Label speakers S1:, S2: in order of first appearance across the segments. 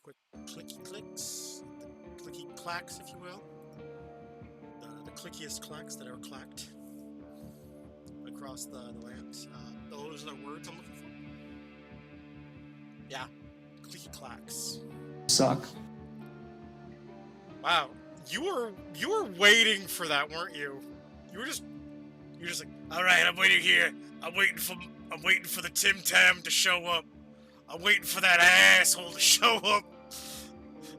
S1: quick clicky clicks, the clicky clacks, if you will. The clickiest clacks that ever clacked across the land. Those are the words I'm looking for. Yeah, clicky clacks.
S2: Suck.
S1: Wow, you were waiting for that, weren't you? You're just like, all right, I'm waiting here. I'm waiting for the Tim Tam to show up. I'm waiting for that asshole to show up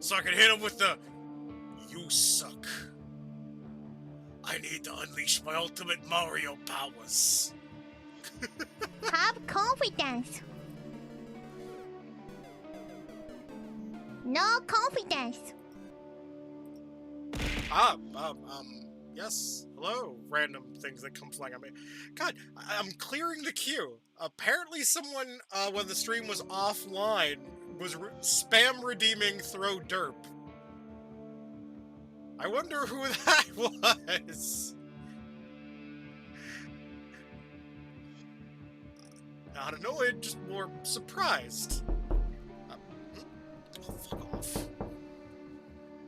S1: so I can hit him with the "You suck." I need to unleash my ultimate Mario powers.
S3: Have confidence. No confidence.
S1: Yes. Hello, random things that come flying at me. God, I'm clearing the queue. Apparently someone, when the stream was offline, was spam redeeming throw derp. I wonder who that was. Not annoyed, just more surprised. Oh, fuck off.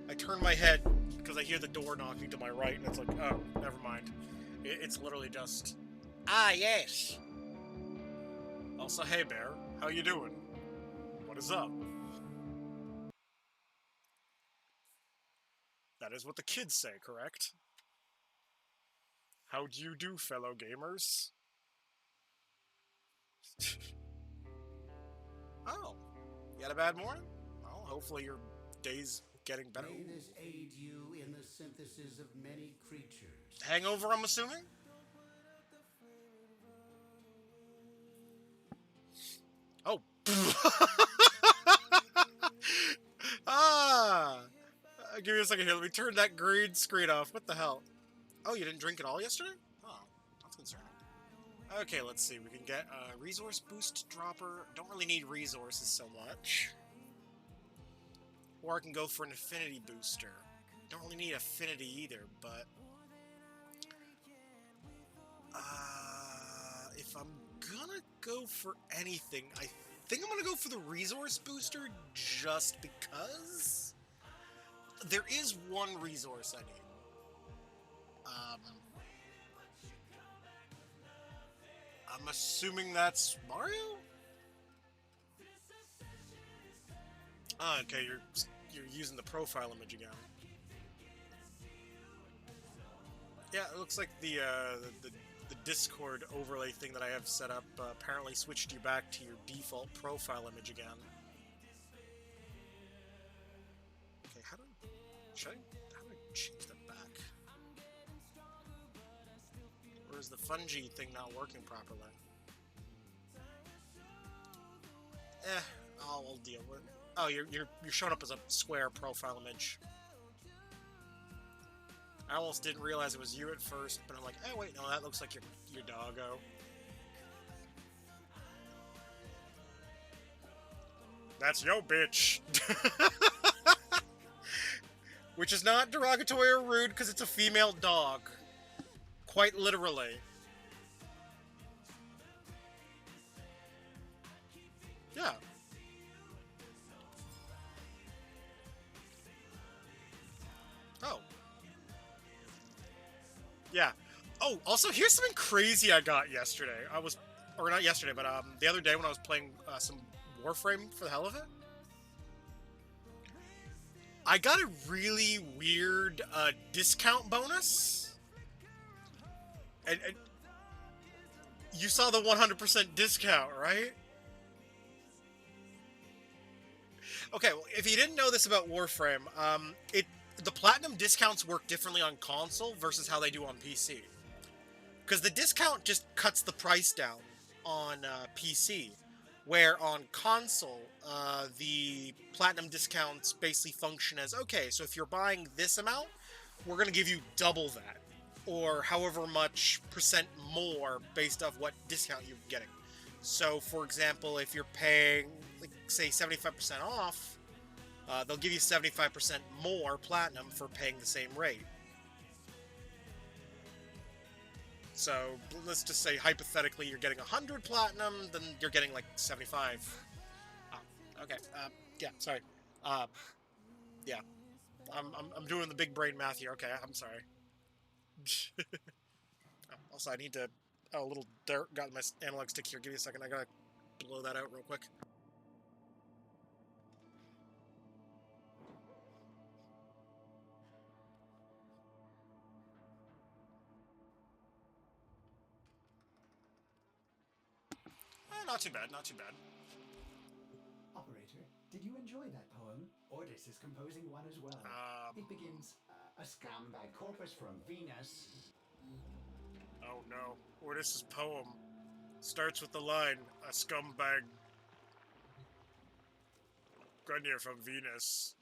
S1: I turn my head because I hear the door knocking to my right, and it's like, oh, never mind. It's literally just, ah, yes. Also, hey, Bear, how you doing? What is up? That is what the kids say, correct? How do you do, fellow gamers? Oh, you had a bad morning? Well, hopefully your day's getting better.
S4: May this aid you in the synthesis of many creatures.
S1: Hangover, I'm assuming? Oh. Give me a second here. Let me turn that green screen off. What the hell? Oh, you didn't drink at all yesterday? Oh, that's concerning. Okay, let's see. We can get a resource boost dropper. Don't really need resources so much. Or I can go for an affinity booster. Don't really need affinity either, but... if I'm gonna go for anything, I think I'm gonna go for the resource booster just because... There is one resource I need. I'm assuming that's Mario? Ah, okay, you're using the profile image again. Yeah, it looks like the Discord overlay thing that I have set up apparently switched you back to your default profile image again. Okay, how do I change that back? Or is the fungi thing not working properly? I'll deal with it. Oh, you're showing up as a square profile image. I almost didn't realize it was you at first, but I'm like, oh wait, no, that looks like your doggo. That's yo bitch. Which is not derogatory or rude because it's a female dog. Quite literally. Yeah. Oh. Yeah. Oh, also, here's something crazy I got yesterday. Or not yesterday, but the other day when I was playing some Warframe for the hell of it. I got a really weird discount bonus. And you saw the 100% discount, right? Okay, well, if you didn't know this about Warframe, the platinum discounts work differently on console versus how they do on PC. Because the discount just cuts the price down on PC, where on console, the platinum discounts basically function as, okay, so if you're buying this amount, we're going to give you double that, or however much percent more based off what discount you're getting. So, for example, if you're paying, like, say, 75% off, they'll give you 75% more platinum for paying the same rate. So, let's just say, hypothetically, you're getting 100 platinum, then you're getting, like, 75. Oh, okay. Yeah, sorry. Uh, yeah. I'm doing the big brain math here. Okay, I'm sorry. Also, I need to... Oh, a little dirt got in my analog stick here. Give me a second. I gotta blow that out real quick. Not too bad, not too bad.
S4: Operator, did you enjoy that poem? Ordis is composing one as well. It begins, a scumbag corpus from Venus.
S1: Oh no. Ordis's poem starts with the line, a scumbag Grenier from Venus.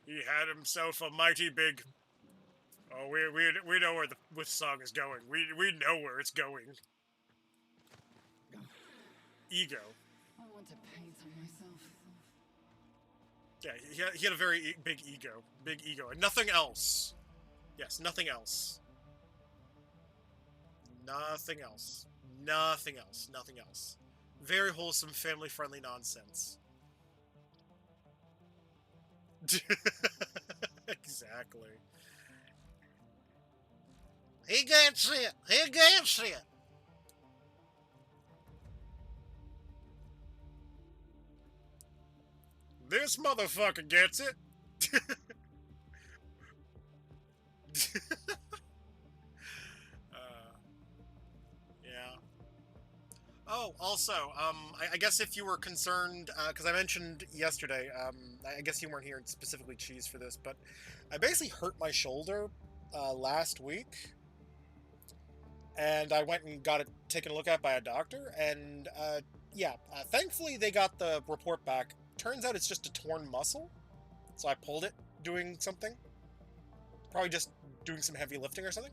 S1: He had himself a mighty big... Oh, we know where the song is going. We know where it's going. Ego.
S2: I want to paint on myself.
S1: Yeah, he had a very big ego. Big ego. And nothing else. Yes, nothing else. Nothing else. Nothing else. Nothing else. Very wholesome, family-friendly nonsense. Exactly. He gets it! He gets it! This motherfucker gets it! Yeah. Oh, also, I guess if you were concerned, because I mentioned yesterday, I guess you weren't here specifically, Cheese, for this, but I basically hurt my shoulder last week, and I went and got it taken a look at by a doctor, and yeah, thankfully they got the report back. Turns out it's just a torn muscle, so I pulled it doing something. Probably just doing some heavy lifting or something.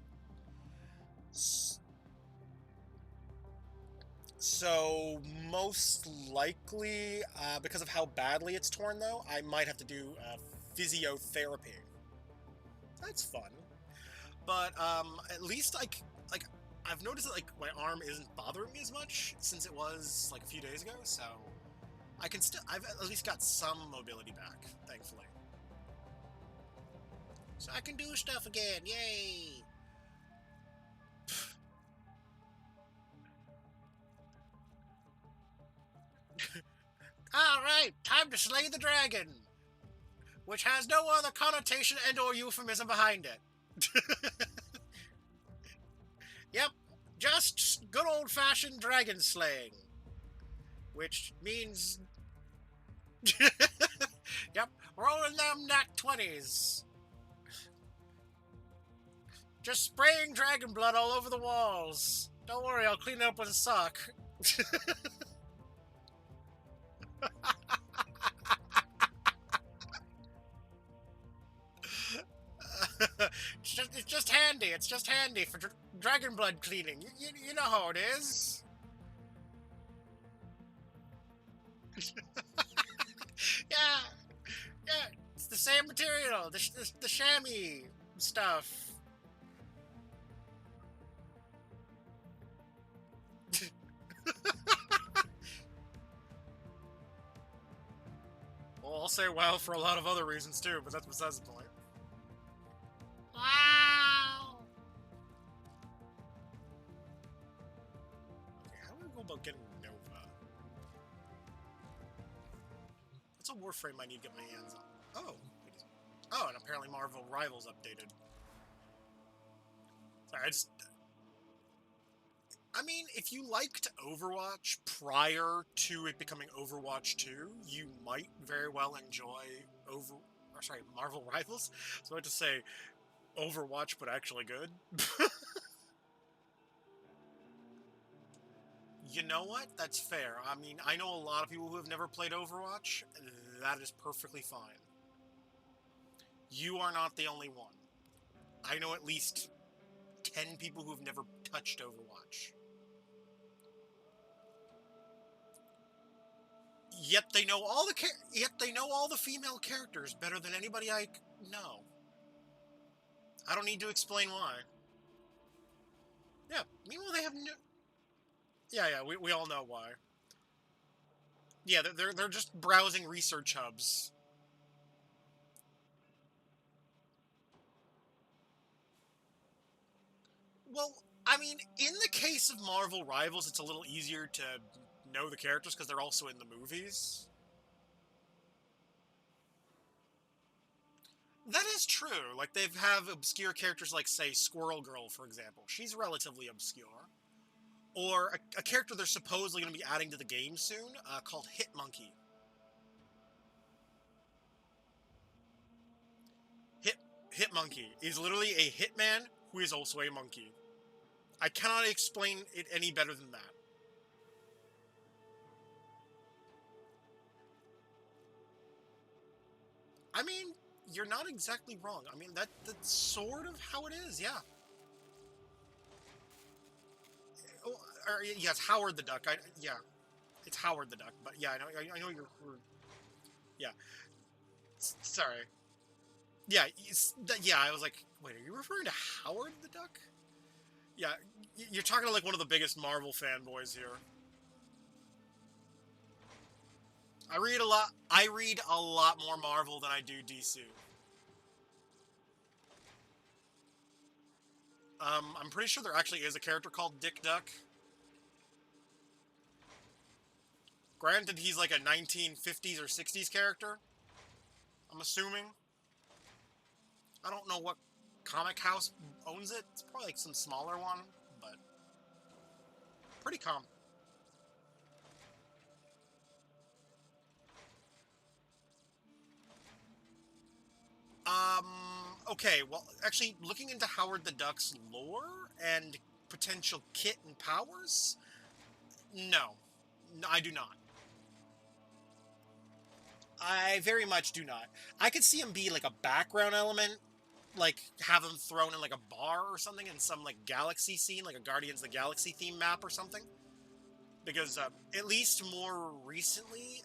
S1: So, most likely, because of how badly it's torn, though, I might have to do physiotherapy. That's fun. But, at least, like, I've noticed that, like, my arm isn't bothering me as much since it was, like, a few days ago, so I can still... I've at least got some mobility back, thankfully. So I can do stuff again, yay! Alright, time to slay the dragon! Which has no other connotation and or euphemism behind it. Yep, just good old-fashioned dragon slaying. Which means... Yep, rolling them nat 20s. Just spraying dragon blood all over the walls. Don't worry, I'll clean it up with a sock. It's just handy. It's just handy for dragon blood cleaning. You know how it is. Yeah, yeah. It's the same material. The chamois stuff. Well, I'll say wow for a lot of other reasons too, but that's besides the point. Wow! Okay, how do we go about getting Nova? That's a Warframe I need to get my hands on. Oh. Oh, and apparently Marvel Rivals updated. Sorry, I mean, if you liked Overwatch prior to it becoming Overwatch 2, you might very well enjoy Marvel Rivals. So I had to say Overwatch, but actually good. You know what? That's fair. I mean, I know a lot of people who have never played Overwatch. That is perfectly fine. You are not the only one. I know at least 10 people who have never touched Overwatch. Yet they know all the female characters better than anybody I know. I don't need to explain why. Yeah, meanwhile they have no... Yeah, we all know why. Yeah, they're just browsing research hubs. Well, I mean, in the case of Marvel Rivals, it's a little easier to know the characters because they're also in the movies. That is true. Like, they have obscure characters like, say, Squirrel Girl, for example. She's relatively obscure. Or a character they're supposedly going to be adding to the game soon, called Hit Monkey. Hit Hit Monkey is literally a hitman who is also a monkey. I cannot explain it any better than that. I mean, you're not exactly wrong. I mean, that's sort of how it is, yeah. Oh, yeah, it's Howard the Duck. Yeah, it's Howard the Duck. But yeah, I know yeah. Sorry. Yeah, yeah. I was like, wait, are you referring to Howard the Duck? Yeah, you're talking to like one of the biggest Marvel fanboys here. I read a lot more Marvel than I do DC. I'm pretty sure there actually is a character called Dick Duck. Granted, he's like a 1950s or 60s character. I'm assuming. I don't know what comic house owns it. It's probably like some smaller one, but pretty common. Um, okay, well, actually, looking into Howard the Duck's lore and potential kit and powers, no. No, I do not. I very much do not. I could see him be like a background element, like have him thrown in like a bar or something in some like galaxy scene, like a Guardians of the Galaxy theme map or something. Because at least more recently,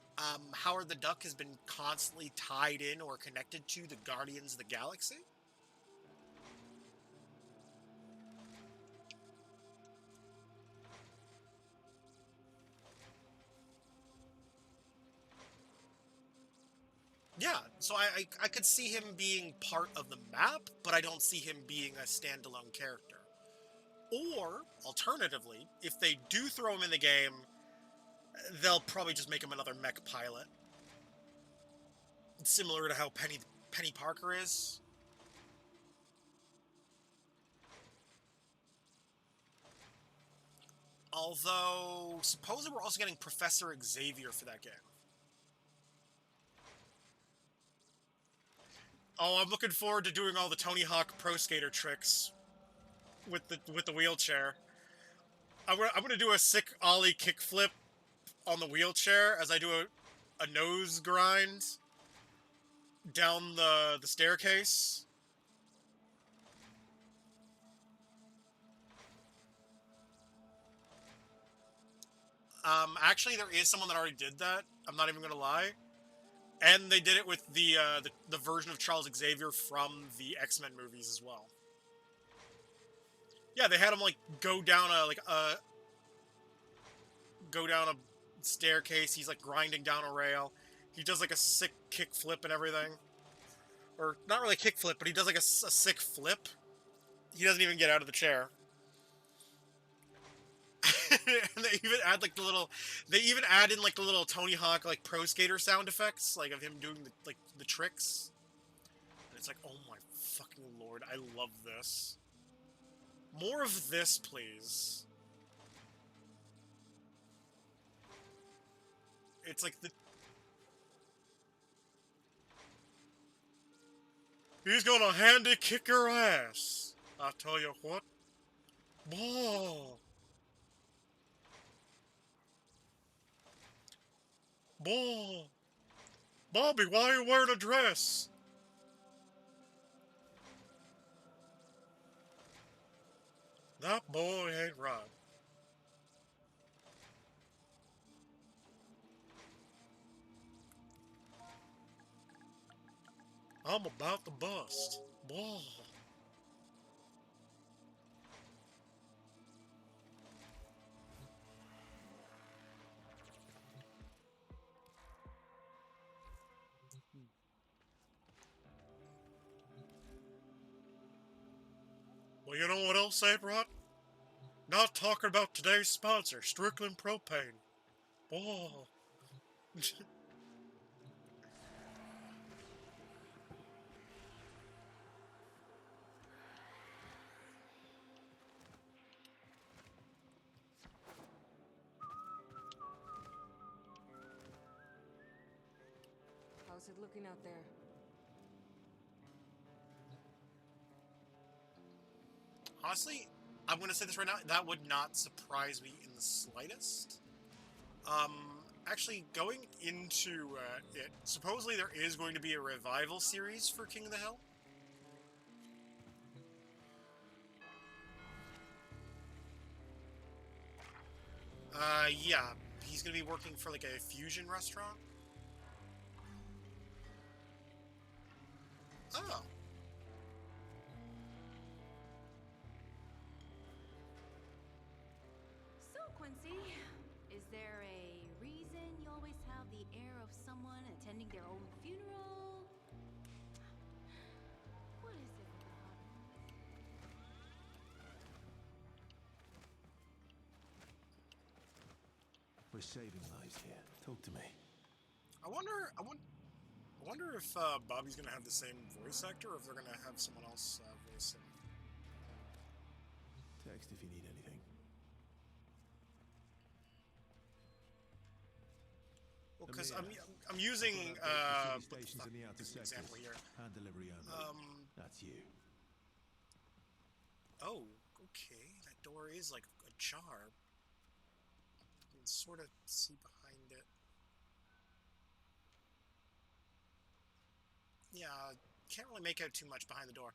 S1: Howard the Duck has been constantly tied in or connected to the Guardians of the Galaxy. Yeah, so I could see him being part of the map, but I don't see him being a standalone character. Or, alternatively, if they do throw him in the game, they'll probably just make him another mech pilot. Similar to how Penny Parker is. Although, supposedly we're also getting Professor Xavier for that game. Oh, I'm looking forward to doing all the Tony Hawk Pro Skater tricks with the wheelchair. I'm gonna do a sick ollie kickflip on the wheelchair as I do a nose grind down the staircase. Actually, there is someone that already did that. I'm not even gonna lie, and they did it with the version of Charles Xavier from the X-Men movies as well. Yeah, they had him like go down a staircase. He's like grinding down a rail. He does like a sick kick flip and everything, or not really a kick flip, but he does like a sick flip. He doesn't even get out of the chair. And they even add like they even add in like the little Tony Hawk like pro skater sound effects, like of him doing the tricks. And it's like, oh my fucking lord, I love this. More of this, please. It's like he's gonna handy kick your ass. I tell you what. Boy. Boy. Bobby, why are you wearing a dress? That boy ain't right. I'm about to bust. Boy. Well, you know what else I brought? Not talking about today's sponsor, Strickland Propane. Oh.
S5: How's it looking out there?
S1: Honestly, I'm gonna say this right now, that would not surprise me in the slightest. Actually, going into it, supposedly there is going to be a revival series for King of the Hill. Yeah, he's gonna be working for like a fusion restaurant. Oh.
S6: So, Quincy, is there a reason you always have the air of someone attending their own funeral? What is it about?
S7: We're saving lives here. Talk to me.
S1: I wonder if Bobby's gonna have the same voice actor, or if they're gonna have someone else voice him.
S7: Text if you need anything.
S1: Well, because I'm
S7: Amir,
S1: using
S7: I've
S1: what
S7: got
S1: the
S7: stations
S1: fuck
S7: in the outer
S1: is an
S7: sectors.
S1: example here.
S7: Hand delivery only. That's you.
S1: Oh, okay. That door is like ajar. You can sort of see behind it. Yeah, can't really make out too much behind the door.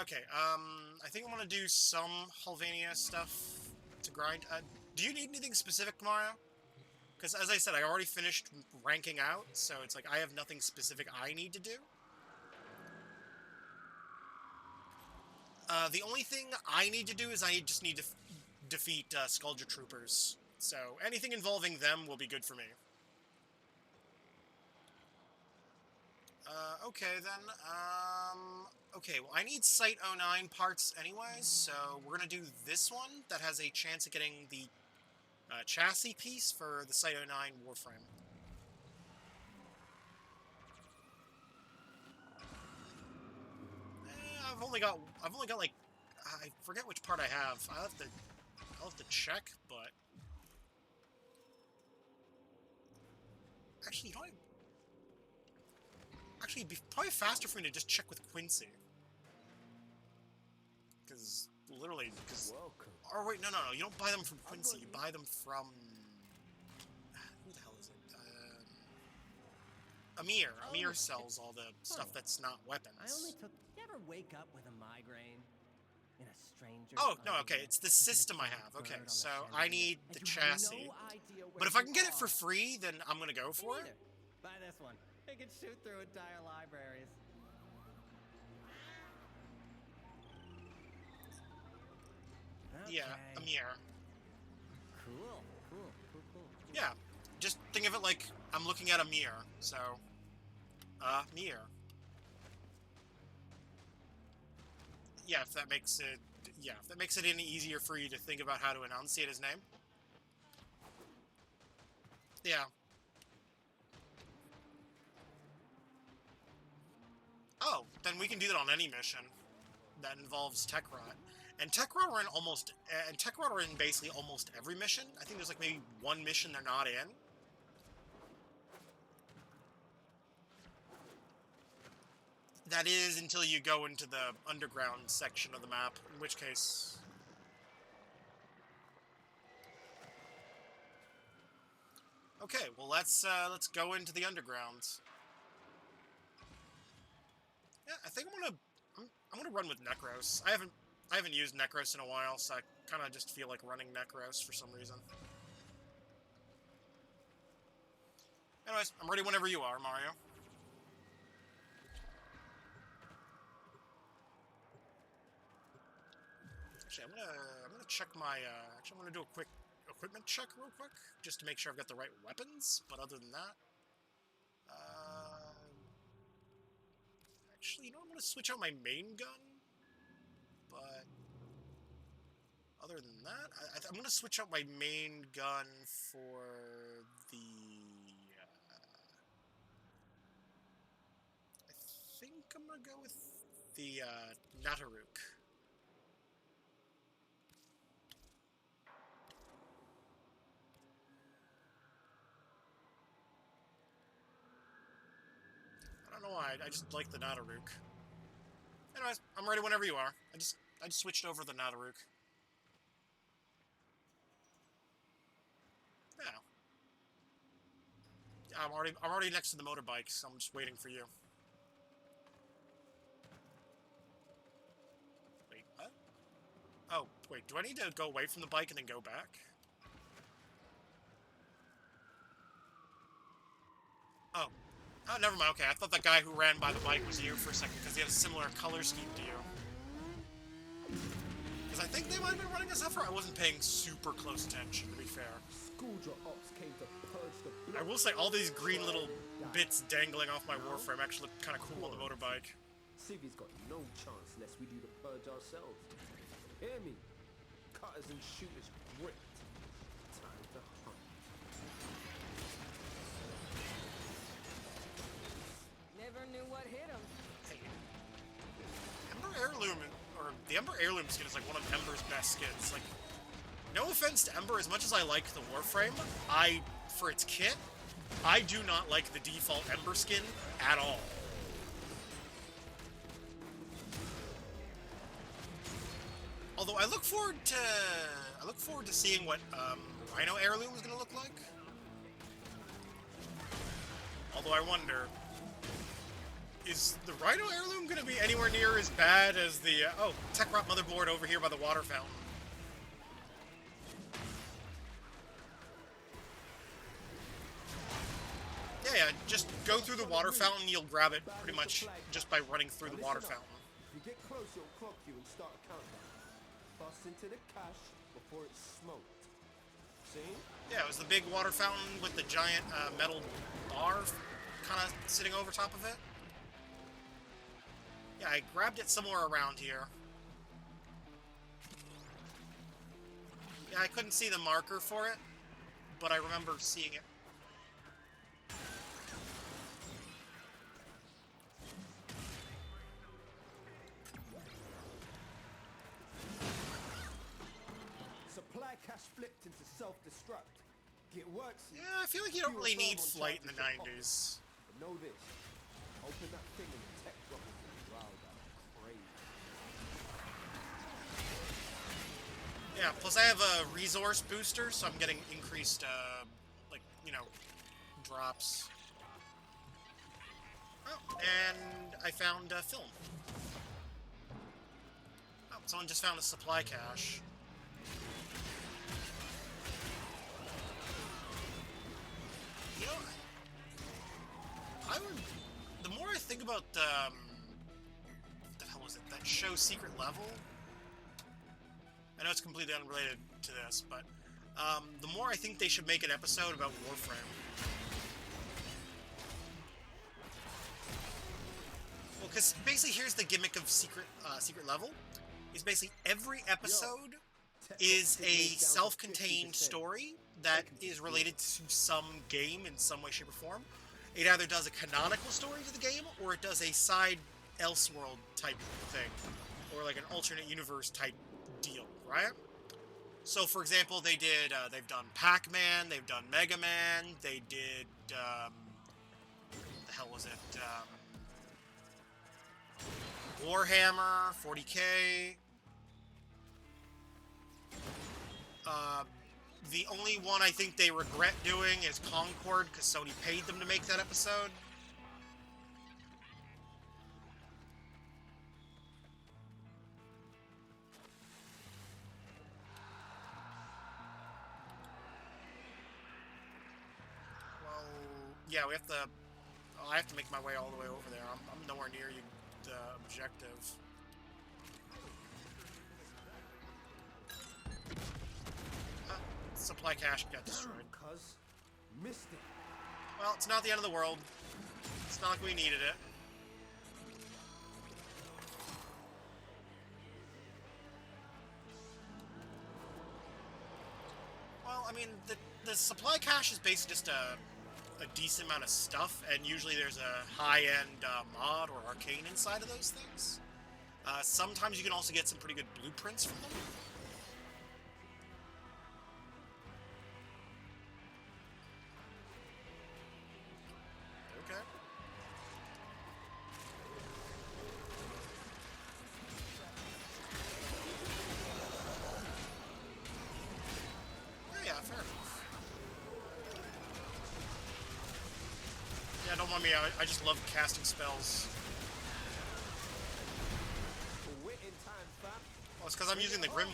S1: Okay, I think I'm gonna do some Halvania stuff to grind. Do you need anything specific, Mario? Because as I said, I already finished ranking out, so it's like I have nothing specific I need to do. The only thing I need to do is I just need to defeat Skulldra Troopers. So anything involving them will be good for me. Okay then, okay, well I need Site 09 parts anyways, so we're gonna do this one that has a chance of getting the chassis piece for the Site 09 Warframe. I've only got like, I forget which part I have. I'll have to check, but actually, you know what? Actually, it'd be probably faster for me to just check with Quincy. Because, literally, because...
S7: Welcome.
S1: Or wait, no, you don't buy them from Quincy, you buy them from... Who the hell is it? Amir. Amir sells all the stuff that's not weapons.
S8: I only took. You ever wake up with a migraine? In a stranger?
S1: Oh, no, okay, it's the system I have. Okay, so I need the chassis. But if I can get it for free, then I'm gonna go for it.
S8: Buy this one. It can shoot through entire libraries.
S1: Yeah,
S8: Okay.
S1: Amir.
S8: Cool.
S1: Yeah, just think of it like I'm looking at a mirror, so... mirror. Yeah, if that makes it... Yeah, if that makes it any easier for you to think about how to enunciate his name. Yeah. Oh, then we can do that on any mission that involves Tech Rot. And Tech Rot are in basically almost every mission. I think there's like maybe one mission they're not in. That is until you go into the underground section of the map, in which case... Okay, well let's go into the underground. Yeah, I think I'm gonna run with Necros. I haven't used Necros in a while, so I kind of just feel like running Necros for some reason. Anyways, I'm ready whenever you are, Mario. Actually, I'm gonna check my actually I'm gonna do a quick equipment check real quick just to make sure I've got the right weapons. But other than that, actually, you know, I'm gonna switch out my main gun, but other than that, I'm gonna switch out my main gun for the. I think I'm gonna go with the Nataruk. I don't know why. I just like the Nataruk. Anyways, I'm ready whenever you are. I just switched over the Nataruk. Yeah. I'm already next to the motorbike, so I'm just waiting for you. Wait, what? Oh, wait, do I need to go away from the bike and then go back? Oh. Oh, never mind. Okay, I thought that guy who ran by the bike was you for a second, because he had a similar color scheme to you. Because I think they might have been running a Zephyr. I wasn't paying super close attention, to be fair. I will say, all these green little bits dangling off my Warframe actually look kind of cool on the motorbike.
S9: Civi's got no chance unless we do the purge ourselves. Hear me? Cutters and shooters gripped. Time to hunt.
S5: Never knew what hit him.
S1: Hey, Ember Heirloom, or the Ember Heirloom skin is like one of Ember's best skins. Like, no offense to Ember, as much as I like the Warframe, for its kit, I do not like the default Ember skin at all. Although I look forward to seeing what Rhino Heirloom is going to look like. Although I wonder, is the Rhino Heirloom going to be anywhere near as bad as the oh, Tech Rot motherboard over here by the water fountain? Yeah, just go through the water fountain, you'll grab it pretty much just by running through the water fountain.
S9: If you get close, it'll clock you and start a countdown. Bust into the cache before it's smoked. See?
S1: Yeah, it was the big water fountain with the giant metal bar kind of sitting over top of it. Yeah, I grabbed it somewhere around here. Yeah, I couldn't see the marker for it, but I remember seeing it.
S9: Supply cache flipped into self-destruct. Get works.
S1: Yeah, I feel like you don't really need flight in the 90s.
S9: But know this. Open that thing and the tech drop will riled up crazy.
S1: Yeah, plus I have a resource booster, so I'm getting increased, like, you know, drops. Oh, and I found film. Oh, someone just found a supply cache. You know, the more I think about, what the hell was it, that show Secret Level? I know it's completely unrelated to this, but, the more I think they should make an episode about Warframe. Well, because basically here's the gimmick of Secret Level, is basically every episode is a self-contained story that is related to some game in some way, shape, or form. It either does a canonical story to the game, or it does a side Elseworld type thing, or like an alternate universe type deal, right? So, for example, they've done Pac-Man, they've done Mega Man, they did, what the hell was it, Warhammer, 40K. The only one I think they regret doing is Concord, because Sony paid them to make that episode. Well, yeah, we have to... I have to make my way all the way over there. I'm nowhere near you, the objective. Supply cache got destroyed.
S9: Cuz missed it.
S1: Well, it's not the end of the world. It's not like we needed it. I mean, the supply cache is basically just a decent amount of stuff, and usually there's a high-end mod or arcane inside of those things. Sometimes you can also get some pretty good blueprints from them. Okay. Yeah, fair enough. Yeah, don't mind me, I just love casting spells.
S9: Wait in time, fam.
S1: Well, it's because I'm using the Grimoire.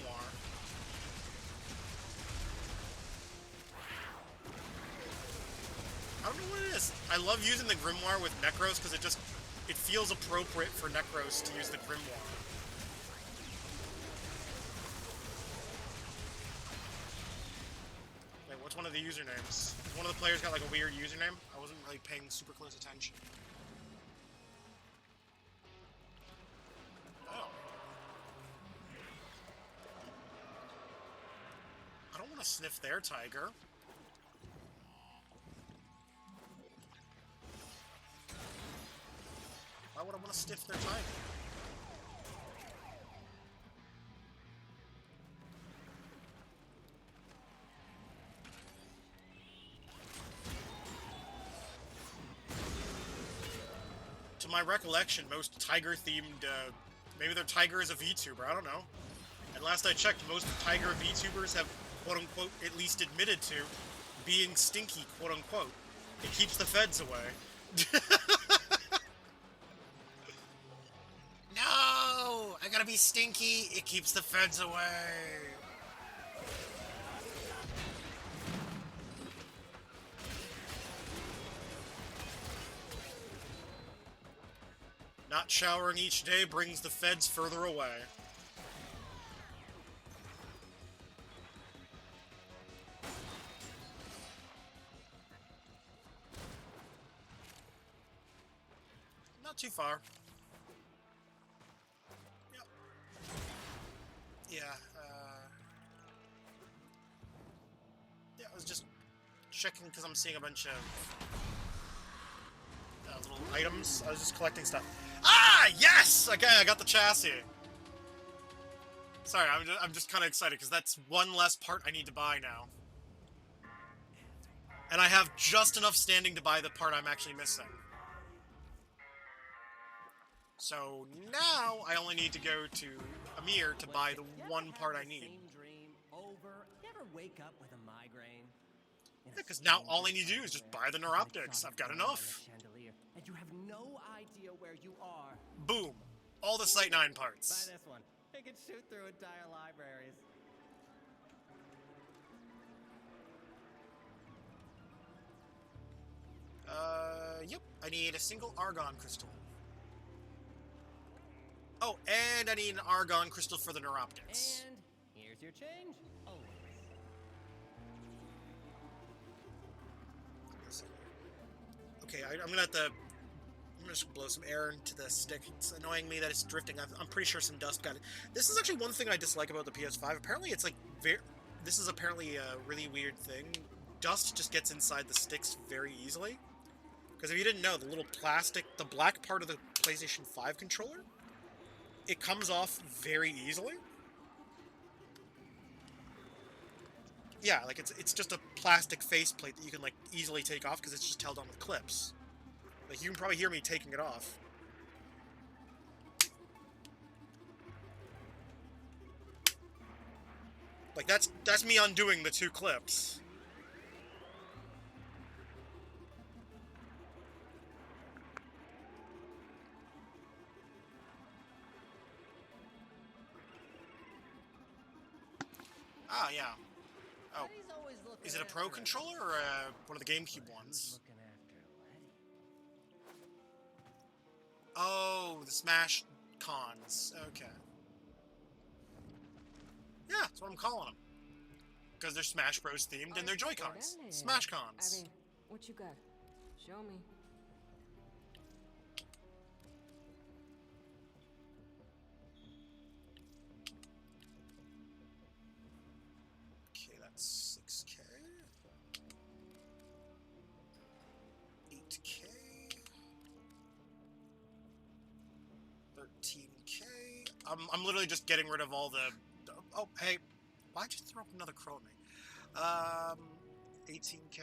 S1: I don't know what it is. I love using the Grimoire with Necros because it feels appropriate for Necros to use the Grimoire. Wait, what's one of the usernames? One of the players got like a weird username. I wasn't really paying super close attention. Oh. I don't want to sniff their tiger. Why would I want to sniff their tiger? To my recollection, most tiger-themed, maybe their tiger is a VTuber, I don't know. And last I checked, most tiger VTubers have, quote-unquote, at least admitted to being stinky, quote-unquote. It keeps the feds away. No! I gotta be stinky, it keeps the feds away. Not showering each day brings the feds further away. Not too far. Yep. Yeah, yeah, I was just checking because I'm seeing a bunch of little items. I was just collecting stuff. Ah, yes! Okay, I got the chassis. Sorry, I'm just kind of excited because that's one less part I need to buy now. And I have just enough standing to buy the part I'm actually missing. So now I only need to go to Amir to buy the one part I need. Yeah, because now all I need to do is just buy the neuroptics. I've got enough.
S8: And you have no idea where you are.
S1: Boom. All the Site 9 parts.
S8: Buy this one. It can shoot through entire libraries.
S1: Yep. I need a single Argon crystal. Oh, and I need an Argon crystal for the neuroptics.
S8: And here's your change. Always.
S1: Okay, I'm gonna have to... I'm just blow some air into the stick. It's annoying me that it's drifting. I'm pretty sure some dust got it. This is actually one thing I dislike about the PS5. Apparently it's like this is apparently a really weird thing. Dust just gets inside the sticks very easily. Because if you didn't know, the little plastic, the black part of the PlayStation 5 controller, it comes off very easily. Yeah, like it's just a plastic faceplate that you can like easily take off because it's just held on with clips. Like, you can probably hear me taking it off. Like, that's me undoing the two clips. Ah, yeah. Oh. Is it a Pro controller or one of the GameCube ones? Oh, the Smash Cons. Okay. Yeah, that's what I'm calling them. Because they're Smash Bros. Themed and they're Joy-Cons. Smash Cons.
S5: I mean, what you got? Show me.
S1: Okay, that's 6K. 8K. 13K. I'm literally just getting rid of all the... Oh, hey. Why'd you throw up another crow at me? 18K.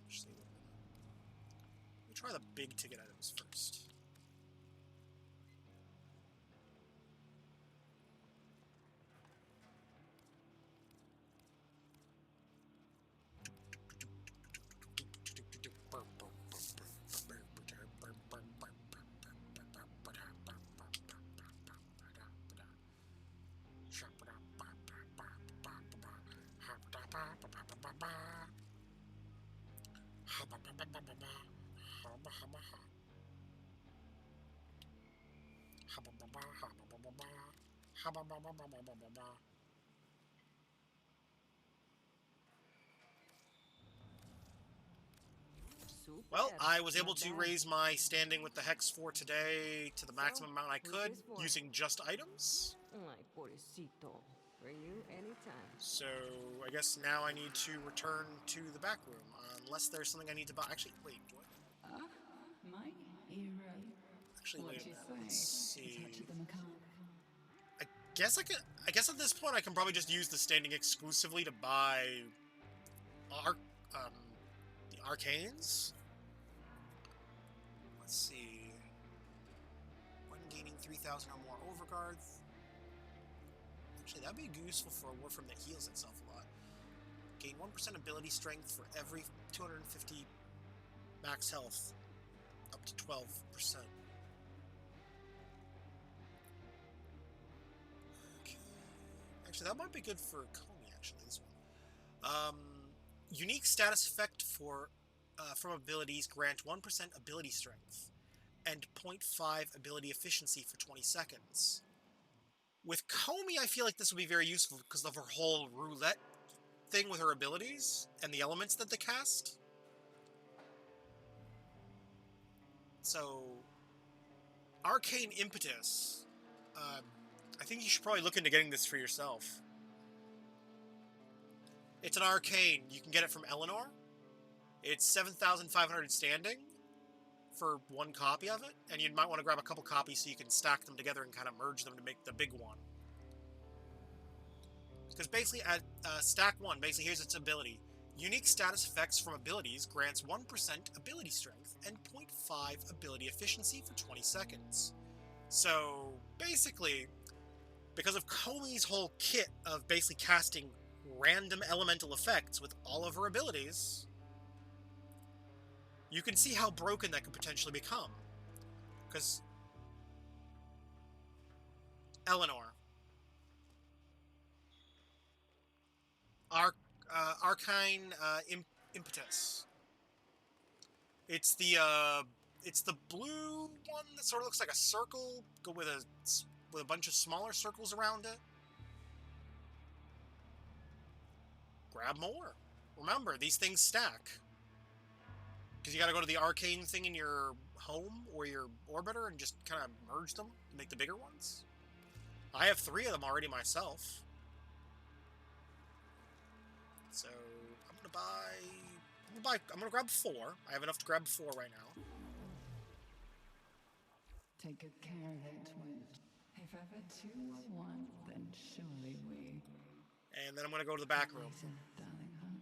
S1: Actually, let me try the big ticket items first. Well, I was able to raise my standing with the Hex for today to the maximum amount I could using just items.
S5: Like pobrecito. For you, anytime.
S1: So, I guess now I need to return to the back room, unless there's something I need to buy. Actually, wait, what?
S2: My hero.
S1: Actually,
S2: What
S1: wait a
S2: you
S1: minute.
S2: say?
S1: Let's see.
S2: Touch of the macabre.
S1: I guess at this point I can probably just use the standing exclusively to buy the arcanes. Let's see. When gaining 3,000 or more overguards. Actually, that'd be useful for a warframe that heals itself a lot. Gain 1% ability strength for every 250 max health, up to 12%. Okay. Actually, that might be good for Comey, actually, this one. Unique status effect for from abilities grant 1% ability strength and 0.5 ability efficiency for 20 seconds. With Comey, I feel like this would be very useful because of her whole roulette thing with her abilities and the elements that they cast. So, Arcane Impetus. I think you should probably look into getting this for yourself. It's an arcane. You can get it from Eleanor. It's 7,500 standing for one copy of it, and you might want to grab a couple copies so you can stack them together and kind of merge them to make the big one. Because basically, at stack 1, basically here's its ability. Unique status effects from abilities grants 1% ability strength and 0.5 ability efficiency for 20 seconds. So, basically, because of Comey's whole kit of basically casting random elemental effects with all of her abilities, you can see how broken that could potentially become. Because Eleanor. Arcane Impetus. It's the blue one that sort of looks like a circle, with a bunch of smaller circles around it. Grab more. Remember, these things stack. Because you gotta go to the arcane thing in your home or your orbiter and just kind of merge them to make the bigger ones. I have 3 of them already myself. So, I'm gonna grab 4. I have enough to grab 4 right now.
S2: Take good care of it, twin. If ever two were one, then surely we.
S1: And then I'm gonna go to the back room.
S2: Listen, darling heart.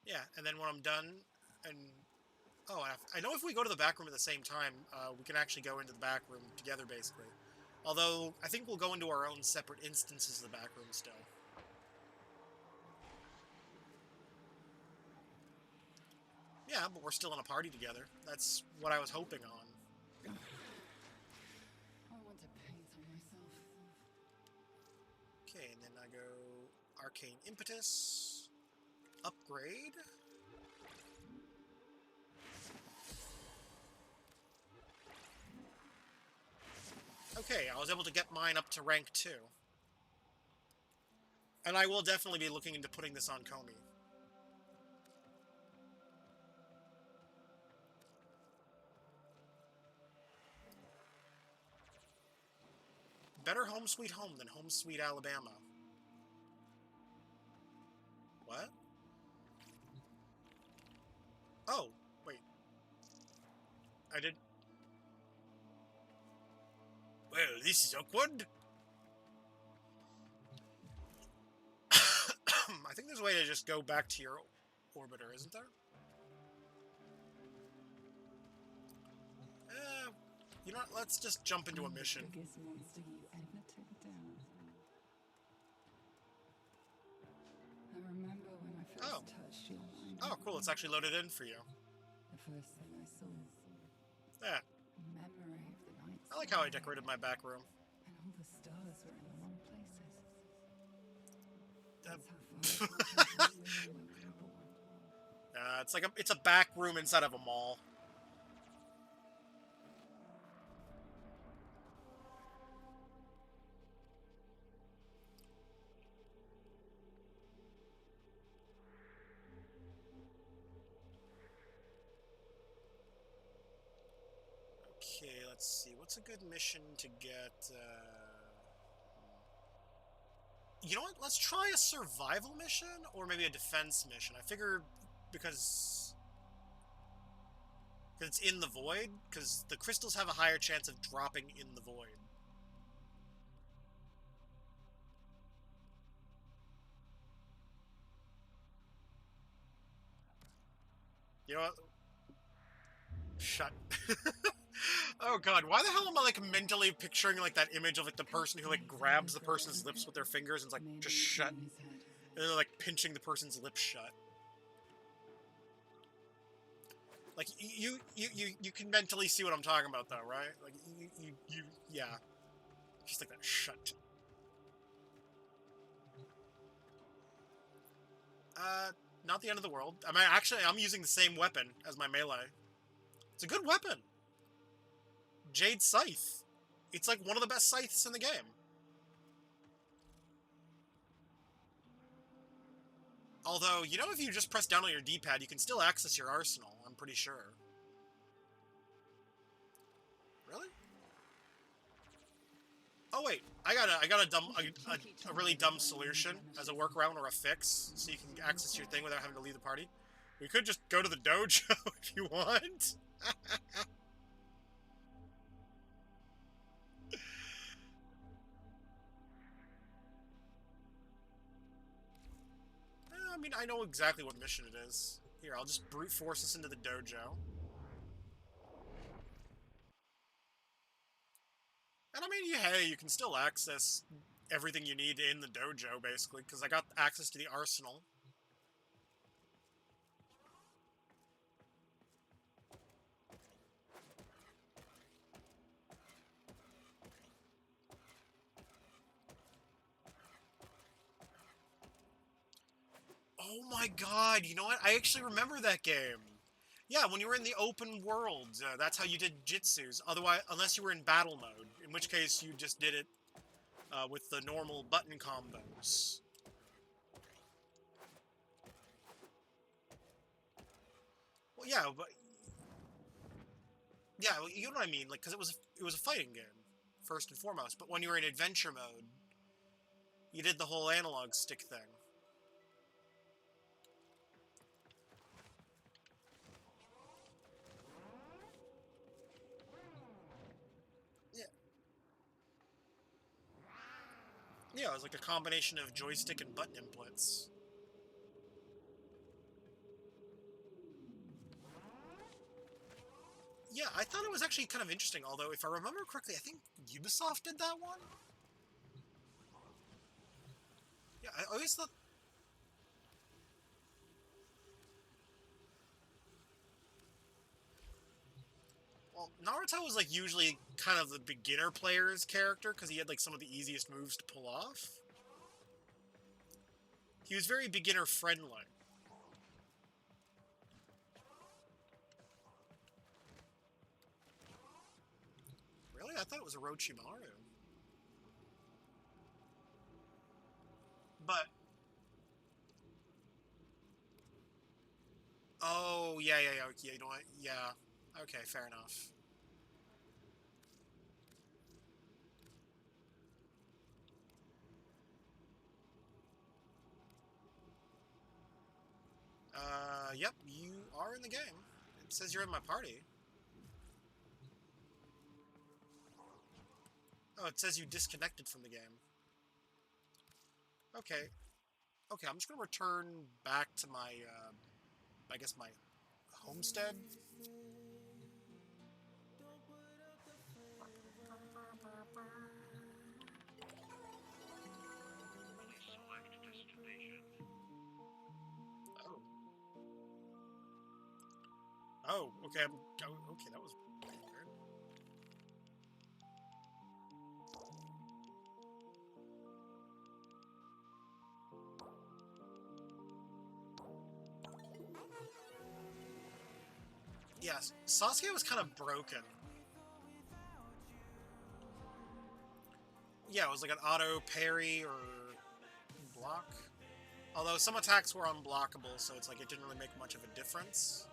S1: Yeah, and then when I'm done, and oh, I know if we go to the back room at the same time, we can actually go into the back room together, basically. Although, I think we'll go into our own separate instances of the back room still. Yeah, but we're still in a party together. That's what I was hoping on.
S2: I want to paint on myself.
S1: Okay, and then I go Arcane Impetus. upgrade? Okay, I was able to get mine up to rank 2. And I will definitely be looking into putting this on Comey. Better Home Sweet Home than Home Sweet Alabama. What? Oh, wait. I did... Well, this is awkward. I think there's a way to just go back to your orbiter, isn't there? You know what? Let's just jump into a mission.
S2: The biggest monster you ever took down. I remember when I first touched your mind.
S1: Oh, cool. It's actually loaded in for you.
S2: The first thing I saw.
S1: Yeah.
S2: A memory of the night.
S1: I like how I decorated my back room.
S2: And all the stars were in the wrong places. That's how far when we were born.
S1: It's like it's a back room inside of a mall. Okay, let's see. What's a good mission to get? You know what? Let's try a survival mission or maybe a defense mission. I figured because it's in the void, because the crystals have a higher chance of dropping in the void. You know what? Shut. Oh god, why the hell am I like mentally picturing like that image of like the person who like grabs the person's lips with their fingers and is like just shut, and they're like pinching the person's lips shut. Like you can mentally see what I'm talking about though, right? Like yeah, just like that shut. Not the end of the world. I mean, actually, I'm using the same weapon as my melee. It's a good weapon. Jade Scythe. It's like one of the best scythes in the game. Although, you know, if you just press down on your D-pad, you can still access your arsenal, I'm pretty sure. Really? Oh wait, I got a really dumb solution as a workaround or a fix, so you can access your thing without having to leave the party. We could just go to the dojo if you want. I mean, I know exactly what mission it is. Here, I'll just brute force us into the dojo. And I mean, hey, you can still access everything you need in the dojo, basically, because I got access to the arsenal. Oh my god, you know what? I actually remember that game. Yeah, when you were in the open world, that's how you did jitsus. Otherwise, unless you were in battle mode, in which case you just did it with the normal button combos. Well, yeah, but yeah, well, you know what I mean, like, because it was a fighting game first and foremost. But when you were in adventure mode, you did the whole analog stick thing. Yeah, it was like a combination of joystick and button inputs. Yeah, I thought it was actually kind of interesting, although if I remember correctly, I think Ubisoft did that one? Yeah, I always thought... Well, Naruto was like usually kind of the beginner player's character, because he had like some of the easiest moves to pull off. He was very beginner friendly. Really? I thought it was Orochimaru. But... Oh, yeah, you know what? Yeah. Okay, fair enough. Yep, you are in the game. It says you're in my party. Oh, it says you disconnected from the game. Okay. Okay, I'm just gonna return back to my, I guess my homestead. Oh. Oh, okay, okay, that was weird. Yes, Sasuke was kind of broken. Yeah, it was like an auto parry or block. Although some attacks were unblockable, so it's like it didn't really make much of a difference.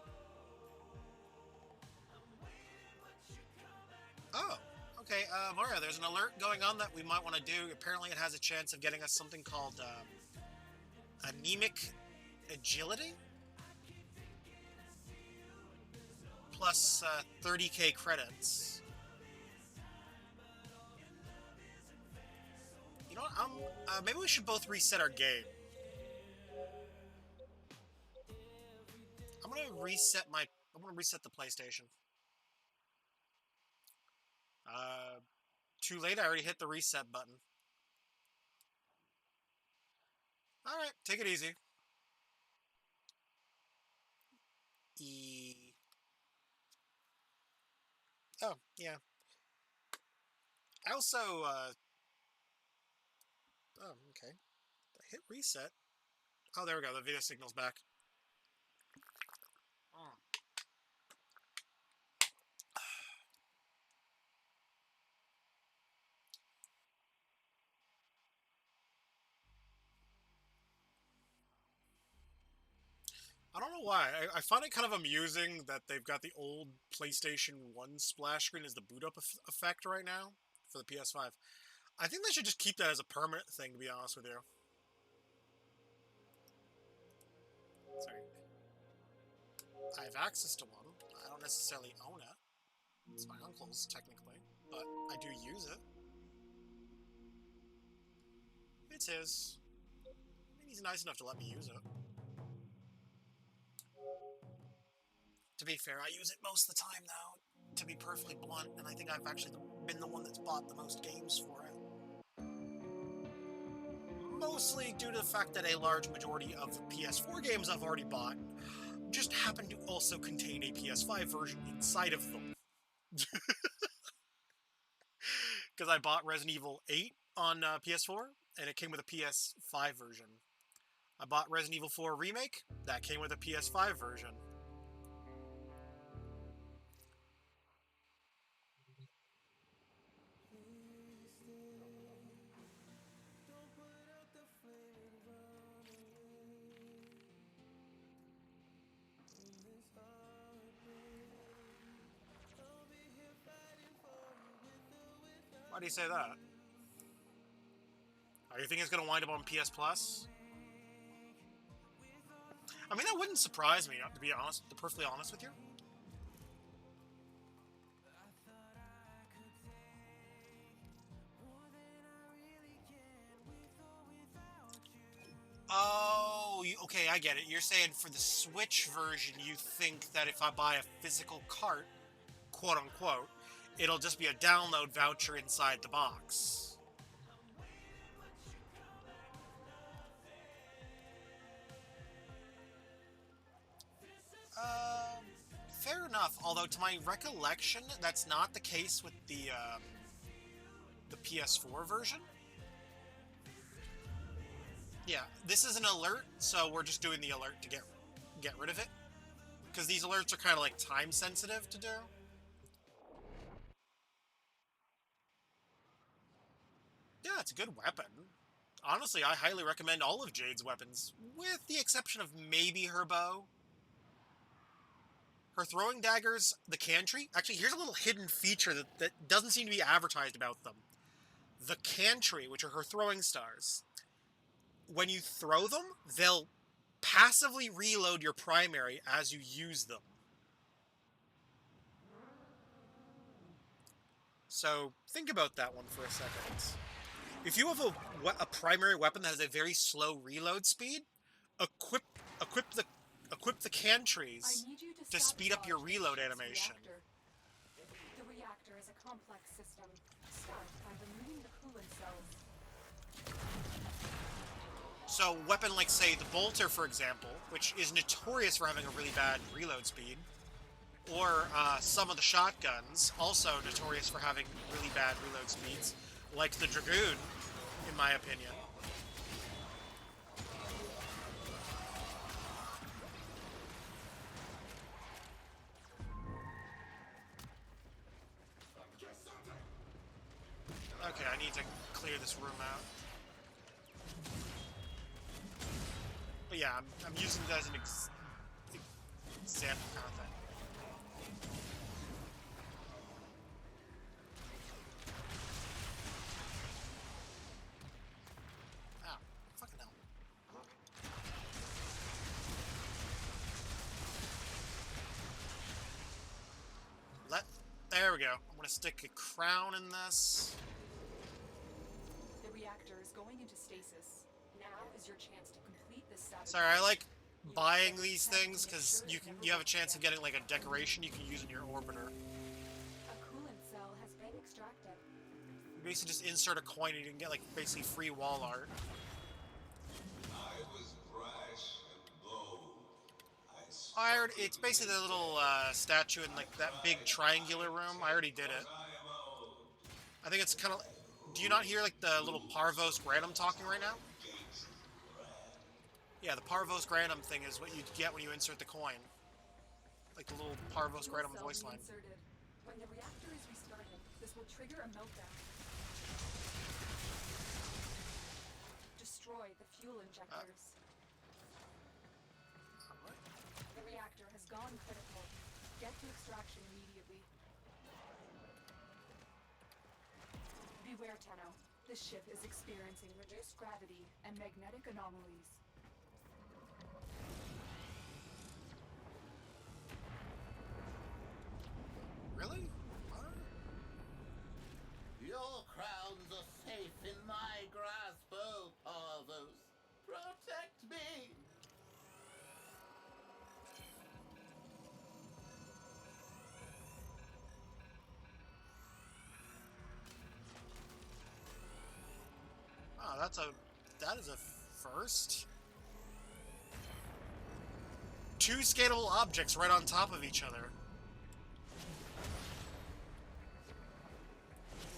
S1: Oh, okay, Mario, there's an alert going on that we might want to do. Apparently it has a chance of getting us something called, anemic agility? Plus, 30k credits. You know what, maybe we should both reset our game. I'm gonna reset the PlayStation. Too late, I already hit the reset button. Alright, take it easy. Oh, yeah. I also, oh, okay. Hit reset. Oh, there we go, the video signal's back. I don't know why. I find it kind of amusing that they've got the old PlayStation 1 splash screen as the boot up effect right now for the PS5. I think they should just keep that as a permanent thing, to be honest with you. Sorry. I have access to one. I don't necessarily own it. It's my uncle's, technically, but I do use it. It's his. I mean, he's nice enough to let me use it. To be fair, I use it most of the time now, to be perfectly blunt, and I think I've actually been the one that's bought the most games for it. Mostly due to the fact that a large majority of the PS4 games I've already bought just happen to also contain a PS5 version inside of them. Because I bought Resident Evil 8 on PS4, and it came with a PS5 version. I bought Resident Evil 4 Remake, that came with a PS5 version. Why do you say that? Are you think it's going to wind up on PS Plus? I mean, that wouldn't surprise me, to be honest, to be perfectly honest with you. Oh, okay, I get it. You're saying for the Switch version, you think that if I buy a physical cart, quote unquote, it'll just be a download voucher inside the box. Fair enough. Although, to my recollection, that's not the case with the PS4 version. Yeah, this is an alert, so we're just doing the alert to get rid of it. Because these alerts are kind of like time sensitive to do. Yeah, it's a good weapon. Honestly, I highly recommend all of Jade's weapons, with the exception of maybe her bow. Her throwing daggers, the cantry. Actually, here's a little hidden feature that doesn't seem to be advertised about them. The cantry, which are her throwing stars, when you throw them, they'll passively reload your primary as you use them. So think about that one for a second. If you have a primary weapon that has a very slow reload speed, equip the cantries to speed up your reload animation.
S10: The reactor is a complex system. Start by removing the coolant cells.
S1: So a weapon like, say, the bolter, for example, which is notorious for having a really bad reload speed, or some of the shotguns, also notorious for having really bad reload speeds, like the Dragoon, in my opinion. Okay, I need to clear this room out. But yeah, I'm using it as an example kind of thing. Ow, fucking hell. There we go. I'm gonna stick a crown in this.
S10: The reactor is going into stasis. Now is your chance to complete this sabotage.
S1: Sorry, I like buying these things because you have a chance of getting like a decoration you can use in your orbiter.
S10: A coolant cell has been extracted.
S1: You basically just insert a coin and you can get like basically free wall art.
S11: I was brash and bold.
S1: It's basically the little statue in like that big triangular room. I already did it. I think it's kind of. Do you not hear like the little Parvos Granum talking right now? Yeah, the Parvos Granum thing is what you get when you insert the coin. Like the little Parvos Granum voice line.
S10: When the reactor is restarted, this will trigger a meltdown. Destroy the fuel injectors. The reactor has gone critical. Get to extraction immediately. Beware, Tenno. This ship is experiencing reduced gravity and magnetic anomalies.
S1: Really? What?
S12: Your crowns are safe in my grasp, oh Parvos. Protect me!
S1: Oh, that is a first. 2 scalable objects right on top of each other.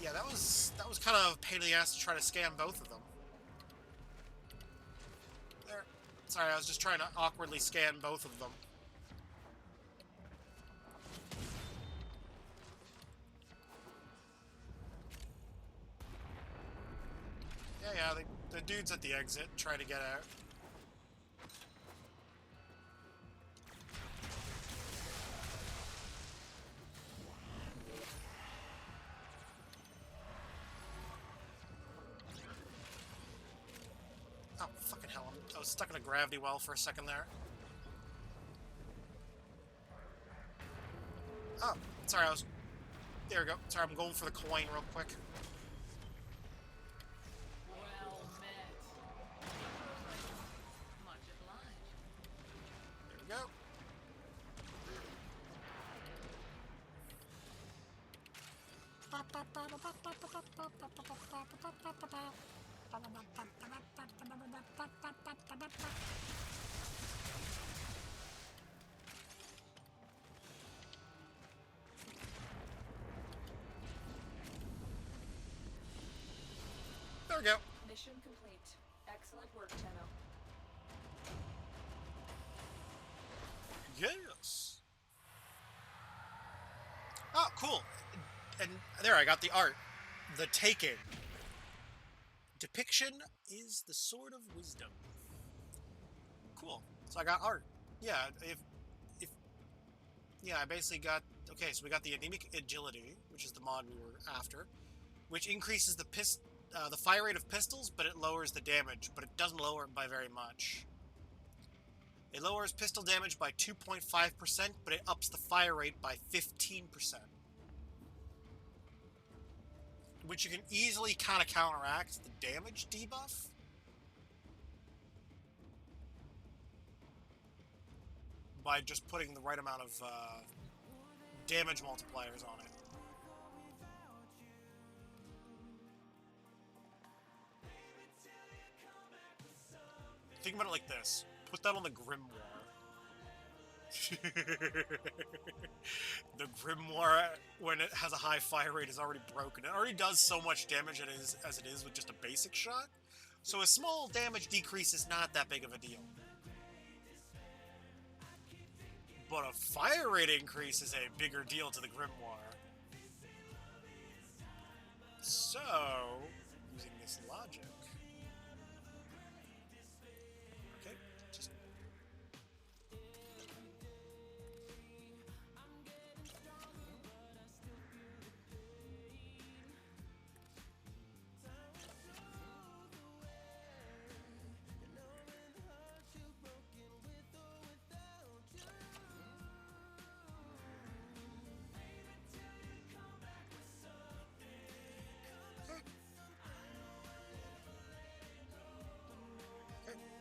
S1: Yeah, that was kind of a pain in the ass to try to scan both of them. There. Sorry, I was just trying to awkwardly scan both of them. Yeah, the dude's at the exit, trying to get out. Oh, fucking hell, I was stuck in a gravity well for a second there. Oh, sorry, there we go. Sorry, I'm going for the coin real quick.
S10: Well met. Much obliged.
S1: There we go. There we go.
S10: Mission complete. Excellent work, Tenno.
S1: Yes. Oh, cool. And there, I got the art. The Taking. Depiction is the sword of wisdom. Cool. So I got art. Yeah, yeah, I basically got... Okay, so we got the anemic agility, which is the mod we were after, which increases the fire rate of pistols, but it lowers the damage, but it doesn't lower it by very much. It lowers pistol damage by 2.5%, but it ups the fire rate by 15%. Which you can easily kind of counteract the damage debuff. By just putting the right amount of damage multipliers on it. Think about it like this. Put that on the Grimoire. The Grimoire, when it has a high fire rate, is already broken. It already does so much damage as it is with just a basic shot. So a small damage decrease is not that big of a deal. But a fire rate increase is a bigger deal to the Grimoire. So, using this logic... Okay, just...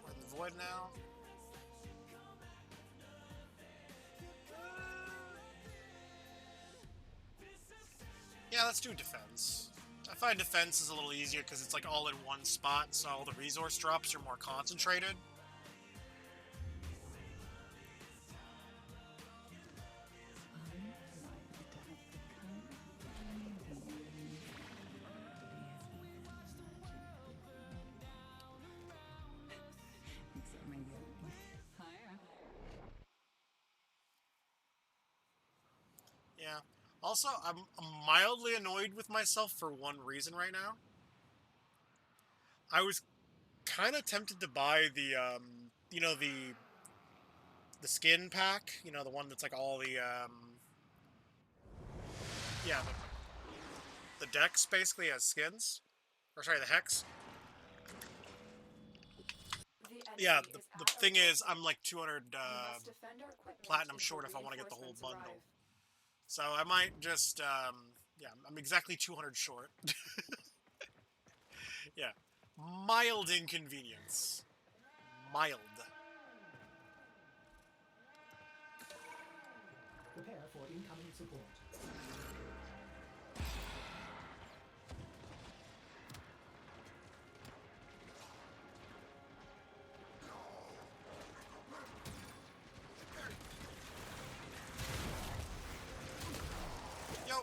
S1: We're in the void now. Yeah, let's do defense. I find defense is a little easier because it's like all in one spot, so all the resource drops are more concentrated. Yeah. Also, I'm mildly annoyed with myself for one reason right now. I was kind of tempted to buy the, you know, the skin pack, you know, the one that's like all the, yeah, the decks basically has skins. Or sorry, the hex. Yeah, the thing is, I'm like 200 platinum short if I want to get the whole bundle. So I might just, yeah, I'm exactly 200 short. Yeah. Mild inconvenience. Mild.
S4: Prepare for incoming support.
S1: Yo.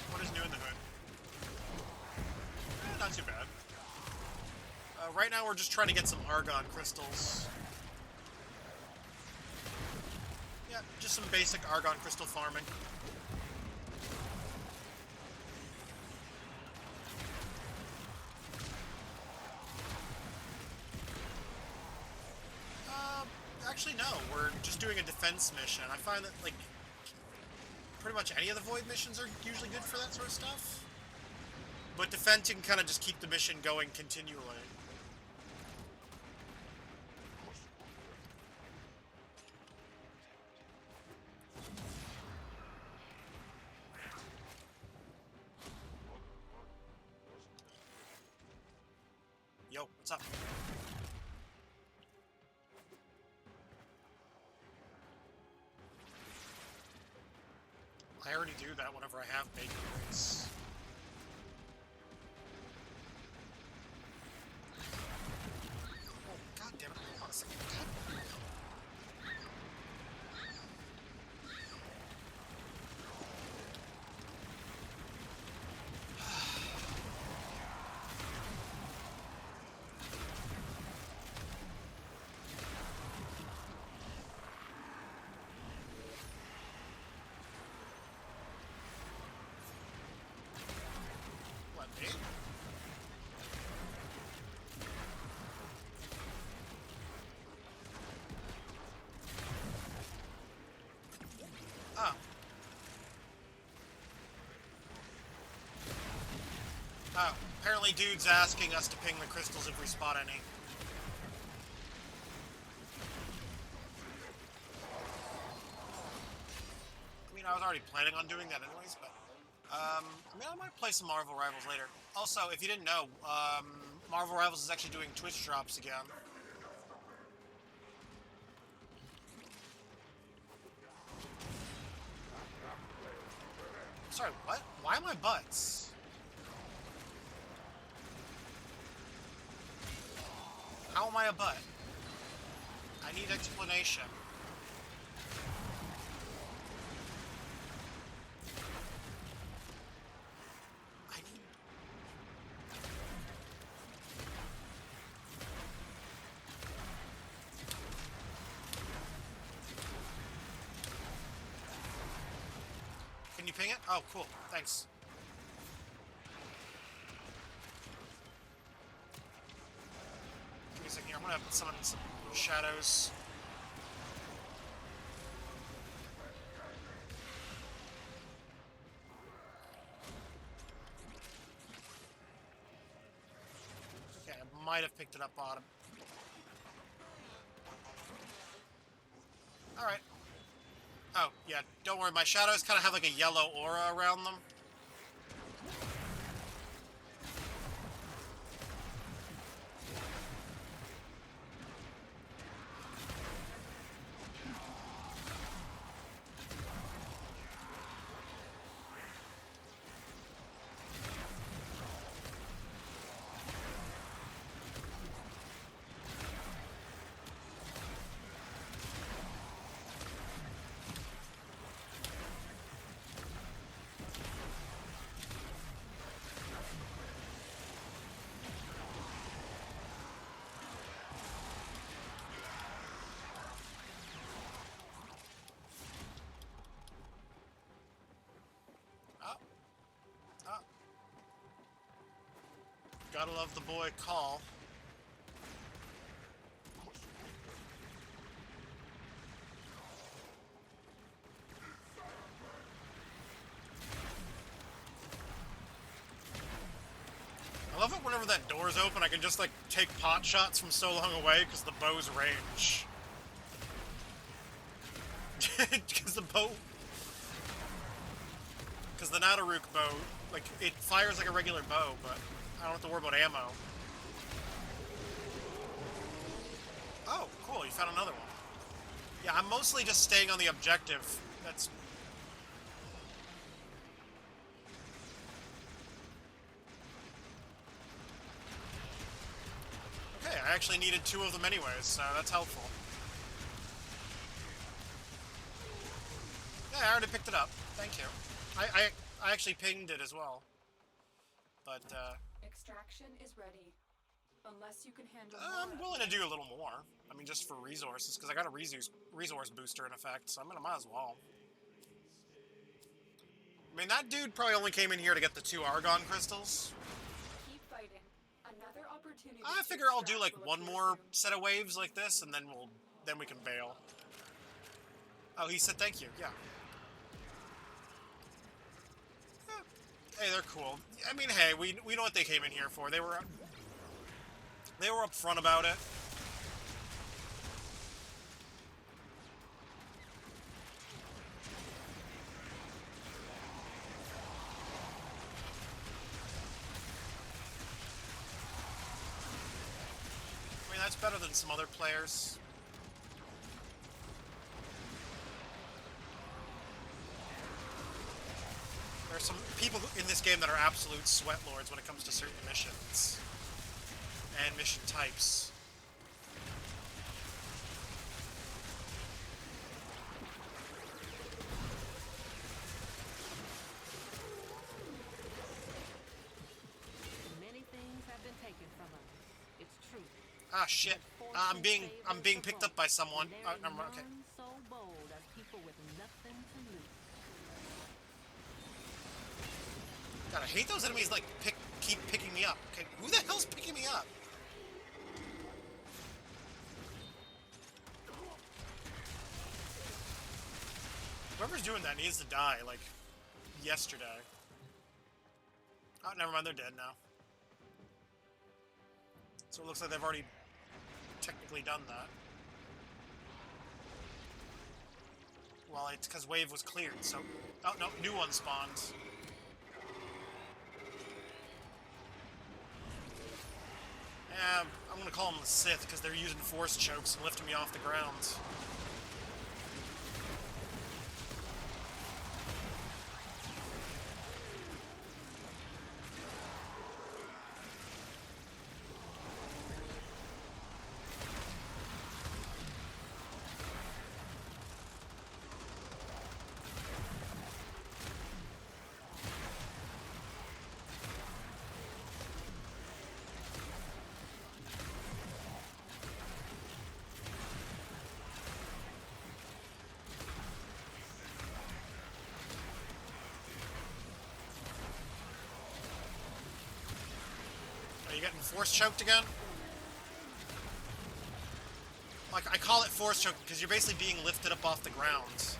S1: What is new in the hood? Not too bad. Right now we're just trying to get some Argon crystals. Yeah, just some basic Argon crystal farming. Actually no, we're just doing a defense mission. I find that, like, pretty much any of the Void missions are usually good for that sort of stuff. But defense, you can kind of just keep the mission going continually. Yo, what's up? I already do that whenever I have bacon race. Oh, god damn it, hold on a second. Me? Oh. Oh, apparently dude's asking us to ping the crystals if we spot any. I mean, I was already planning on doing that anyways, but... I mean, I might play some Marvel Rivals later. Also, if you didn't know, Marvel Rivals is actually doing Twitch drops again. Sorry, what? Why am I butts? How am I a butt? I need explanation. I need... Can you ping it? Oh, cool. Thanks. Give me a second here. I'm gonna summon some shadows. Okay, I might have picked it up bottom. Alright. Oh, yeah, don't worry, my shadows kind of have like a yellow aura around them. Gotta love the boy Call. I love it whenever that door's open, I can just like take pot shots from so long away because the bow's range. Because the bow... Because the Nadaruk bow, like, it fires like a regular bow, but I don't have to worry about ammo. Oh, cool, you found another one. Yeah, I'm mostly just staying on the objective. That's... Okay, I actually needed 2 of them anyways, so that's helpful. Yeah, I already picked it up. Thank you. I actually pinged it as well. But,
S10: Extraction is ready. Unless you can handle
S1: I'm willing to do a little more. I mean, just for resources, because I got a resource booster in effect, so I might as well. I mean, that dude probably only came in here to get the 2 Argon crystals.
S10: Keep fighting. Another opportunity.
S1: I figure I'll do like one more set of waves like this, and then we can bail. Oh, he said thank you. Yeah. Hey, they're cool. I mean, hey, we know what they came in here for. They were upfront about it. I mean, that's better than some other players. There's some people in this game that are absolute sweat lords when it comes to certain missions and mission types.
S5: Many things have been taken from us. It's true.
S1: Ah, shit. I'm being picked up by someone. Okay.
S5: So bold as people with nothing to lose.
S1: God, I hate those enemies, like, keep picking me up. Okay, who the hell's picking me up? Whoever's doing that needs to die, like, yesterday. Oh, never mind, they're dead now. So it looks like they've already technically done that. Well, it's because wave was cleared, so... Oh, no, new one spawned. Yeah, I'm gonna call them the Sith, because they're using force chokes and lifting me off the ground. Are you getting force choked again? Like, I call it force choke because you're basically being lifted up off the ground.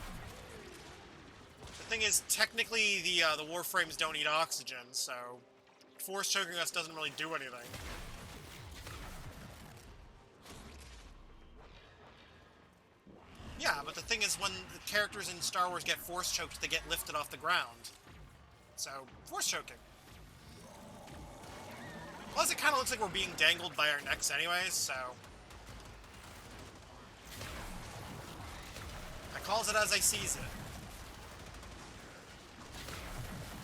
S1: The thing is, technically, the warframes don't eat oxygen, so force choking us doesn't really do anything. Yeah, but the thing is, when the characters in Star Wars get force choked, they get lifted off the ground. So, force choking. Plus, it kind of looks like we're being dangled by our necks anyways, so... I calls it as I sees it.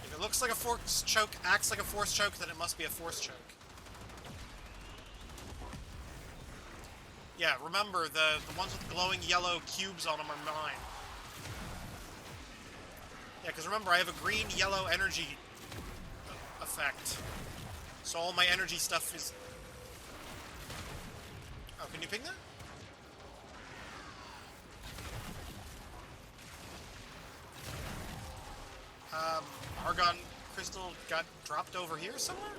S1: If it looks like a force choke, acts like a force choke, then it must be a force choke. Yeah, remember, the ones with the glowing yellow cubes on them are mine. Yeah, because remember, I have a green-yellow energy effect. So all my energy stuff is... Oh, can you ping that? Argon crystal got dropped over here somewhere?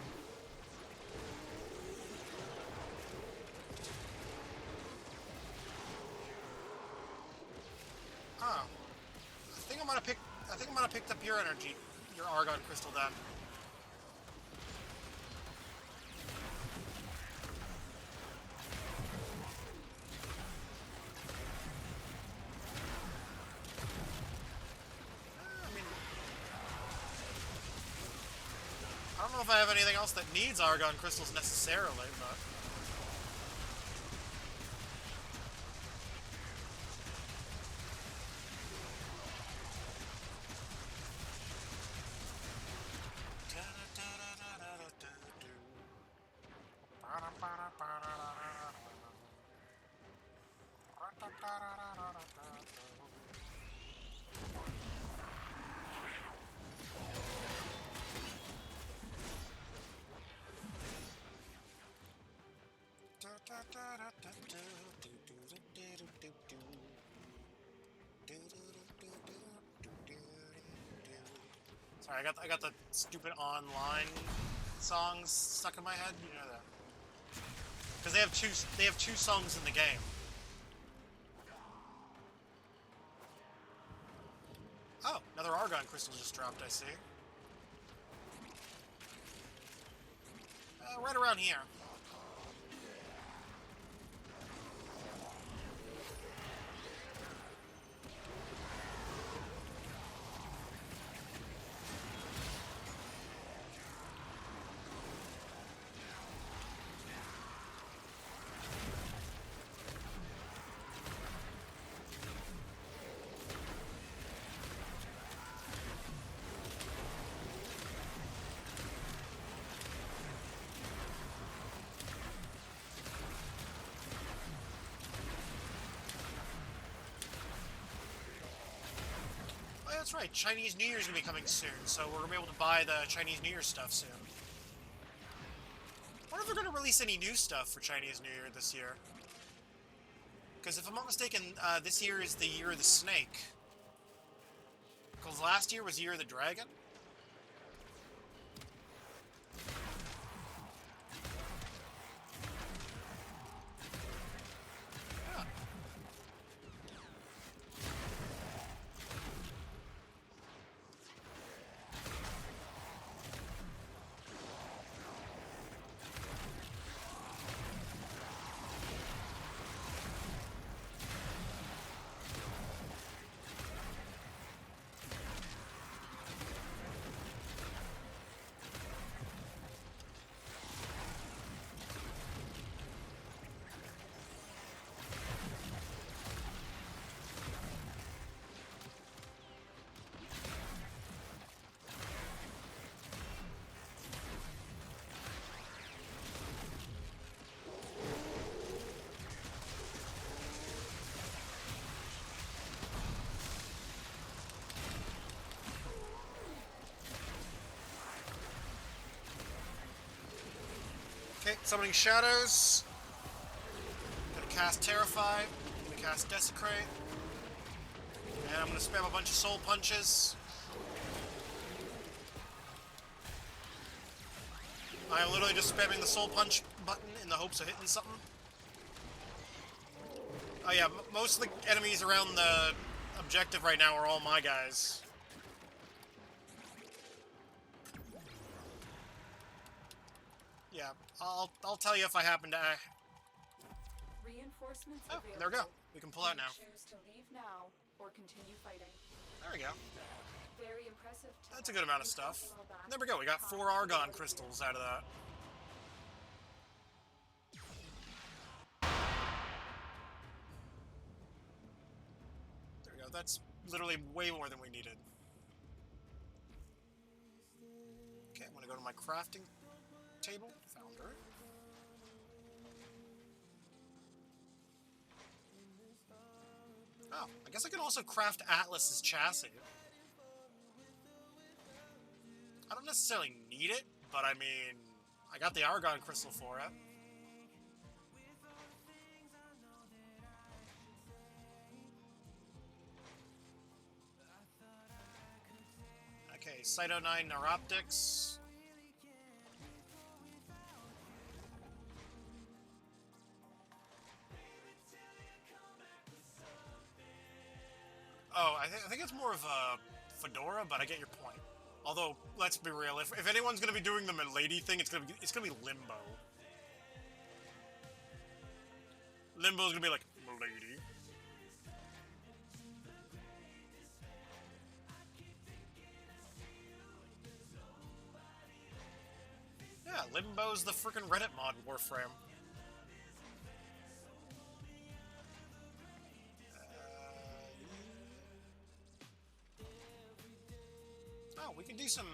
S1: Oh. I think I might have picked up your energy, your Argon crystal then. I don't know if I have anything else that needs Argon crystals necessarily, but... Sorry, I got the stupid online songs stuck in my head. You know that because they have two songs in the game. Oh, another Argon crystal just dropped. I see. Right around here. That's right, Chinese New Year's gonna be coming soon, so we're gonna be able to buy the Chinese New Year stuff soon. I wonder if they're gonna release any new stuff for Chinese New Year this year. Because if I'm not mistaken, this year is the Year of the Snake. Because last year was Year of the Dragon. Okay, summoning shadows. Gonna cast Terrify. Gonna cast Desecrate. And I'm gonna spam a bunch of soul punches. I'm literally just spamming the soul punch button in the hopes of hitting something. Oh yeah, most of the enemies around the objective right now are all my guys. Yeah, I'll tell you if I happen to.
S10: Reinforcements
S1: Oh,
S10: available.
S1: there we go. We can pull out now.
S10: Choose to leave now or continue fighting.
S1: There we go.
S10: Very impressive.
S1: That's a good amount of stuff. And there we go. We got 4 Argon crystals out of that. There we go. That's literally way more than we needed. Okay, I'm gonna go to my crafting table. Found her. Oh, I guess I can also craft Atlas's chassis. I don't necessarily need it, but I mean, I got the Argon crystal for it. Okay, Cyto 9 Neuroptics. Oh, I think it's more of a Fedora, but I get your point. Although, let's be real, if anyone's gonna be doing the Milady thing, it's gonna be Limbo. Limbo's gonna be like, Milady. Yeah, Limbo's the freaking Reddit mod Warframe. Oh, we can do some...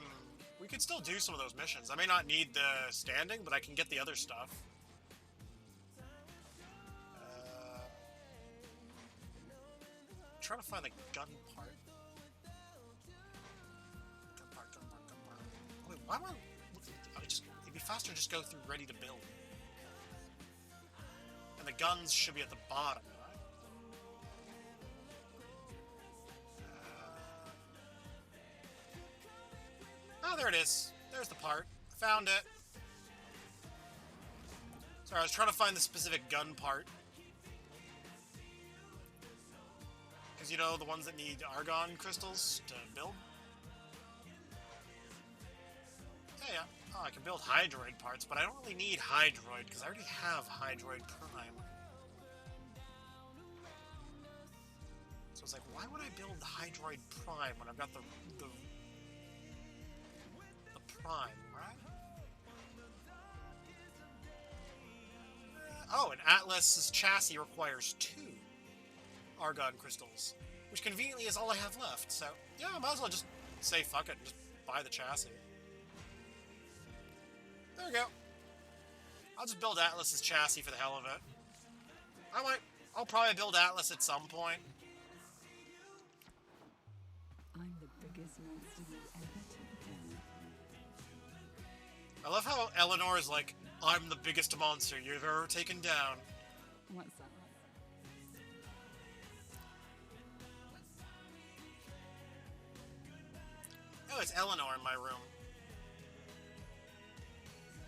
S1: We can still do some of those missions. I may not need the standing, but I can get the other stuff. Trying to find the gun part. Gun part. Wait, why am I looking... it'd be faster to just go through ready to build. And the guns should be at the bottom, right? Oh, there it is. There's the part. Found it. Sorry, I was trying to find the specific gun part. Because, you know, the ones that need Argon crystals to build. Yeah. Oh, I can build Hydroid parts, but I don't really need Hydroid, because I already have Hydroid Prime. So it's like, why would I build Hydroid Prime when I've got the Prime, right? Oh, and Atlas's chassis requires 2 Argon crystals, which conveniently is all I have left. So, yeah, I might as well just say fuck it and just buy the chassis. There we go. I'll just build Atlas's chassis for the hell of it. I'll probably build Atlas at some point.
S2: I'm the biggest monster you've ever taken.
S1: I love how Eleanor is like, I'm the biggest monster you've ever taken down.
S2: What's that?
S1: Oh, it's Eleanor in my room.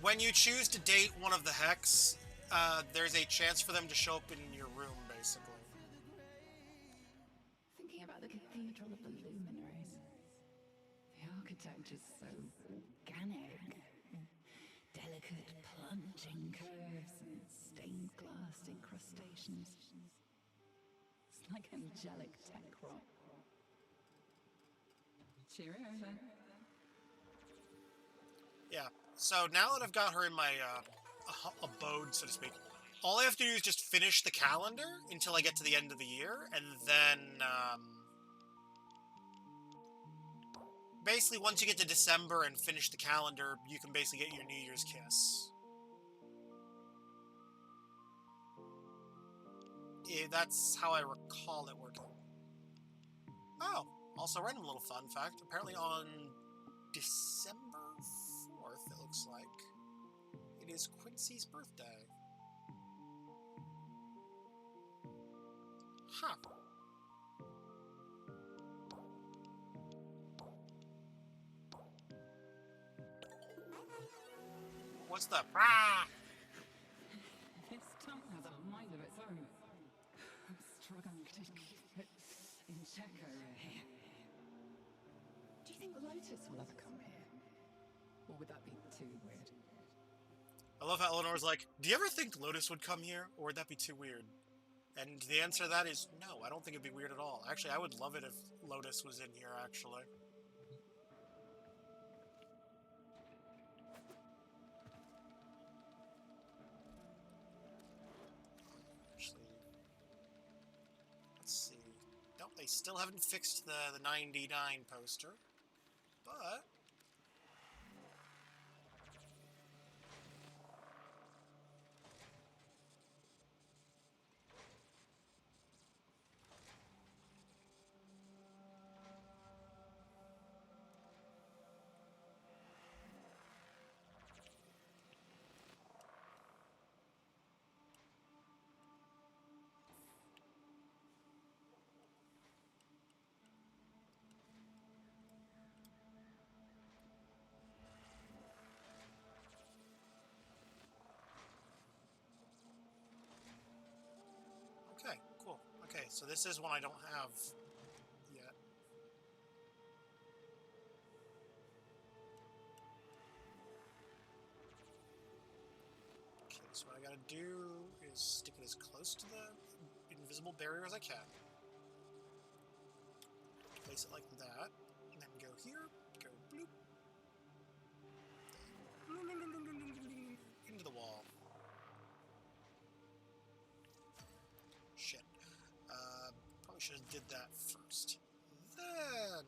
S1: When you choose to date one of the Hex, there's a chance for them to show up in your room, basically.
S2: Thinking about the Cathedral of the Luminaries. The architecture's so organic. Delicate plunging curves and stained glass incrustations. It's like angelic tech rock. Cheerio then.
S1: Yeah, so now that I've got her in my abode, so to speak, all I have to do is just finish the calendar until I get to the end of the year, and then, basically once you get to December and finish the calendar, you can basically get your New Year's kiss. Yeah, that's how I recall it working. Oh, also random little fun fact, apparently on December 4th, it looks like, it is Quincy's birthday. Huh. What's the... Ah!
S2: This tongue has a mind of its own. I'm struggling to keep it in check over here. Do you think Lotus will ever come here? Or would that be too weird?
S1: I love how Eleanor's like, do you ever think Lotus would come here? Or would that be too weird? And the answer to that is no, I don't think it'd be weird at all. Actually, I would love it if Lotus was in here, actually. Actually, let's see. Nope, they still haven't fixed the 99 poster. But... okay, cool. Okay, so this is one I don't have yet. Okay, so what I gotta do is stick it as close to the invisible barrier as I can. Place it like that, and then go here, go bloop. Into the wall. Shit. Probably should have did that first. Then...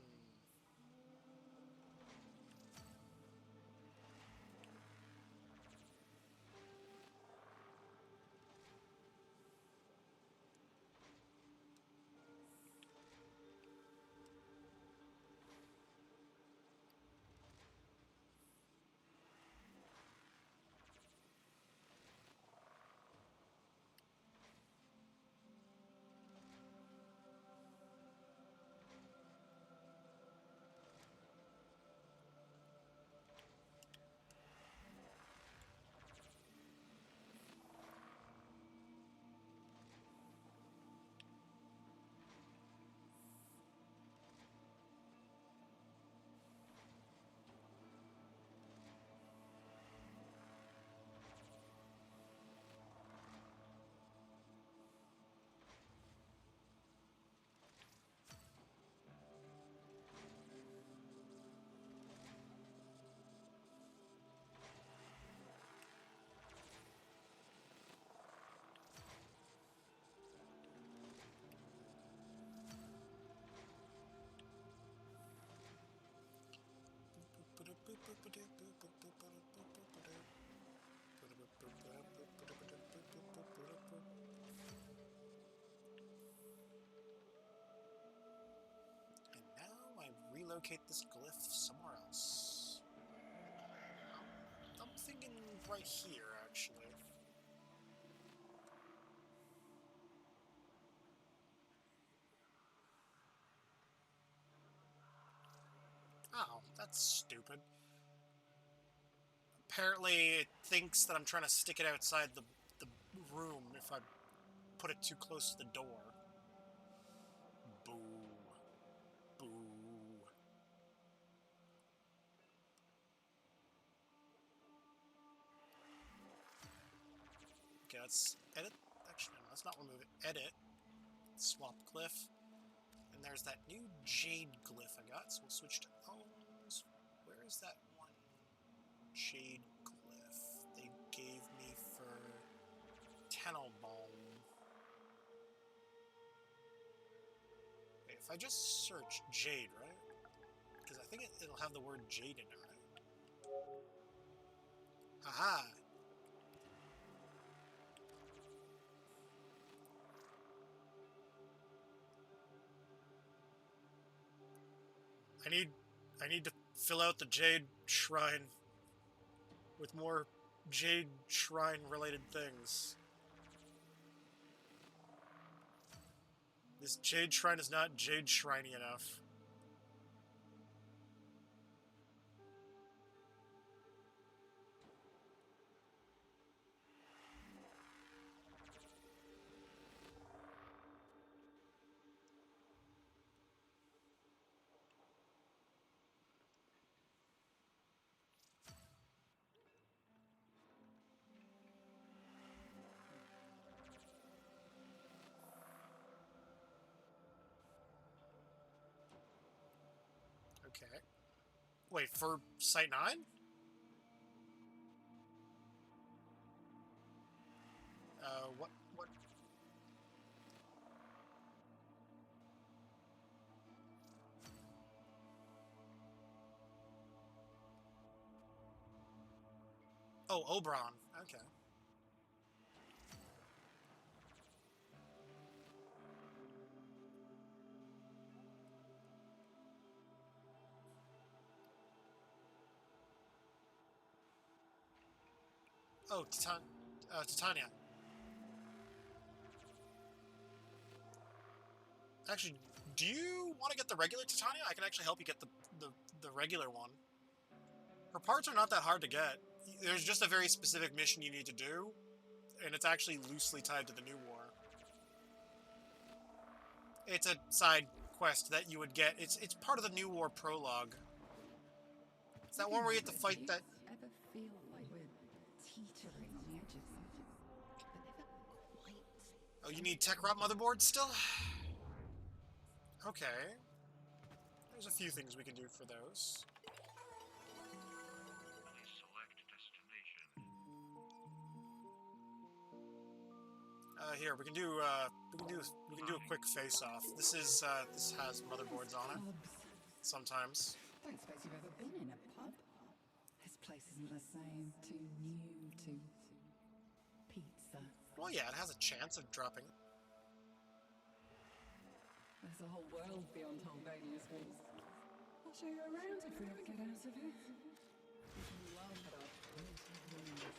S1: And now I relocate this glyph somewhere else. I'm thinking right here, actually. Oh, that's stupid. Apparently it thinks that I'm trying to stick it outside the room if I put it too close to the door. Boo. Boo. Okay, let's edit. Actually, no, let's not remove it. Edit. Swap glyph. And there's that new jade glyph I got, so we'll switch to owns. Where is that one jade glyph they gave me for Tenelbalm? Okay, if I just search jade, right? Because I think it'll have the word jade in it, right? Haha! I need to fill out the jade shrine with more Jade Shrine related things. This Jade Shrine is not Jade Shriney enough. Okay. Wait, for Site 9? What? Oh, Oberon. Okay. Oh, Titania. Actually, do you want to get the regular Titania? I can actually help you get the regular one. Her parts are not that hard to get. There's just a very specific mission you need to do, and it's actually loosely tied to the New War. It's a side quest that you would get. It's part of the New War prologue. It's that one where you have to fight that...
S2: Ever feel like we're teetering on the edge of something, but never quite?
S1: Oh, you need Tech-Rot motherboards still? Okay. There's a few things we can do for those. Here we can do a quick face-off. This has motherboards on it. Sometimes.
S2: Don't suppose you've ever been in a pub? This place isn't the same. Too new, too pizza.
S1: Well, yeah, it has a chance of dropping.
S2: There's a whole world beyond Holbania's walls. I'll show you around if we ever get out of here. You can laugh at our primitive ways.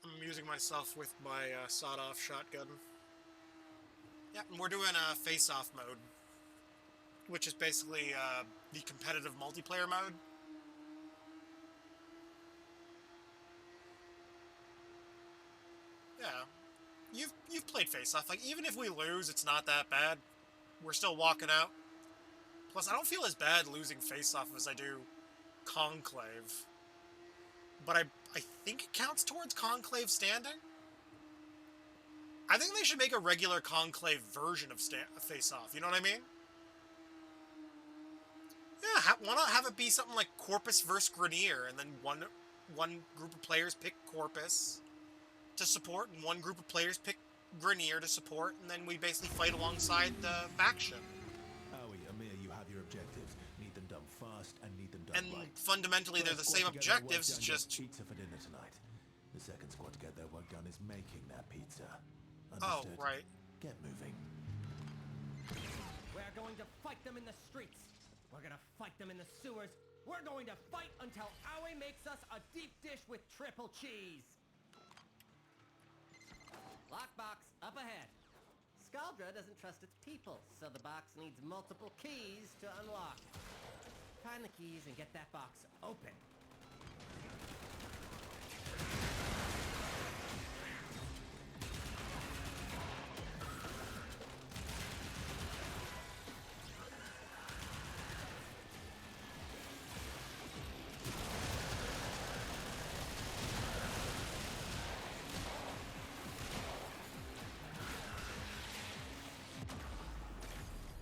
S1: I'm amusing myself with my sawed-off shotgun. Yeah, and we're doing a face-off mode, which is basically the competitive multiplayer mode. Yeah, you've played face-off. Like, even if we lose, it's not that bad. We're still walking out. Plus, I don't feel as bad losing face-off as I do Conclave. But I think it counts towards Conclave standing? I think they should make a regular Conclave version of face-off, you know what I mean? Yeah, why not have it be something like Corpus versus Grenier, and then one group of players pick Corpus to support, and one group of players pick Grenier to support, and then we basically fight alongside the faction.
S7: Howie, Amir, you have your objectives. Need them done fast and need them done
S1: And
S7: right.
S1: fundamentally, they're the same objectives, it's just...
S7: Pizza for dinner tonight. The second squad to get their work done is making that pizza.
S1: Oh,
S7: Understood?
S1: right.
S7: Get moving.
S8: We're going to fight them in the streets. We're gonna fight them in the sewers. We're going to fight until Howie makes us a deep dish with triple cheese. Lockbox up ahead. Scaldra doesn't trust its people, so the box needs multiple keys to unlock. Find the keys and get that box open.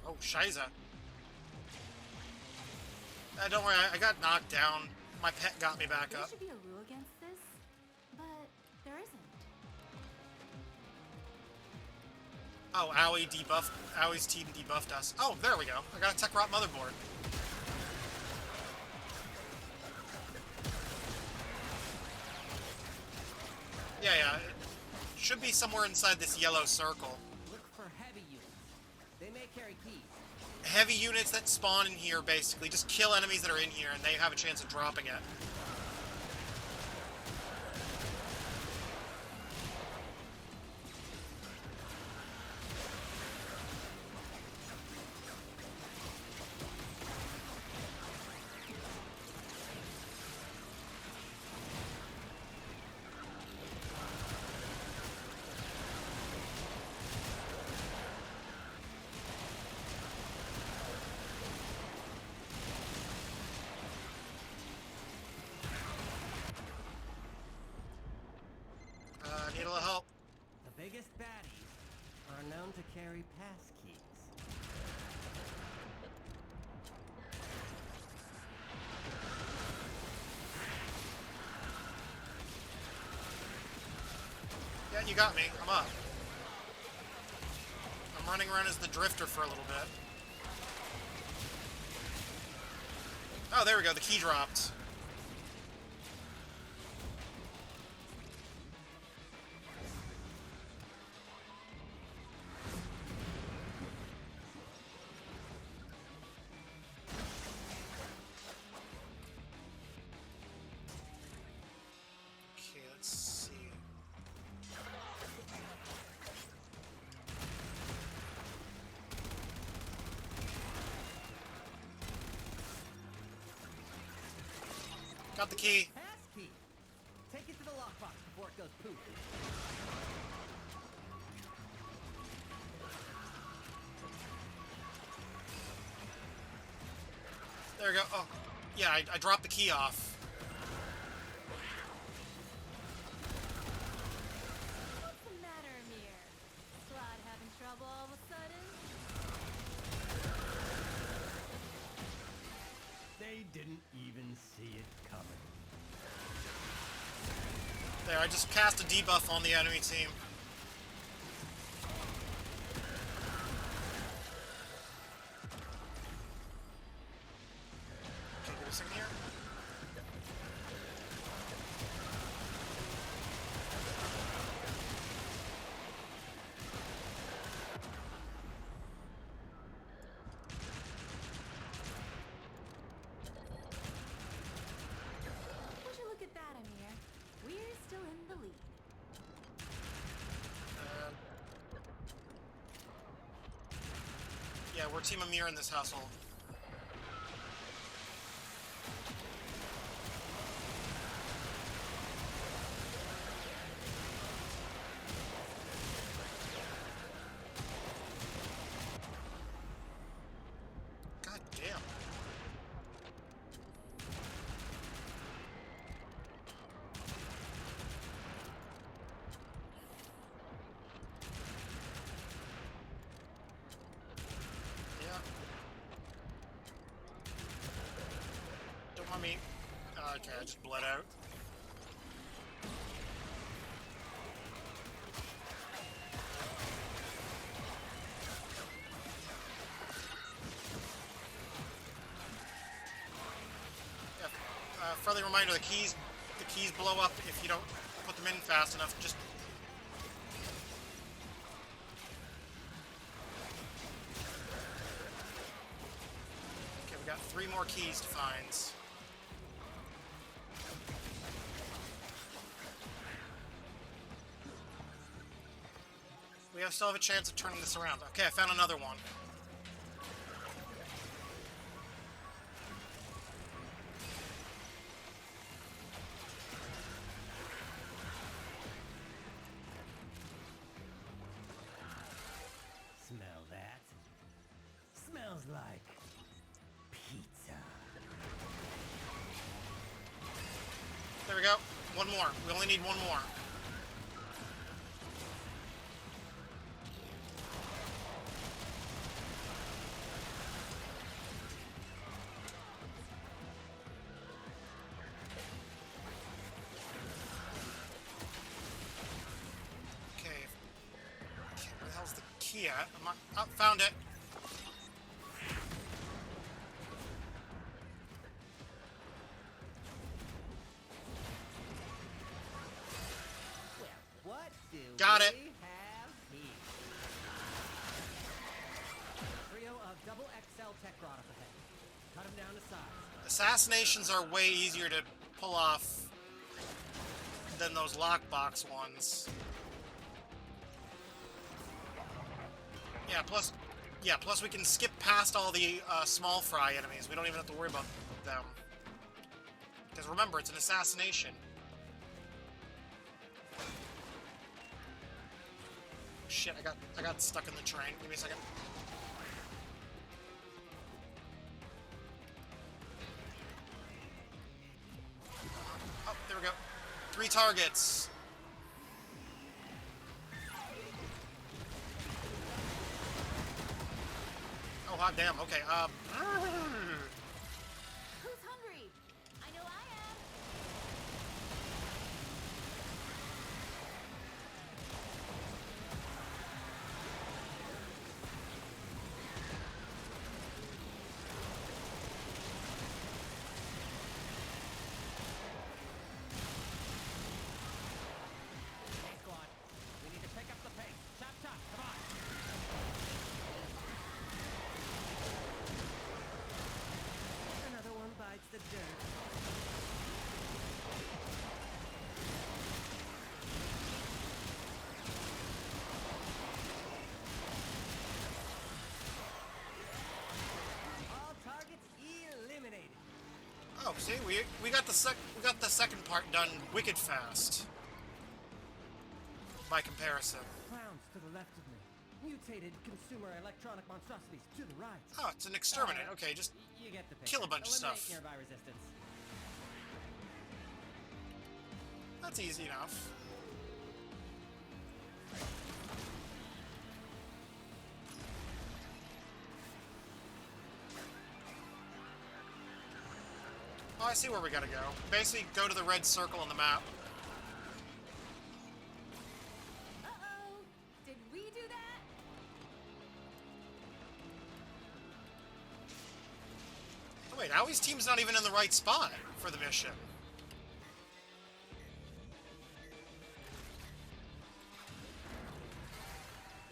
S1: Oh, Shiza. Don't worry, I got knocked down. My pet got me back
S6: There
S1: up.
S6: should be a rule against this, but there isn't.
S1: Oh, Owie debuffed. Owie's team debuffed us. Oh, there we go. I got a Tech Rot motherboard. Yeah, yeah. It should be somewhere inside this yellow circle.
S8: Look for heavy units. They may carry keys.
S1: Heavy units that spawn in here, basically. Just kill enemies that are in here, and they have a chance of dropping it. Need a little help.
S8: The biggest baddies are known to carry pass keys.
S1: Yeah, you got me. I'm up. I'm running around as the drifter for a little bit. Oh, there we go. The key dropped. Okay, let's see. Got the key.
S8: Pass key. Take it to the lockbox before it goes poof.
S1: There we go. Oh, yeah, I dropped the key off.
S6: What's the matter, Amir? Squad having trouble all of a sudden?
S8: They didn't even see it coming.
S1: There, I just cast a debuff on the enemy team. Okay, get us in here.
S6: Would you look at that, Amir? We're still in the lead.
S1: Yeah, we're Team Amir in this household. God damn. Yeah. Don't want me. Okay, I just bled out. Yeah. Friendly reminder: the keys blow up if you don't put them in fast enough. Just. Okay, we got 3 more keys to find. We still have a chance of turning this around. Okay, I found another one.
S8: Smell that? Smells like pizza.
S1: There we go. One more. We only need one more. Okay. Okay, where the hell's the key at? Oh, found it.
S8: Well, what do
S1: Got it.
S8: we have here? Trio of double XL tech rod up ahead. Cut them down to size.
S1: Assassinations are way easier to pull off than those lockbox ones. Plus we can skip past all the small fry enemies. We don't even have to worry about them. Because remember, it's an assassination. Shit, I got stuck in the train. Give me a second. Oh, there we go. 3 targets. Oh, hot damn. Okay,
S6: Who's hungry? I know I am.
S8: Hey, squad. We need to pick up the pace. Chop, chop. Come on. Another one bites the dirt. All targets eliminated.
S1: oh, see, we got the second part done wicked fast. By comparison.
S8: Clowns to the left of me. Mutated consumer electronic monstrosities to the right.
S1: Oh, it's an exterminate. Okay, just
S8: You get the picture.
S1: kill a bunch of
S8: Eliminate
S1: stuff.
S8: nearby resistance.
S1: That's easy enough. Oh, I see where we gotta go. Basically, go to the red circle on the map.
S6: Uh-oh. Did we do that?
S1: Oh, wait, Owie's team's not even in the right spot for the mission.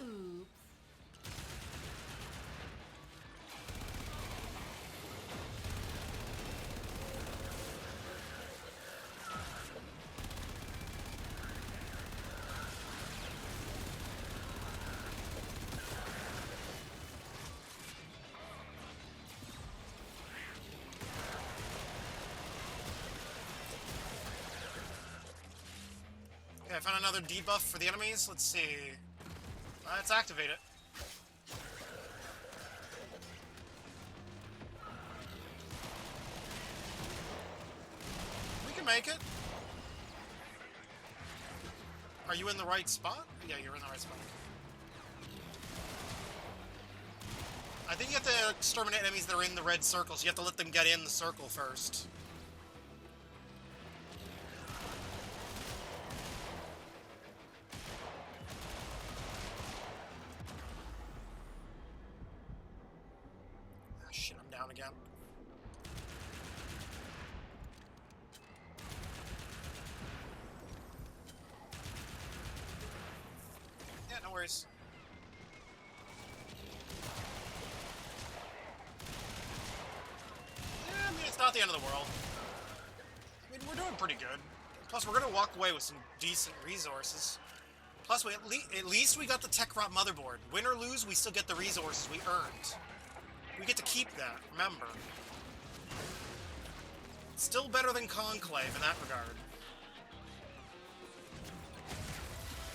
S8: Oops.
S1: Okay, I found another debuff for the enemies. Let's see. Let's activate it. We can make it. Are you in the right spot? Yeah, you're in the right spot. I think you have to exterminate enemies that are in the red circles. You have to let them get in the circle first. Ah, shit, I'm down again. Yeah, no worries. Yeah, I mean, it's not the end of the world. I mean, we're doing pretty good. Plus, we're gonna walk away with some decent resources. Plus, at least we got the tech rot motherboard. Win or lose, we still get the resources we earned. We get to keep that, remember. Still better than Conclave in that regard.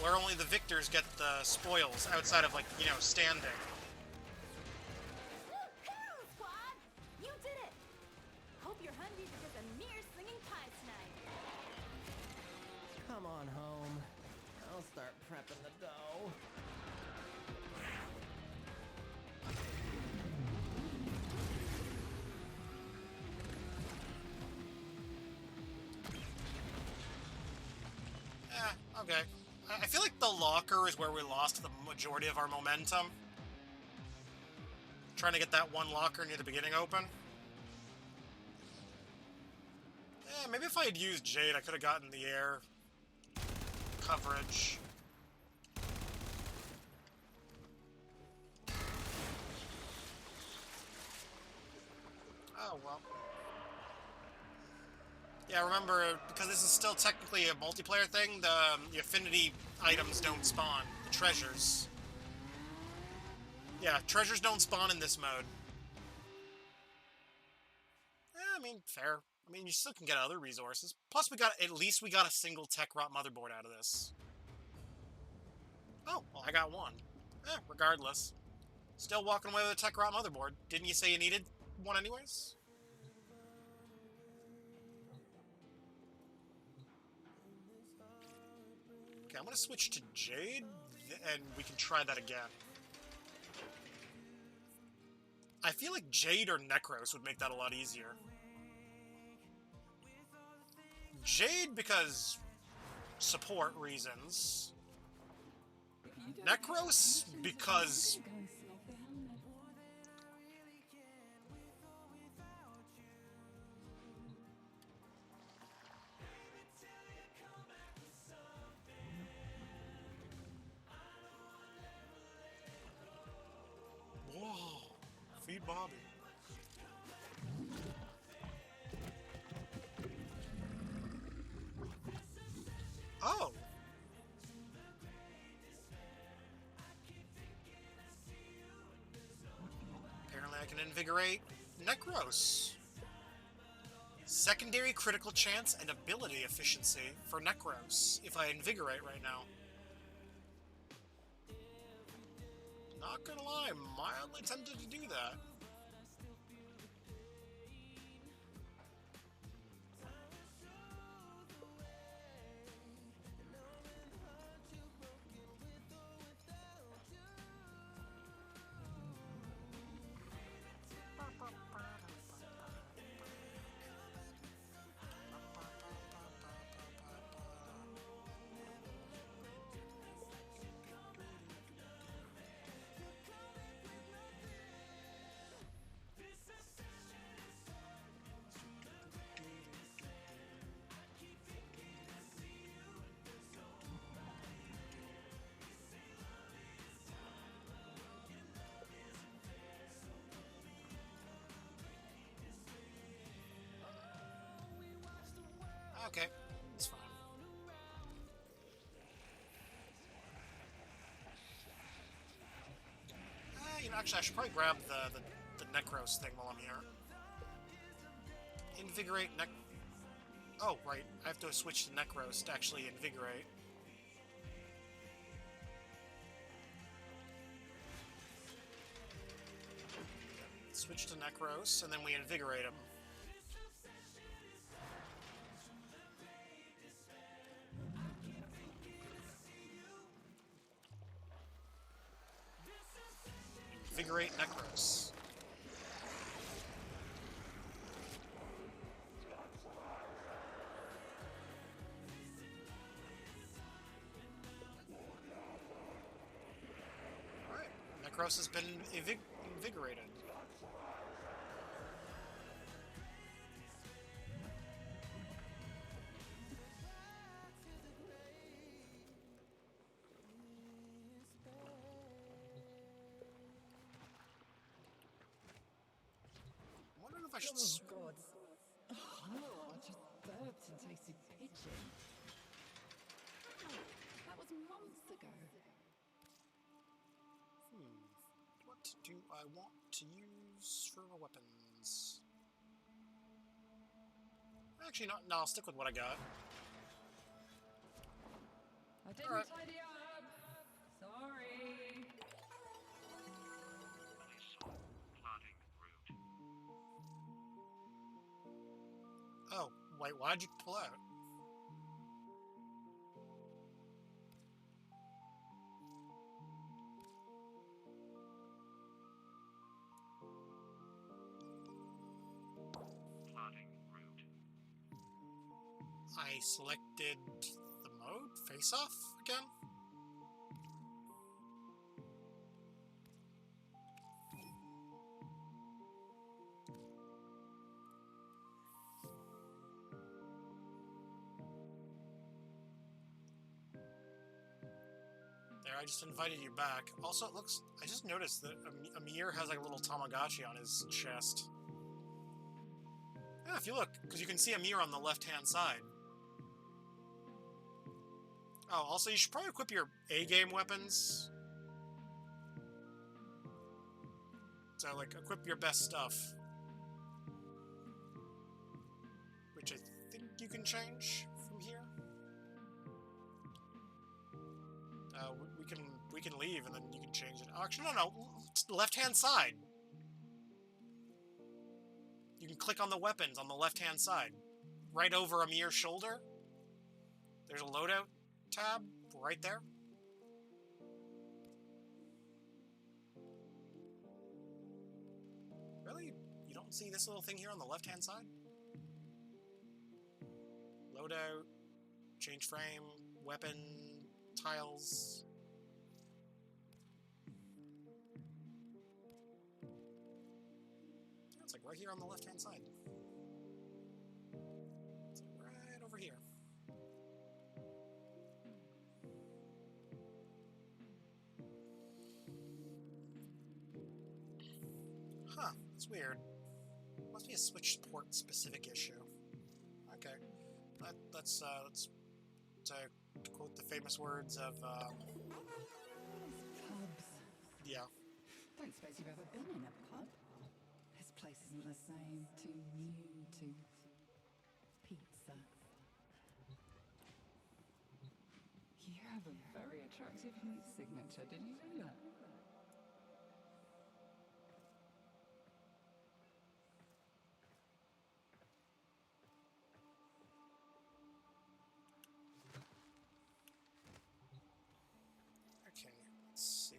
S1: Where only the victors get the spoils outside of, like, you know, standing.
S6: Woo-hoo, squad! You did it! Hope you're hungry for just a mere slinging pie tonight.
S8: Come on home. I'll start prepping the dough.
S1: Eh, okay. I feel like the locker is where we lost the majority of our momentum. Trying to get that one locker near the beginning open. Yeah, maybe if I had used Jade, I could have gotten the air coverage. Oh, well. Yeah, remember, because this is still technically a multiplayer thing, the affinity items don't spawn. The treasures. Yeah, treasures don't spawn in this mode. Yeah, I mean, fair. I mean, you still can get other resources. Plus, at least we got a single tech rot motherboard out of this. Oh, well, I got one. Regardless. Still walking away with a tech rot motherboard. Didn't you say you needed one anyways? Okay, I'm gonna switch to Jade, and we can try that again. I feel like Jade or Necros would make that a lot easier. Jade because support reasons. Necros because whoa, feed Bobby. Oh. Apparently I can invigorate Necros. Secondary critical chance and ability efficiency for Necros if I invigorate right now. Not gonna lie, I'm mildly tempted to do that. Okay, it's fine. You know, actually, I should probably grab the Necros thing while I'm here. Invigorate Oh, right. I have to switch to Necros to actually invigorate. Switch to Necros, and then we invigorate him. Invigorate Necros. Alright, Necros has been invigorated. I should...
S2: Oh, God. Oh, I just burped and tasted pigeon. That was months ago.
S1: What do I want to use for my weapons? Actually, no, I'll stick with what I got.
S2: I didn't tidy up. Sorry.
S1: Oh, wait, why'd you pull out? I selected the Reload? Face off again? There, I just invited you back. Also, it looks... I just noticed that Amir has like a little Tamagotchi on his chest. Yeah, if you look, because you can see Amir on the left-hand side. Oh, also, you should probably equip your A-game weapons. So, like, equip your best stuff. Which I think you can change from here. We can leave, and then you can change it. Actually, no, left-hand side. You can click on the weapons on the left-hand side. Right over Amir's shoulder. There's a loadout tab right there. Really? You don't see this little thing here on the left-hand side? Loadout, change frame, weapon, tiles. It's like right here on the left-hand side. It's like right over here. Huh, that's weird. Must be a Switch port specific issue. Okay. Let's to quote the famous words of,
S2: Pubs.
S1: yeah.
S2: Don't suppose you've ever been in a pub? This place isn't the same. Too new, too... pizza. You have a very attractive heat signature, did you know that?
S1: Okay, let's see.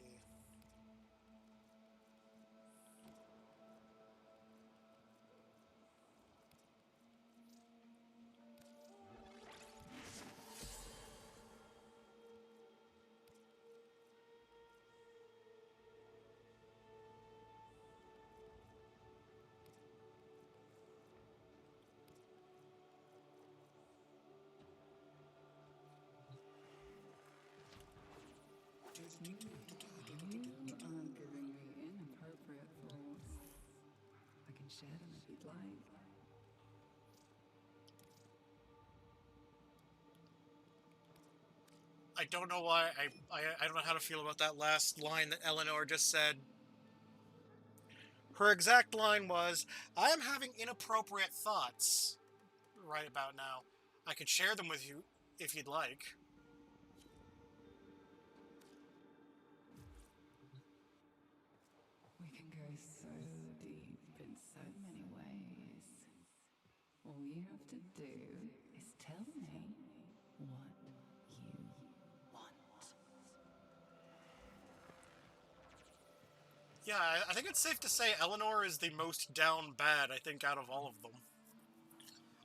S2: You are giving me inappropriate thoughts. I can share them if you'd like.
S1: I don't know why, I don't know how to feel about that last line that Eleanor just said. Her exact line was, I am having inappropriate thoughts right about now. I could share them with you if you'd like.
S2: We can go so deep in so many ways. All you have to do is tell me what you want.
S1: Yeah, I think it's safe to say Eleanor is the most down bad, I think, out of all of them.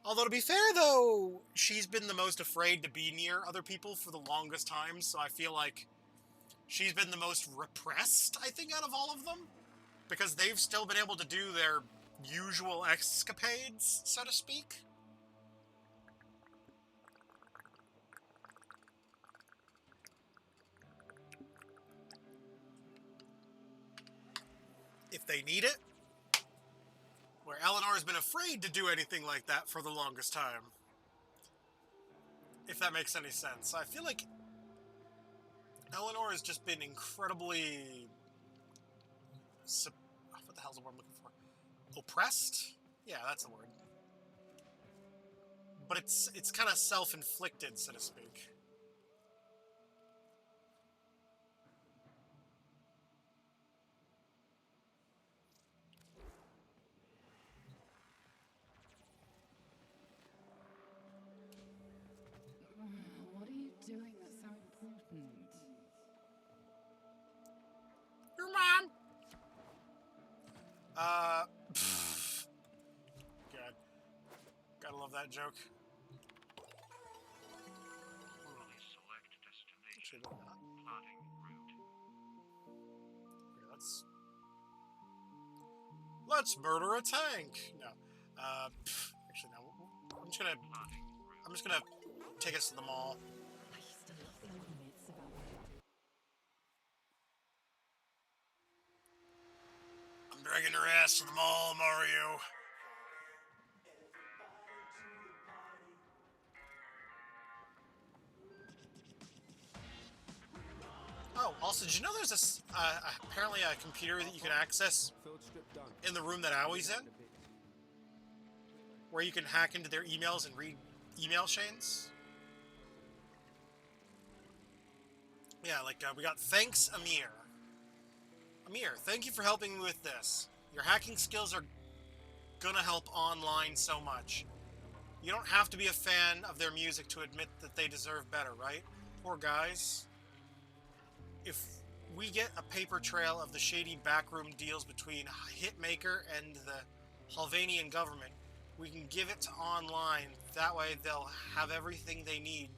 S1: Although, to be fair, though, she's been the most afraid to be near other people for the longest time, so I feel like she's been the most repressed, I think, out of all of them. Because they've still been able to do their usual escapades, so to speak. If they need it. Where Eleanor has been afraid to do anything like that for the longest time. If that makes any sense. I feel like Eleanor has just been incredibly... what the hell's the word I'm looking for? Oppressed? Yeah, that's the word. But it's kind of self-inflicted, so to speak.
S2: What are you doing that's so important?
S1: Your mom! God. Gotta love that joke. actually doing that. Okay, let's murder a tank. No, actually no. I'm just gonna take us to the mall.
S2: I used to love the old myths about
S1: I'm dragging her ass to the mall, Mario. Oh, also, did you know there's apparently a computer that you can access in the room that Awie's in? Where you can hack into their emails and read email chains? Yeah, like, we got thanks, Amir. Amir, thank you for helping me with this. Your hacking skills are gonna help online so much. You don't have to be a fan of their music to admit that they deserve better, right? Poor guys. If we get a paper trail of the shady backroom deals between Hitmaker and the Halvanian government, we can give it to online. That way they'll have everything they need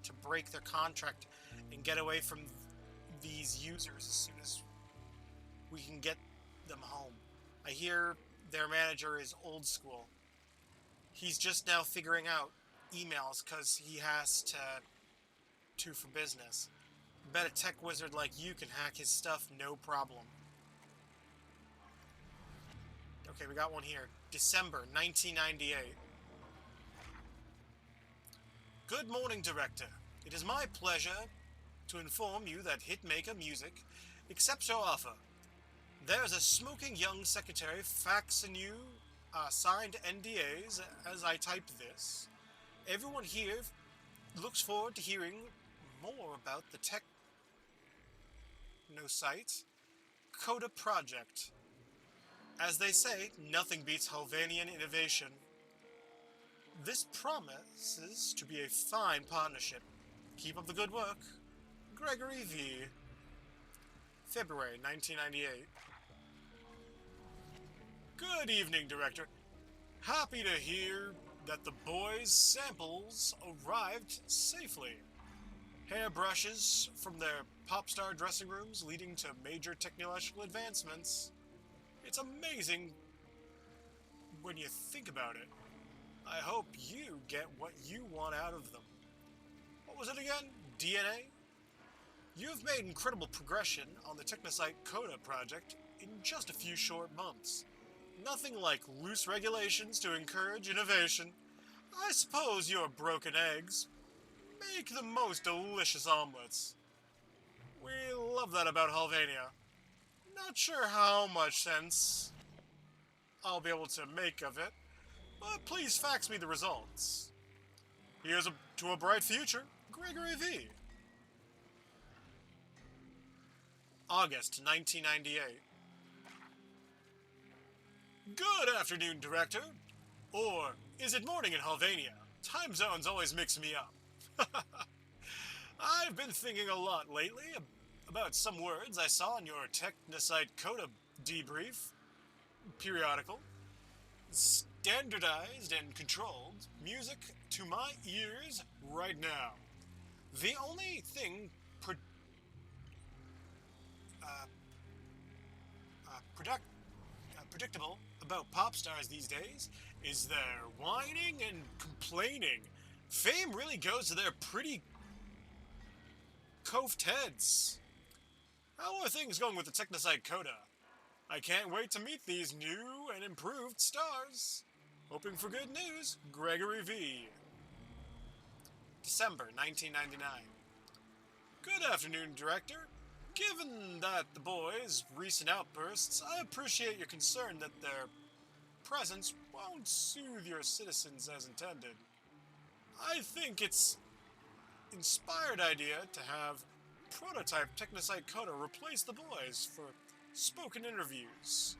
S1: to break their contract and get away from these users as soon as we can get them home. I hear their manager is old school. He's just now figuring out emails because he has to for business. Bet a tech wizard like you can hack his stuff no problem. Okay, we got one here. December 1998. Good morning, Director. It is my pleasure to inform you that Hitmaker Music accepts your offer. There's a smoking young secretary faxing you signed NDAs as I type this. Everyone here looks forward to hearing more about the techno-site Coda project. As they say, nothing beats Halvanian innovation. This promises to be a fine partnership. Keep up the good work. Gregory V. February 1998. Good evening, Director. Happy to hear that the boys' samples arrived safely. Hairbrushes from their pop star dressing rooms leading to major technological advancements. It's amazing when you think about it. I hope you get what you want out of them. What was it again? DNA? You've made incredible progression on the Technosite Coda project in just a few short months. Nothing like loose regulations to encourage innovation. I suppose your broken eggs make the most delicious omelets. We love that about Halvania. Not sure how much sense I'll be able to make of it, but please fax me the results. Here's to a bright future, Gregory V. August 1998. Good afternoon, Director. Or is it morning in Halvania? Time zones always mix me up. I've been thinking a lot lately about some words I saw in your Technosite Coda debrief periodical. Standardized and controlled music to my ears right now. The only thing predictable about pop stars these days is their whining and complaining. Fame really goes to their pretty coaffed heads. How are things going with the Technosite Coda? I can't wait to meet these new and improved stars. Hoping for good news, Gregory V. December 1999. Good afternoon, Director. Given that the boys' recent outbursts, I appreciate your concern that their presence won't soothe your citizens as intended. I think it's an inspired idea to have prototype Technosite Coda replace the boys for spoken interviews.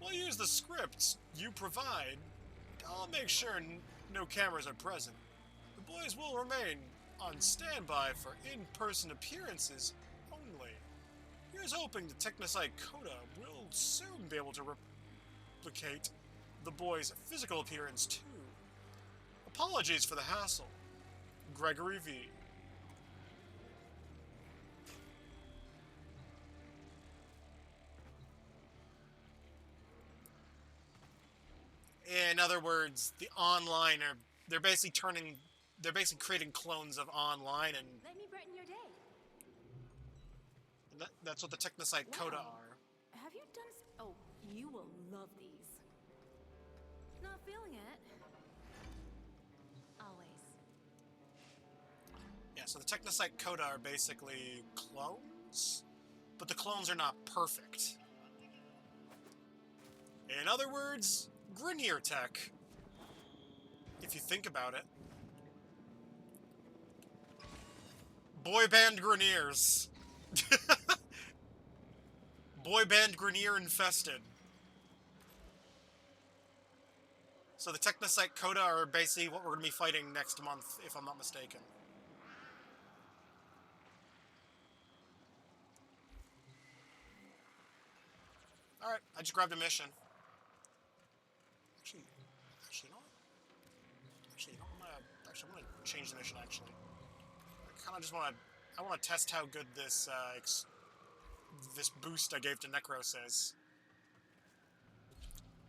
S1: We'll use the scripts you provide. I'll make sure no cameras are present. The boys will remain on standby for in-person appearances only. Here's hoping the Technosite Coda will soon be able to replicate the boys' physical appearance too. Apologies for the hassle. Gregory V. In other words, the online are they're basically creating clones of online, and
S6: Let me brighten your day.
S1: that's what the Technocyte Coda
S6: Wow.
S1: are.
S6: Have you done? Oh, you will love these. Not feeling it. Always.
S1: Yeah, so the Technocyte Coda are basically clones, but the clones are not perfect. In other words, Grenier tech. If you think about it. Boy band Greniers. Boy band Grenier infested. So the Technocyte Coda are basically what we're going to be fighting next month, if I'm not mistaken. Alright, I just grabbed a mission. Actually, you know what? I'm gonna change the mission, actually. I kind of just want to test how good this, this boost I gave to Necros is.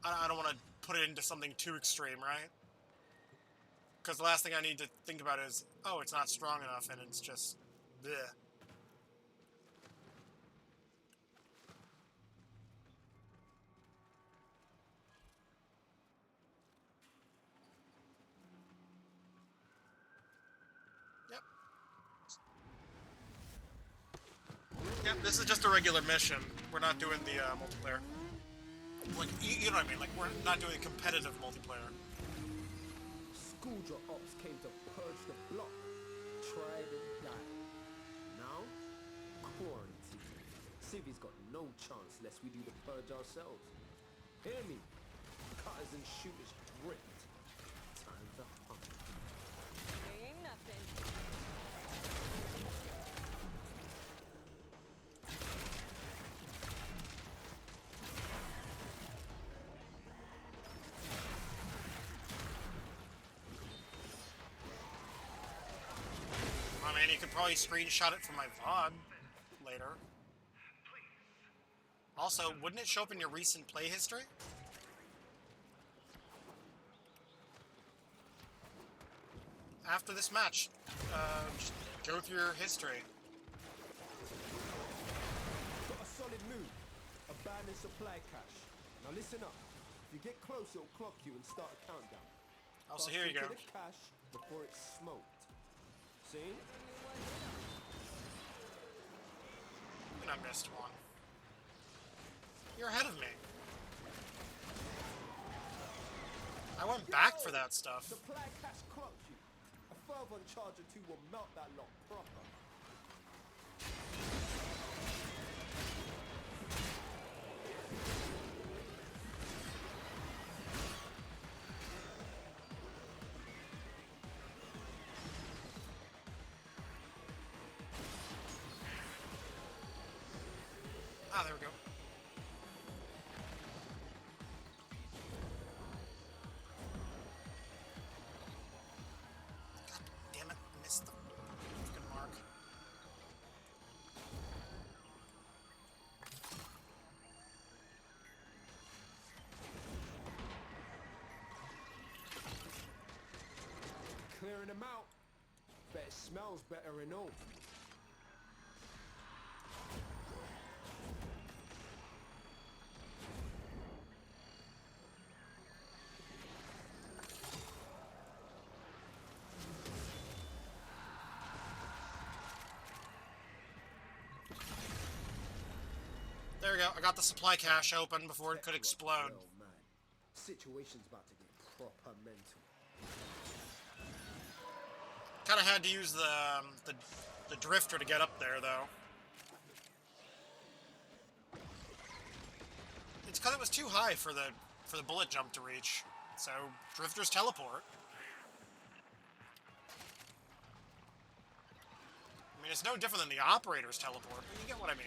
S1: I don't want to put it into something too extreme, right? Because the last thing I need to think about is, oh, it's not strong enough, and it's just, bleh. Yep, this is just a regular mission. We're not doing the multiplayer. Like, you know what I mean? Like, we're not doing competitive multiplayer.
S9: Schooldraw ops came to purge the block. Tried and died. Now, quarantine. Civi's got no chance lest we do the purge ourselves. Hear me? Cutters and shooters dripped. Time to hunt.
S5: Ain't nothing.
S1: I mean, you could probably screenshot it from my VOD later. Also, wouldn't it show up in your recent play history? After this match, just go through your history.
S9: Got a solid move. Abandoned supply cache. Now listen up. If you get close, it'll clock you and start a countdown.
S1: Oh, so here you go.
S9: Into the cache before it's smoked. See?
S1: And I missed one. You're ahead of me. I went back for that stuff.
S9: Supply cache clocked you. A further charge or two will melt that lot proper.
S1: Ah, there we go. God damn it, missed the freaking mark.
S9: Clearing them out. Bet it smells better and all.
S1: There we go. I got the supply cache open before it could explode.
S9: Well, man. Situation's about to get proper mental.
S1: Kind of had to use the drifter to get up there, though. It's because it was too high for the bullet jump to reach. So drifters teleport. I mean, it's no different than the operators teleport, but you get what I mean.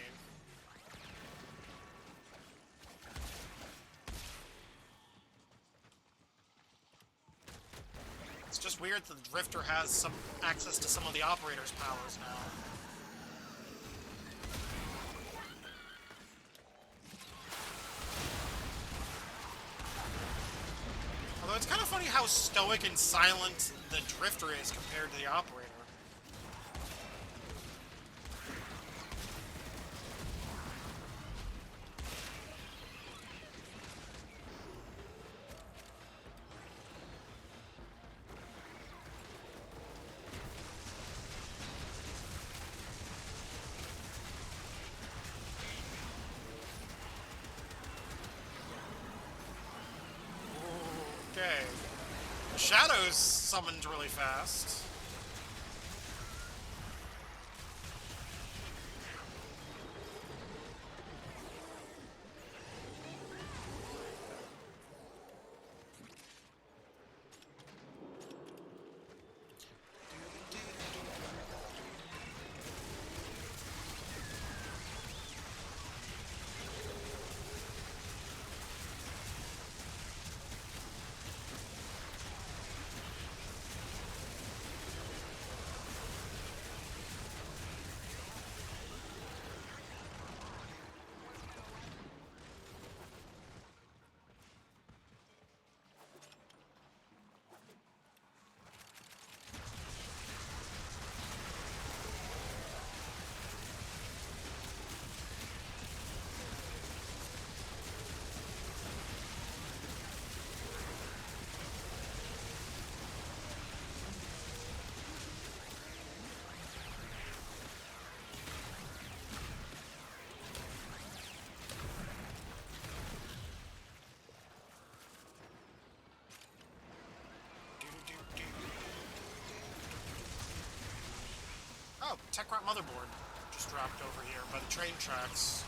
S1: It's just weird that the drifter has some access to some of the operator's powers now. how stoic and silent the drifter is compared to the operator. Okay. Shadows summoned really fast. Oh, Tech Rock Motherboard just dropped over here by the train tracks.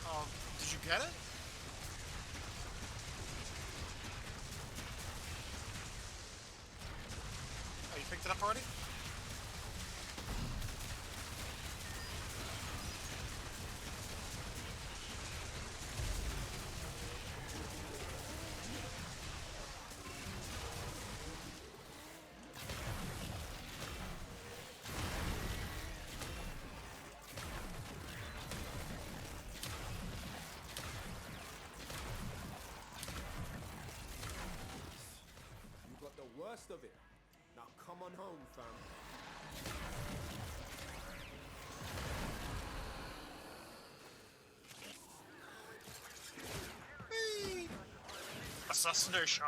S1: Oh, did you get it? Oh, you picked it up already?
S9: You got the worst of it. Now come on home, fam.
S1: Whee! Assassination.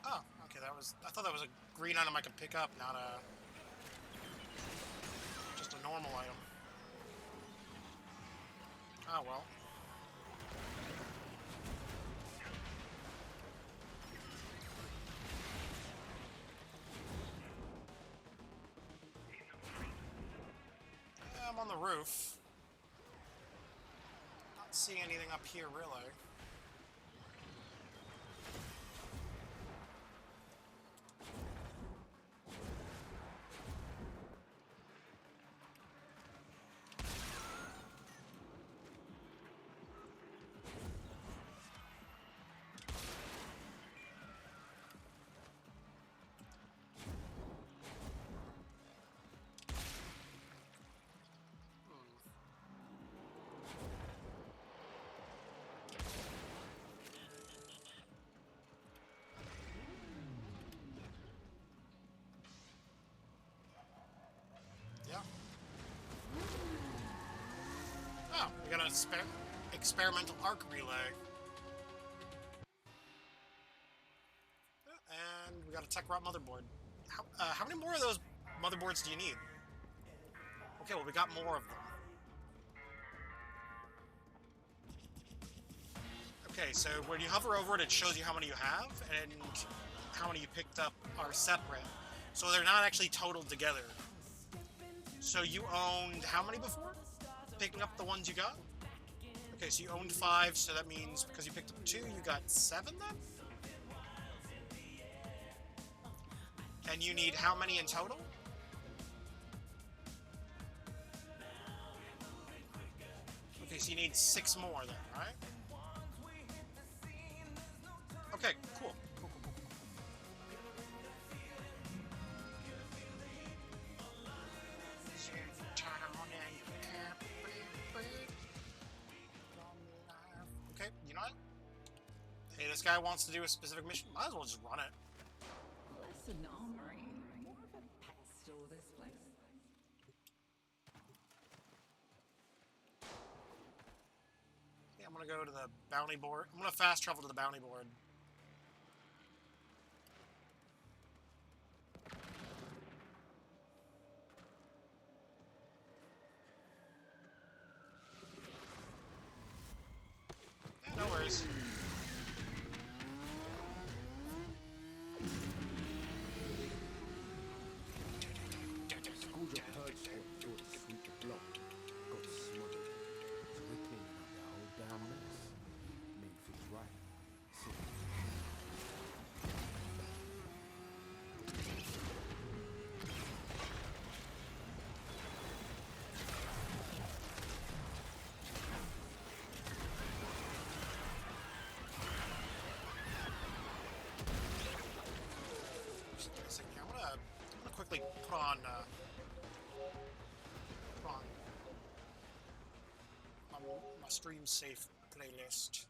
S1: Oh, okay, that was... I thought that was a green item I could pick up, not a... just a normal item. Oh, well. Yeah, I'm on the roof. Not seeing anything up here, really. Yeah. Oh, we got an experimental arc relay. And we got a Tech Rot motherboard. How many more of those motherboards do you need? Okay, well, we got more of them. Okay, so when you hover over it, it shows you how many you have, and how many you picked up are separate. So they're not actually totaled together. So you owned how many before? Picking up the ones you got? Okay, so you owned 5, so that means because you picked up 2, you got 7 then? And you need how many in total? Okay, so you need need 6 more then, right? Okay, cool. Cool, cool, cool. Okay, you know what? Hey, this guy wants to do a specific mission. Might as well just run it.
S2: Less an armory, more of a pet store, this place.
S1: Yeah, I'm gonna go to the bounty board. I'm gonna fast travel to the bounty board. Yeah, no worries.
S9: Schooled your purge squad thought to sweep the block. Got smothered. So we're cleaning up that whole damn mess. Made things right. Simple.
S1: I'm gonna quickly put on my stream safe playlist.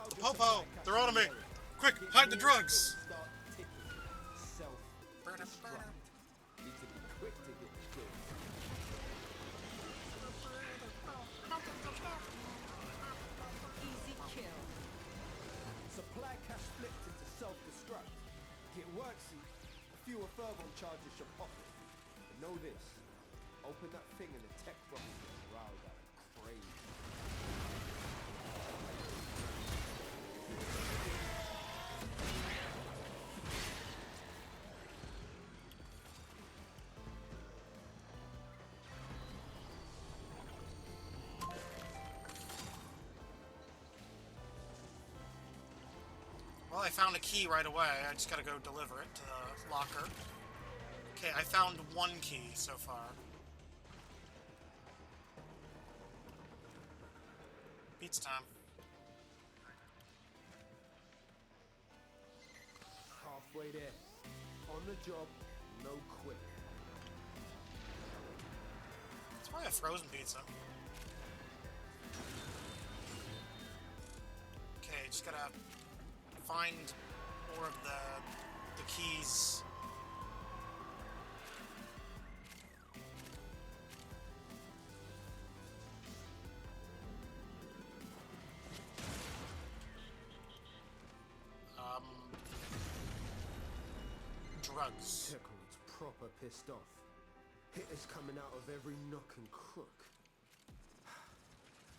S1: The Popo! They're on me! Quick, hide the drugs!
S9: Need to be quick to get the kill.
S2: Easy kill.
S9: Supply cache flipped into self-destruct. Get worksy, fewer fervor charges should pop it. But know this, open that thing and the tech box gets riled up crazy.
S1: Well, I found a key right away. I just gotta go deliver it to the locker. Okay, I found 1 key so far. Pizza time.
S9: Halfway there. On the job, no quit.
S1: It's probably a frozen pizza. Okay, just gotta find more of the keys. Drugs.
S9: Techrod's proper pissed off. Hitters coming out of every nook and crook.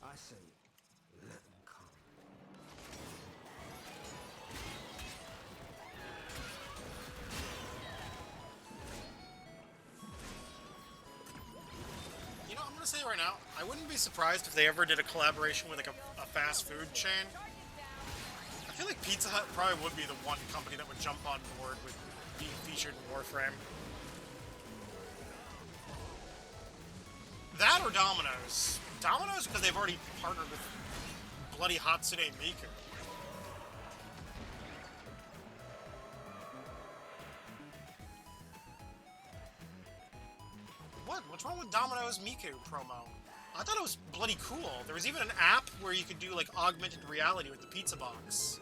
S9: I say, let them come.
S1: You know, I'm gonna say right now, I wouldn't be surprised if they ever did a collaboration with like a fast food chain. I feel like Pizza Hut probably would be the one company that would jump on board with being featured in Warframe. That or Domino's. Domino's because they've already partnered with bloody Hatsune Miku. What? What's wrong with Domino's Miku promo? I thought it was bloody cool. There was even an app where you could do like augmented reality with the pizza box.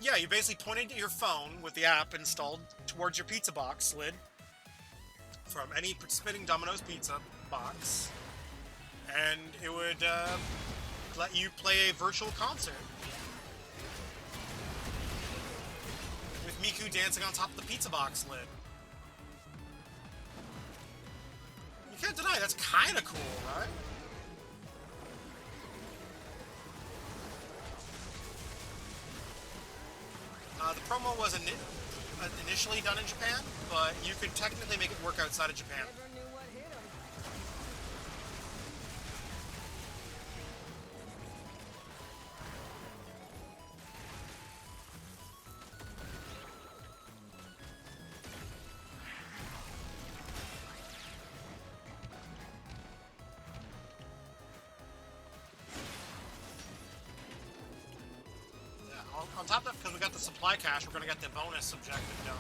S1: Yeah, you basically pointed to your phone with the app installed towards your pizza box lid from any participating Domino's pizza box, and it would let you play a virtual concert with Miku dancing on top of the pizza box lid. You can't deny that's kind of cool, right? The promo was initially done in Japan, but you could technically make it work outside of Japan.
S8: Never knew what hit him.
S1: Yeah, on top of that, because we got the supply cache, we're going to get the bonus objective done.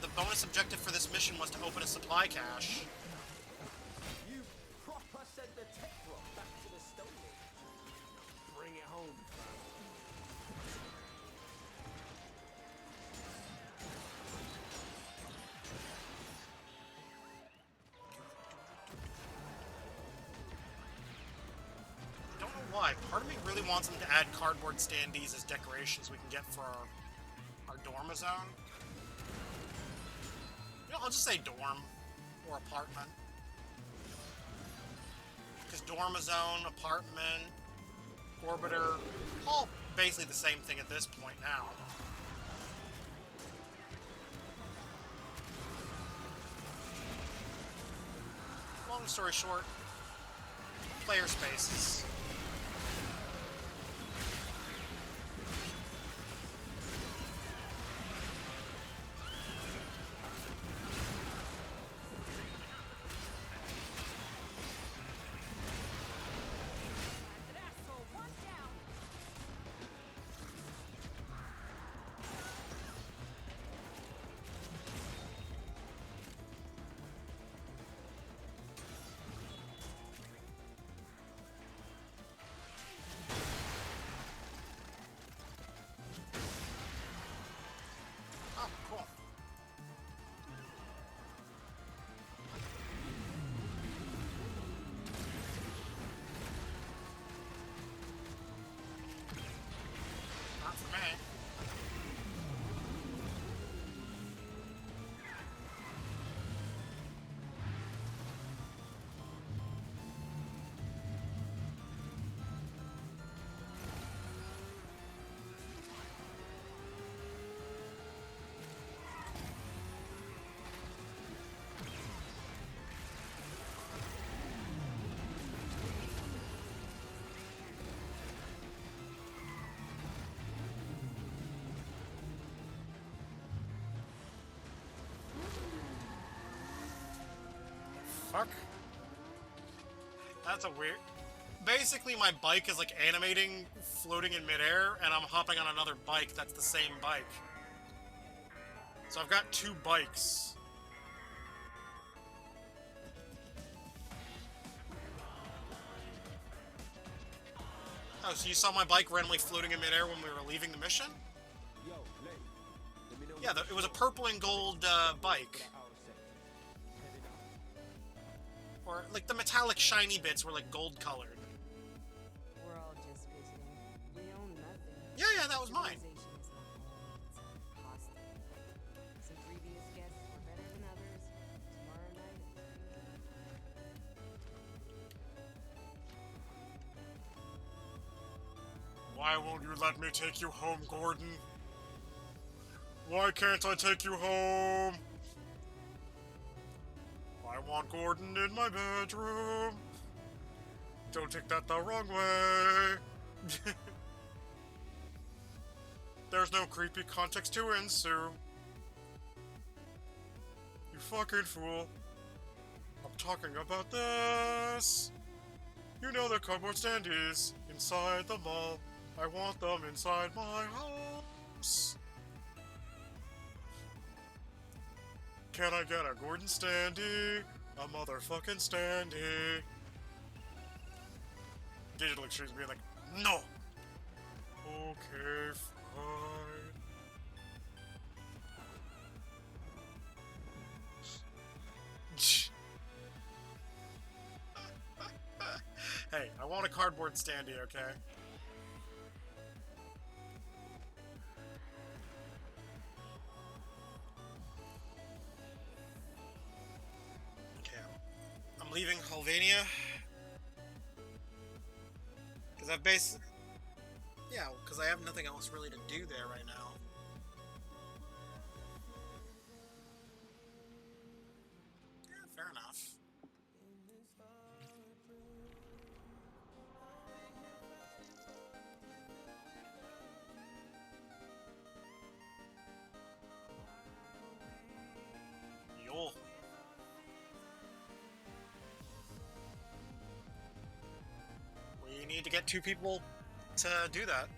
S1: The bonus objective for this mission was to open a supply cache.
S9: You proper sent the tech rock back to the Stone Age. Bring it home, fam.
S1: I don't know why. Part of me really wants them to add cardboard standees as decorations we can get for our dorm zone. You know, I'll just say dorm or apartment. Because dorm zone, apartment, orbiter, all basically the same thing at this point now. Long story short, player spaces. Oh, cool. Not for me. Fuck. That's a weird... Basically, my bike is like animating, floating in midair, and I'm hopping on another bike that's the same bike. So I've got two bikes. Oh, so you saw my bike randomly floating in midair when we were leaving the mission?
S9: Yo, lady, let me know.
S1: Yeah, it was a purple and gold bike. Or, like, the metallic shiny bits were, like, gold-colored.
S5: We're all just visiting. We own nothing.
S1: Yeah, that was mine.
S5: Civilization is not it's hostile. Some previous guests were better than others. Tomorrow night,
S1: Why won't you let me take you home, Gordon? Why can't I take you home? I want Gordon in my bedroom. Don't take that the wrong way. There's no creepy context to ensue. You fucking fool. I'm talking about this. You know the cardboard standees inside the mall. I want them inside my house. Can I get a Gordon standee? A motherfucking standee. Digital Extremes being like, no! Okay, fine. Hey, I want a cardboard standee, okay? leaving Albania. Because I've basically... Yeah, because I have nothing else really to do there right now. Yeah, fair enough. Yo. We need to get 2 people to do that.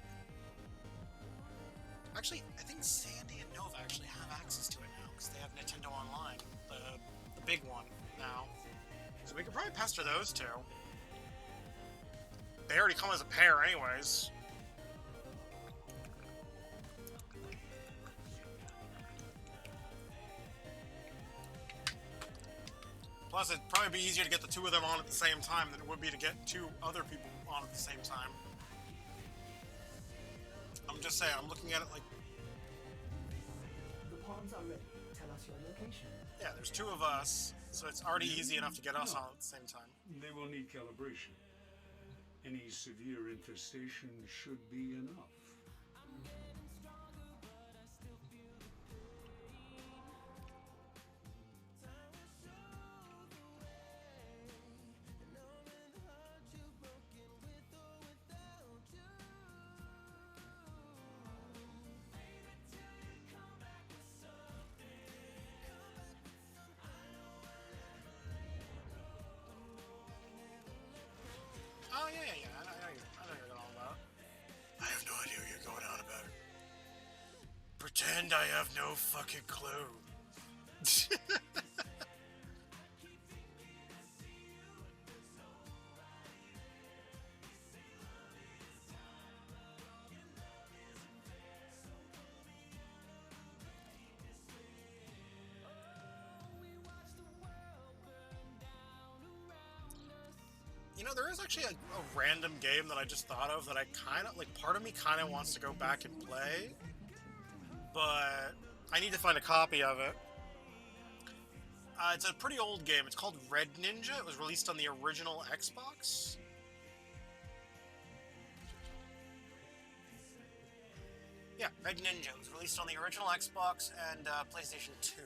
S1: Actually, I think Sandy and Nova actually have access to it now because they have Nintendo Online, the big one now. So we could probably pester those 2. They already come as a pair anyways. Plus, it'd probably be easier to get the 2 of them on at the same time than it would be to get 2 other people on at the same time. I'm just saying, I'm looking at it like...
S4: The pawns are ready. Tell us your location.
S1: Yeah, there's 2 of us, so it's already easy enough to get us on at the same time.
S13: They will need calibration. Any severe infestation should be enough.
S1: Oh, yeah. I know you're going on about. I have no idea what you're going on about. Pretend I have no fucking clue. You know, there is actually a random game that I just thought of that I kind of, like, part of me kind of wants to go back and play, but I need to find a copy of it. It's a pretty old game. It's called Red Ninja. It was released on the original Xbox. Yeah, Red Ninja. It was released on the original Xbox and PlayStation 2.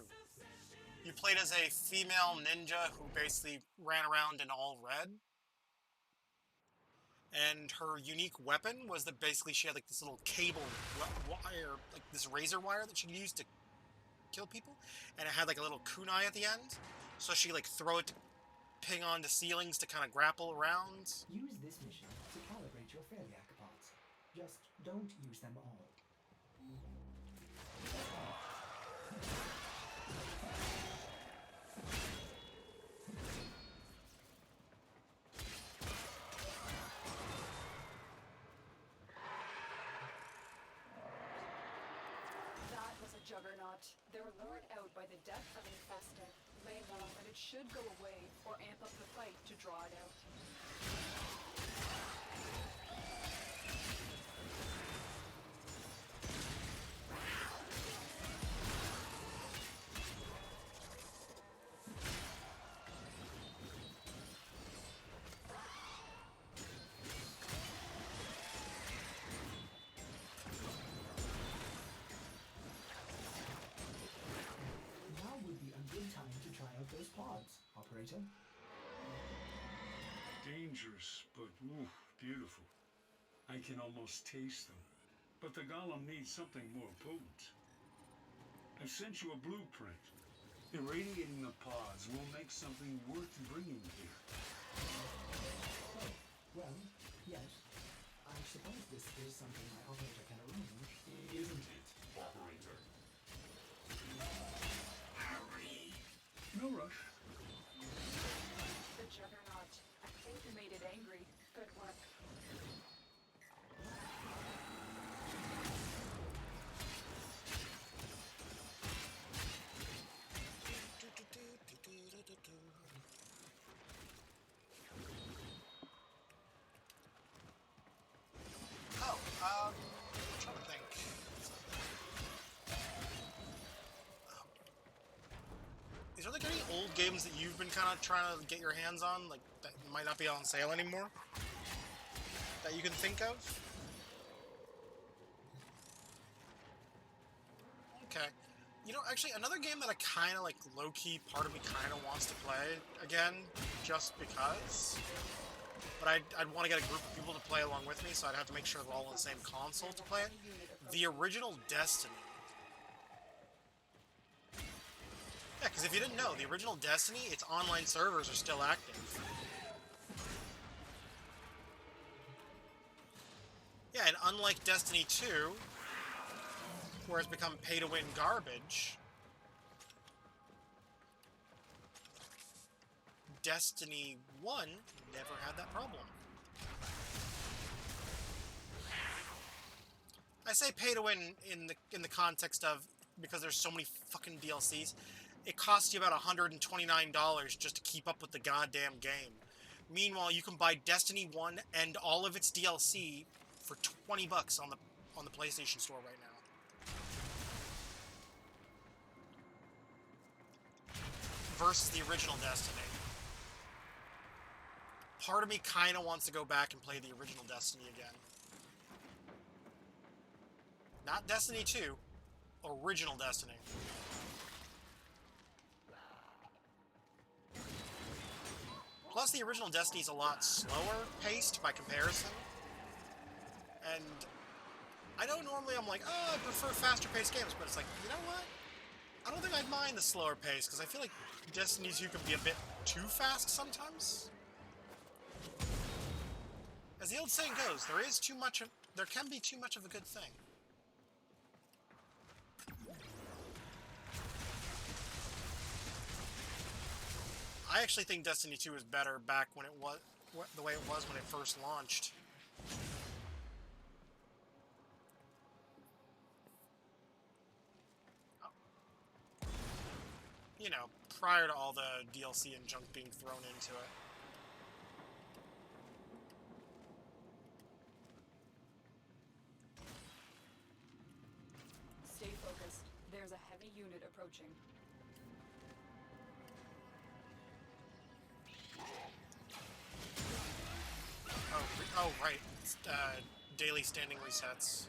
S1: You played as a female ninja who basically ran around in all red. And her unique weapon was that basically she had like this little cable wire, like this razor wire that she could use to kill people. And it had like a little kunai at the end. So she like throw it to ping onto ceilings to kind of grapple around.
S4: Use this mission to calibrate your Fairliak pods. Just don't use them all.
S10: That was a juggernaut. They were lured out by the death of infested. Lay low and it should go away or amp up the fight to draw it out.
S4: Now would be a good time to try out those pods, operator.
S13: Dangerous, but ooh, beautiful. I can almost taste them. But the golem needs something more potent. I've sent you a blueprint. Irradiating the pods will make something worth bringing here.
S4: Oh, well, yes. I suppose this is something my operator can arrange, isn't it, operator?
S13: Hurry! No rush.
S10: The juggernaut. I think you made it angry. Good work.
S1: Oh, I'm trying to think. games that you've been kind of trying to get your hands on, like that might not be on sale anymore, that you can think of? Okay. You know, actually, another game that I kind of like, low-key, part of me kind of wants to play again, just because. But I'd want to get a group of people to play along with me, so I'd have to make sure they're all on the same console to play it. The original Destiny. Yeah, because if you didn't know, the original Destiny, its online servers are still active. Yeah, and unlike Destiny 2, where it's become pay-to-win garbage, Destiny 1 never had that problem. I say pay-to-win in the context of, because there's so many fucking DLCs, it costs you about $129 just to keep up with the goddamn game. Meanwhile, you can buy Destiny 1 and all of its DLC for $20 on the PlayStation Store right now. Versus the original Destiny. Part of me kind of wants to go back and play the original Destiny again. Not Destiny 2, original Destiny. Plus, the original Destiny's a lot slower paced by comparison. And I know normally I'm like, oh, I prefer faster paced games, but it's like, you know what? I don't think I'd mind the slower pace, because I feel like Destiny 2 can be a bit too fast sometimes. As the old saying goes, there can be too much of a good thing. I actually think Destiny 2 is better back when it was the way it was when it first launched. You know, prior to all the DLC and junk being thrown into it.
S10: Stay focused. There's a heavy unit approaching.
S1: Oh, right. It's, daily standing resets.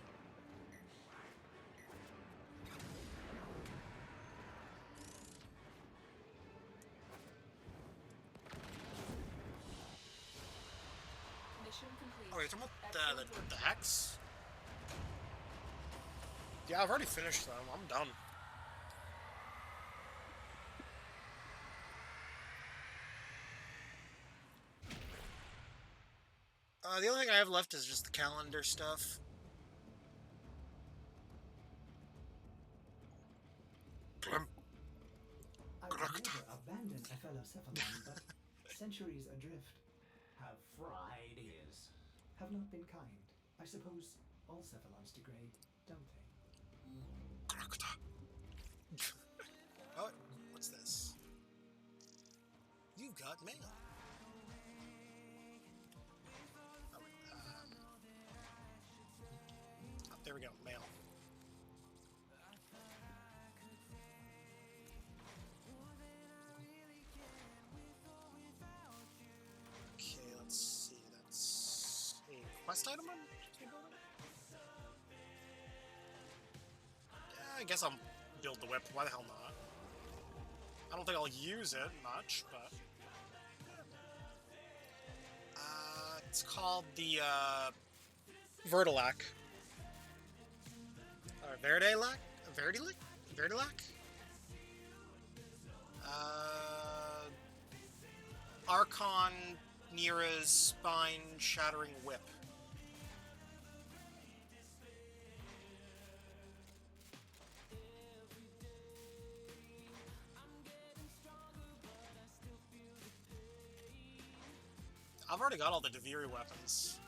S10: Mission complete.
S1: Oh, you're talking about the Hex? Yeah, I've already finished them. I'm done. The only thing I have left is just the calendar stuff.
S4: I would never abandon a fellow Cephalon, but centuries adrift have fried ears. Have not been kind. I suppose all Cephalons degrade, don't they?
S1: Oh, what's this? You've got mail. There we go, mail. Okay, let's see. That's a quest item? Yeah, I guess I'll build the whip. Why the hell not? I don't think I'll use it much, but... it's called the, Vertilac. Or Verdilac? Verdilac? Archon Nira's spine-shattering whip. I've already got all the Deviri weapons.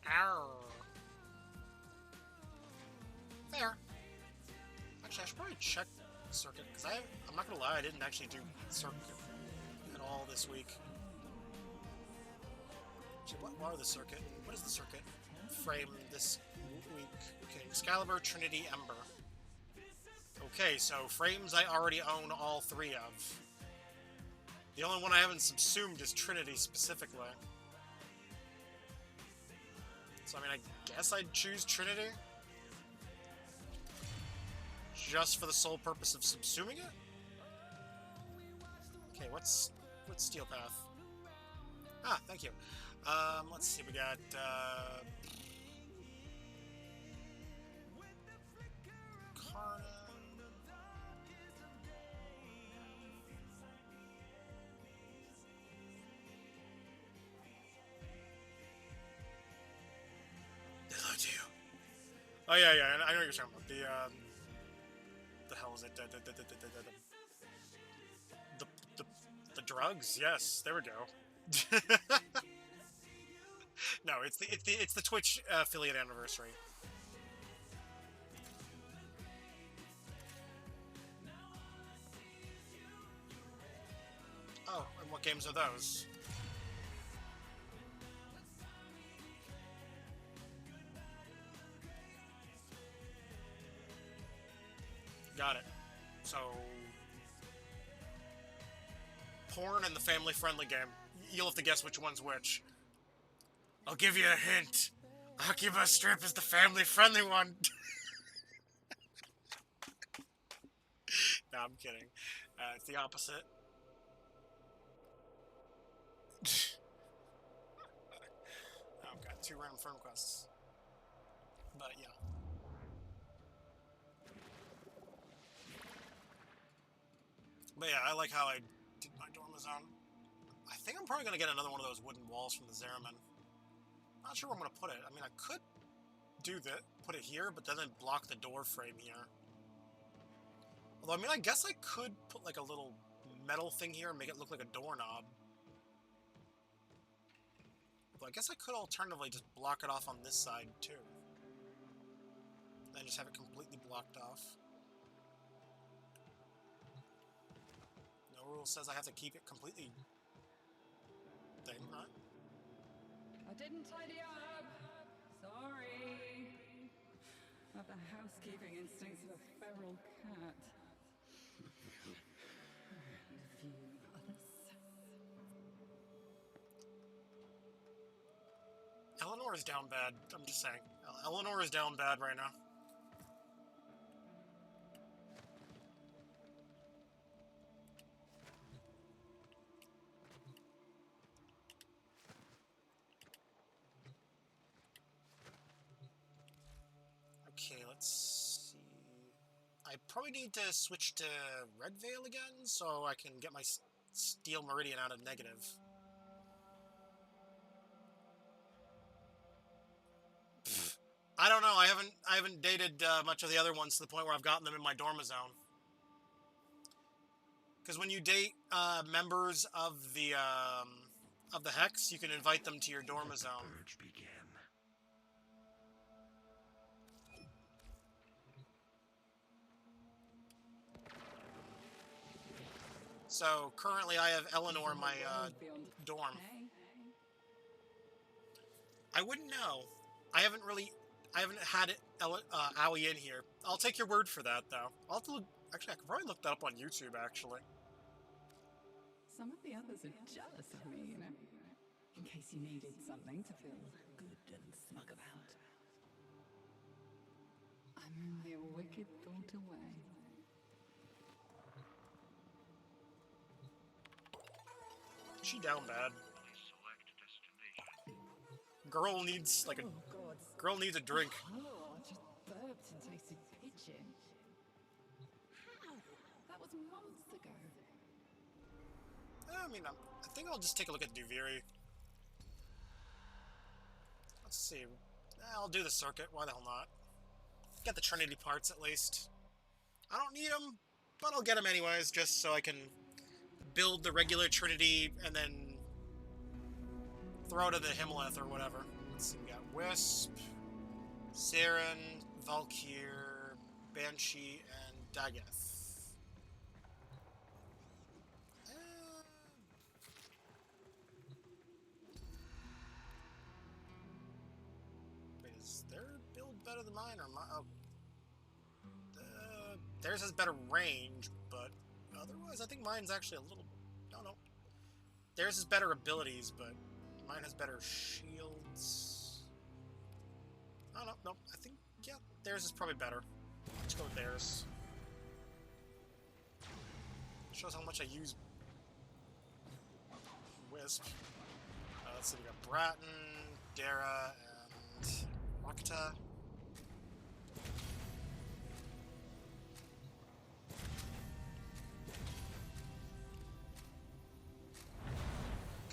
S1: Arr. Fair. Actually, I should probably check Circuit, because I'm not gonna lie, I didn't actually do Circuit at all this week. Actually, what are the Circuit? What is the Circuit frame this week? Okay, Excalibur, Trinity, Ember. Okay, so frames I already own all 3 of. The only one I haven't subsumed is Trinity specifically. So, I mean, I guess I'd choose Trinity. Just for the sole purpose of subsuming it? Okay, what's Steel Path? Ah, thank you. Let's see, we got, Carna. Hello to you. Oh, yeah, I know what you're talking about. The hell is it? The drugs? Yes, there we go. No, it's the Twitch affiliate anniversary. Oh, and what games are those? Got it. So, porn and the family-friendly game. You'll have to guess which one's which. I'll give you a hint. Oculus Strip is the family-friendly one. No, I'm kidding. It's the opposite. Oh, I've got 2 random firm quests. But, yeah. But yeah, I like how I did my dormizone. I think I'm probably going to get another one of those wooden walls from the Zeraman. Not sure where I'm going to put it. I mean, I could do that, put it here, but then I'd block the door frame here. Although, I mean, I guess I could put like a little metal thing here and make it look like a doorknob. Although I guess I could alternatively just block it off on this side, too. Then just have it completely blocked off. No rule says I have to keep it completely thing, right?
S2: I didn't tidy up. Sorry. I have the housekeeping instincts of a feral cat. And a few others.
S1: Eleanor is down bad. I'm just saying. Eleanor is down bad right now. Okay, let's see. I probably need to switch to Red Veil again so I can get my Steel Meridian out of negative. I don't know. I haven't dated much of the other ones to the point where I've gotten them in my dormizone. Because when you date members of the Hex, you can invite them to your dormizone. So currently, I have Eleanor in my dorm. I wouldn't know. I haven't had Owie in here. I'll take your word for that, though. I'll have to look. Actually, I could probably look that up on YouTube, actually.
S2: Some of the others are jealous of me, you know. In case you needed something to feel good and smug about. I'm only a wicked thought away.
S1: She down bad. Girl needs like a girl needs a drink.
S2: Oh, I just burped and tasted pigeon. How? That was months ago.
S1: I mean, I think I'll just take a look at Duviri. Let's see. I'll do the circuit. Why the hell not? Get the Trinity parts at least. I don't need them, but I'll get them anyways, just so I can build the regular Trinity and then throw to the Himmelith or whatever. Let's see, we got Wisp, Saren, Valkyr, Banshee, and Dagoth. Wait, is their build better than mine or mine? Oh. Theirs has better range, but otherwise, I think mine's actually a little. No, no. Theirs has better abilities, but mine has better shields. Oh no, no. I think theirs is probably better. Let's go with theirs. Shows how much I use Wisp. Let's see, we got Bratton, Dara, and Rakta.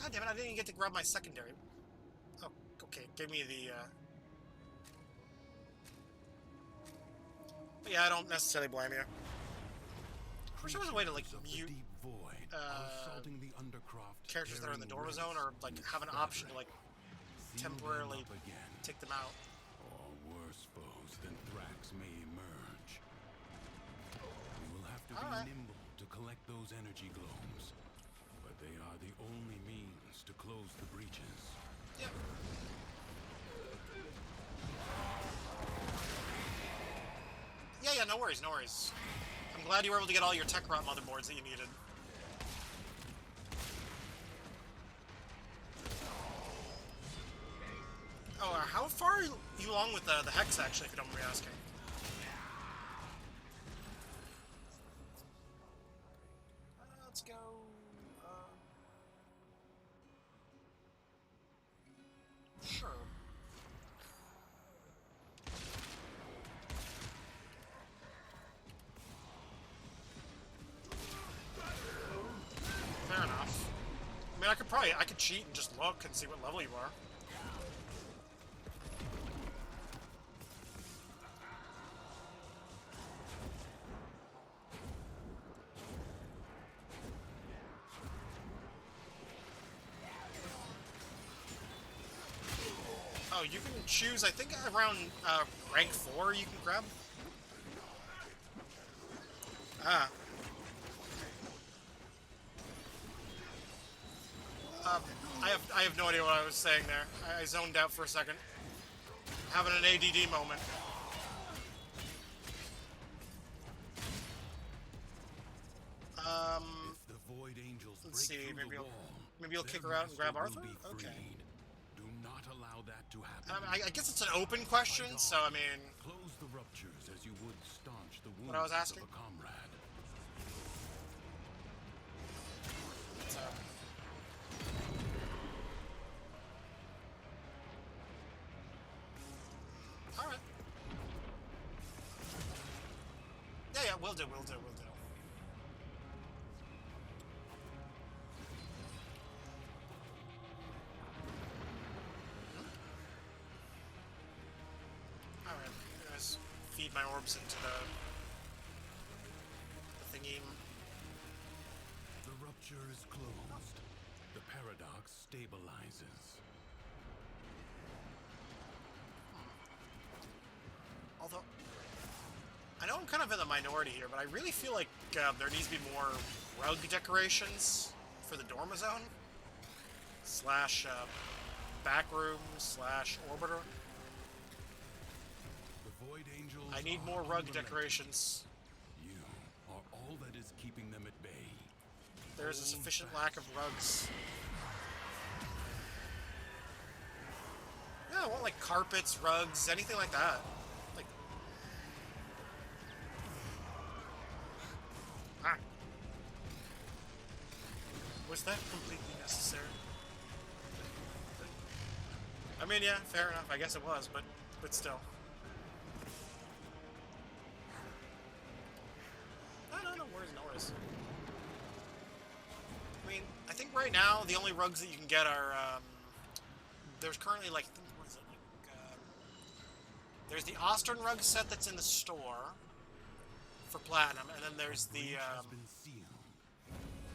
S1: God damn it, I didn't even get to grab my secondary. Oh, okay, give me the, But yeah, I don't necessarily blame you. I wish there was a way to, like, mute, characters that are in the Dorma Zone, or, like, have an option to, like, temporarily take them out.
S7: Or worse foes than Thrax may emerge. We will have to be nimble to collect those energy globes. But they are the only means to close the breaches.
S1: Yep. Yeah, no worries, no worries. I'm glad you were able to get all your tech rot motherboards that you needed. Oh, how far are you along with the Hex, actually, if you don't mind me asking? Let's go... Sure. Fair enough. I mean, I could cheat and just look and see what level you are. Oh, you can choose, I think around rank 4 you can grab. Ah. I have no idea what I was saying there. I zoned out for a second. Having an ADD moment. Let's see, maybe you'll kick her out and grab Arthur? Okay.
S7: Do not allow that to happen.
S1: I guess it's an open question, so I mean...
S7: Close the ruptures as you would staunch the wounds
S1: what I was asking?
S7: of a comrade.
S1: Alright. Yeah, will do. Alright, guys, feed my orbs into the thingy.
S7: The rupture is closed. The paradox stabilizes.
S1: Although, I know I'm kind of in the minority here, but I really feel like there needs to be more rug decorations for the Dorma Zone. Slash backroom slash orbiter.
S7: The Void Angels
S1: I need more rug decorations.
S7: You are all that is keeping them at bay.
S1: There is a sufficient lack of rugs. Yeah, I want like carpets, rugs, anything like that. Like, was that completely necessary? I mean, yeah, fair enough. I guess it was, but still. No worries. I mean, I think right now the only rugs that you can get are there's currently like what is it? Like, there's the Ostern rug set that's in the store for platinum, and then there's the
S7: has been sealed.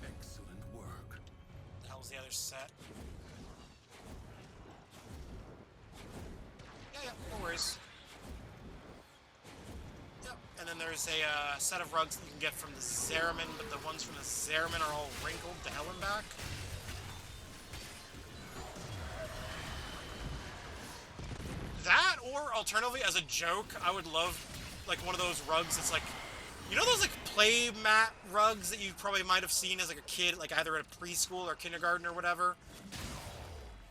S7: Excellent work.
S1: the hell's the other set? Yeah, no worries. Yep, and then there's a set of rugs that you can get from the Zeraman, but the ones from the Zeraman are all wrinkled to hell and back. That, or alternatively, as a joke, I would love, like, one of those rugs that's, like, You know those like play mat rugs that you probably might have seen as like a kid, like either at a preschool or kindergarten or whatever,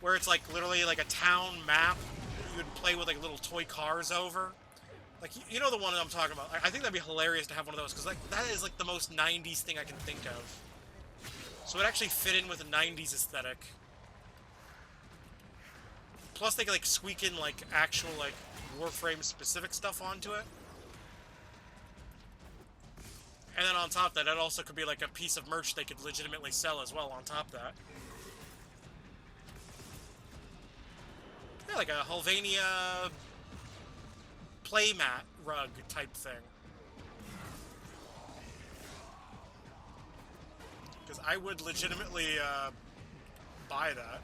S1: where it's like literally like a town map that you would play with like little toy cars over. Like you know the one I'm talking about. I think that'd be hilarious to have one of those because like that is like the most '90s thing I can think of. So it actually fit in with a '90s aesthetic. Plus they could like squeak in like actual like Warframe specific stuff onto it. And then on top of that, it also could be like a piece of merch they could legitimately sell as well on top of that. Yeah, like a Helvania playmat rug type thing. Because I would legitimately buy that.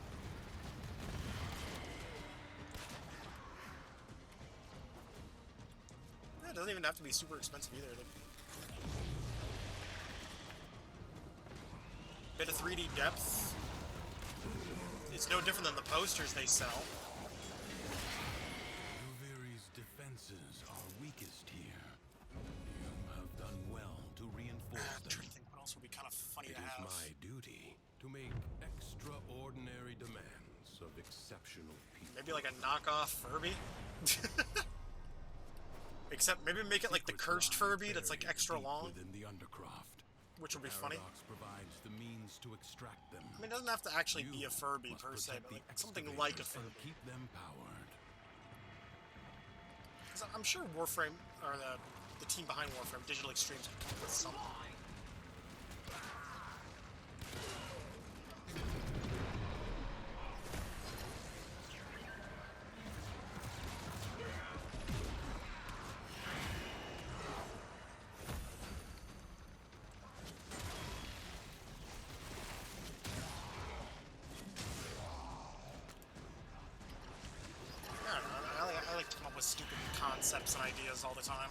S1: Yeah, it doesn't even have to be super expensive either. Bit of 3D depth. It's no different than the posters they sell.
S7: Duviri's defenses are weakest here. You have done well to reinforce them.
S1: I'm trying to think what else would be kind of funny to have.
S7: It is my duty to make extraordinary demands of exceptional people.
S1: Maybe like a knockoff Furby? Except maybe make it like the cursed Furby that's like extra long.
S7: Within the Undercroft.
S1: Which would be funny.
S7: Provides the means to extract them.
S1: I mean, it doesn't have to actually be a Furby per se, but like something like a Furby.
S7: Keep them powered.
S1: 'Cause I'm sure Warframe, or the team behind Warframe, Digital Extremes, could come up with something. I like to come up with stupid concepts and ideas all the time.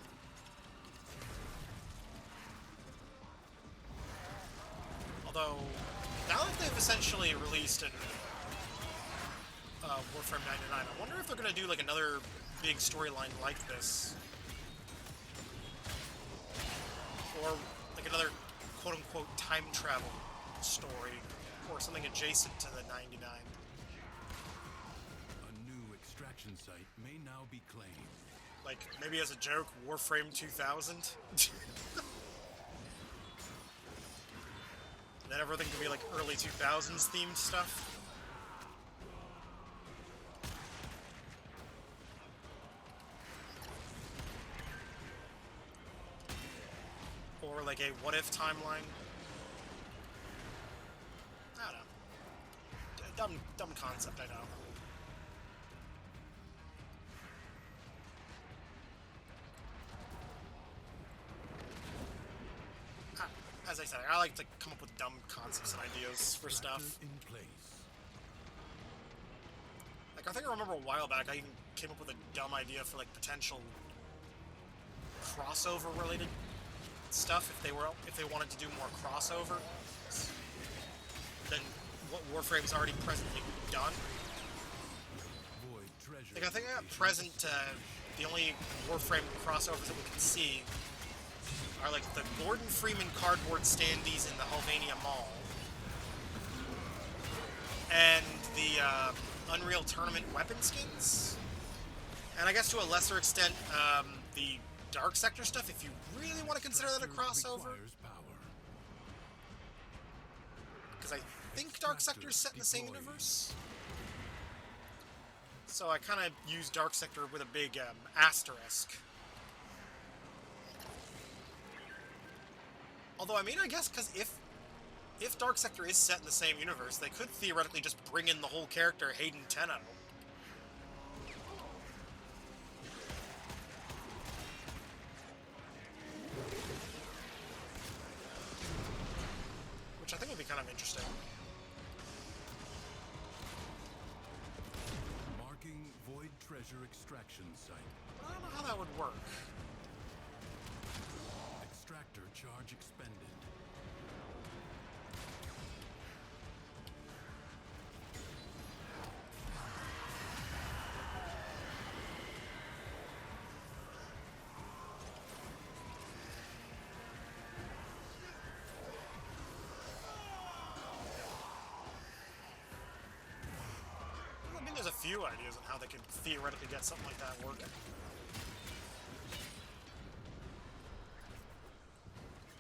S1: Although, now that they've essentially released in Warframe 99, I wonder if they're going to do like another big storyline like this. Or like another quote-unquote time travel story, or something adjacent to the 99.
S7: Extraction site may now be claimed.
S1: Like, maybe as a joke, Warframe 2000? Then everything could be like early 2000s themed stuff. Or like a what-if timeline. I don't know. Dumb concept, I know. As I said, I like to come up with dumb concepts and ideas for stuff.
S7: In place.
S1: Like, I think I remember a while back, I even came up with a dumb idea for, like, potential crossover-related stuff if they wanted to do more crossover than what Warframe's already presently done. Like, I think at present, the only Warframe crossovers that we can see are like the Gordon Freeman cardboard standees in the Helvania Mall, and the Unreal Tournament weapon skins, and I guess to a lesser extent the Dark Sector stuff, if you really want to consider that a crossover. Because I think Dark Sector is set in the same universe. So I kind of use Dark Sector with a big asterisk. Although, I mean, I guess, because if Dark Sector is set in the same universe, they could theoretically just bring in the whole character Hayden Tenno. Which I think would be kind of interesting.
S7: Marking Void Treasure Extraction Site.
S1: I don't know how that would work.
S7: Extractor charge expended.
S1: think there's a few ideas on how they could theoretically get something like that working.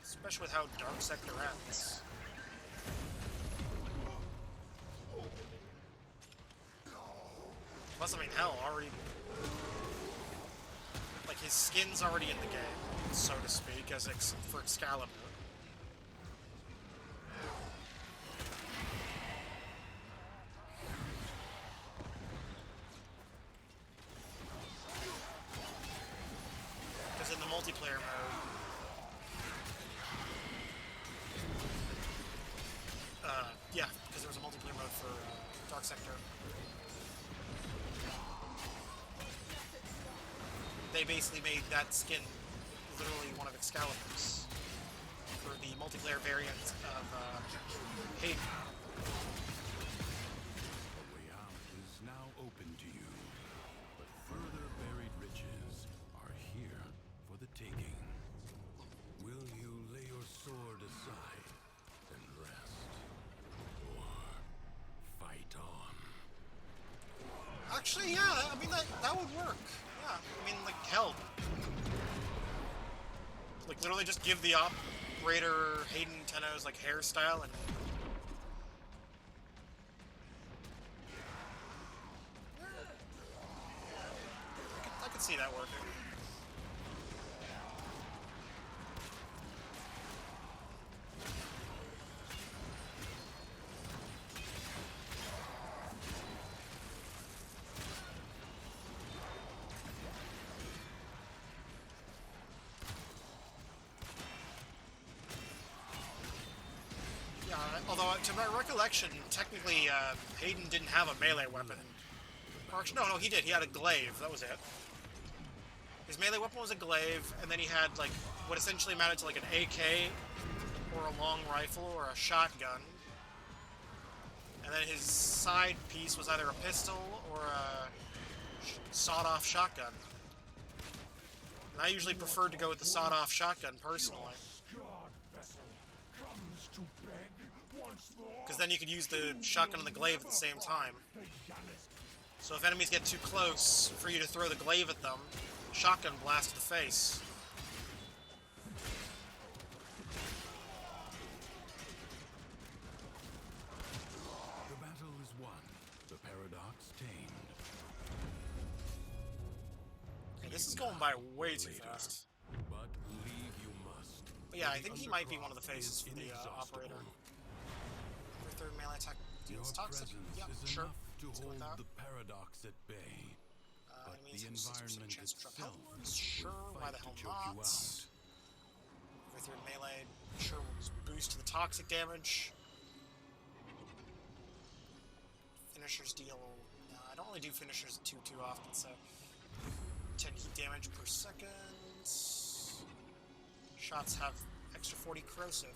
S1: Especially with how Dark Sector ends. Plus, I mean, hell, already... Like, his skin's already in the game, so to speak, as for Excalibur. Because in the multiplayer mode... yeah, because there was a multiplayer mode for Dark Sector. They basically made that skin literally one of Excalibur's for the multiplayer variant of Hayden.
S7: The way out is now open to you, but further buried riches are here for the taking. Will you lay your sword aside and rest, or fight on?
S1: Actually, yeah, I mean, that would work. Yeah, I mean, like, hell. Like, literally just give the operator Hayden Tenno's, like, hairstyle and... I could see that working. Although, to my recollection, technically, Hayden didn't have a melee weapon. Or actually, no, he did. He had a glaive. That was it. His melee weapon was a glaive, and then he had, like, what essentially amounted to, like, an AK, or a long rifle, or a shotgun. And then his side piece was either a pistol, or a sawed-off shotgun. And I usually preferred to go with the sawed-off shotgun, personally. Because then you could use the shotgun and the glaive at the same time. So if enemies get too close for you to throw the glaive at them, shotgun blast to the face.
S7: The battle is won, the paradox tamed.
S1: Okay, this is going by way too fast.
S7: But leave you must.
S1: But yeah, I think he might be one of the faces for the operator. Third melee attack deals toxic. Yeah, sure.
S7: To
S1: Let's go with
S7: hold
S1: that.
S7: the paradox at bay. But
S1: Enemies
S7: the
S1: have 60%
S7: environment
S1: chance to drop
S7: itself
S1: health wounds. Sure,
S7: will
S1: why
S7: fight
S1: the hell
S7: to choke you
S1: not?
S7: out.
S1: With your melee, sure, will just boost to the toxic damage. Finishers deal... No, I don't really do finishers too often, so... 10 heat damage per second. Shots have extra 40 corrosive.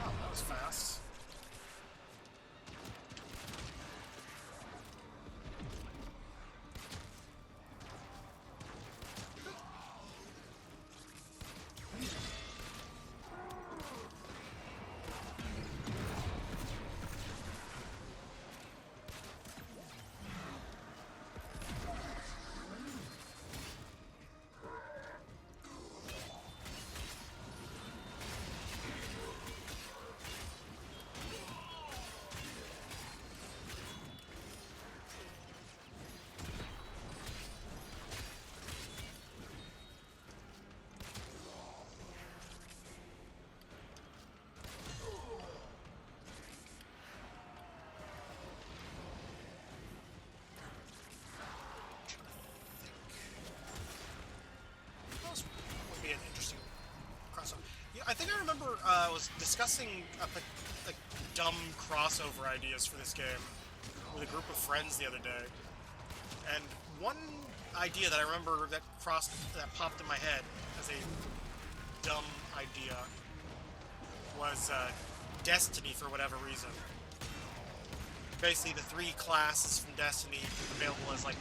S1: Oh, that was fast. Those would be an interesting crossover. Yeah, I think I remember was discussing like dumb crossover ideas for this game with a group of friends the other day, and one idea that I remember that popped in my head as a dumb idea was Destiny for whatever reason. basically the 3 classes from Destiny available as like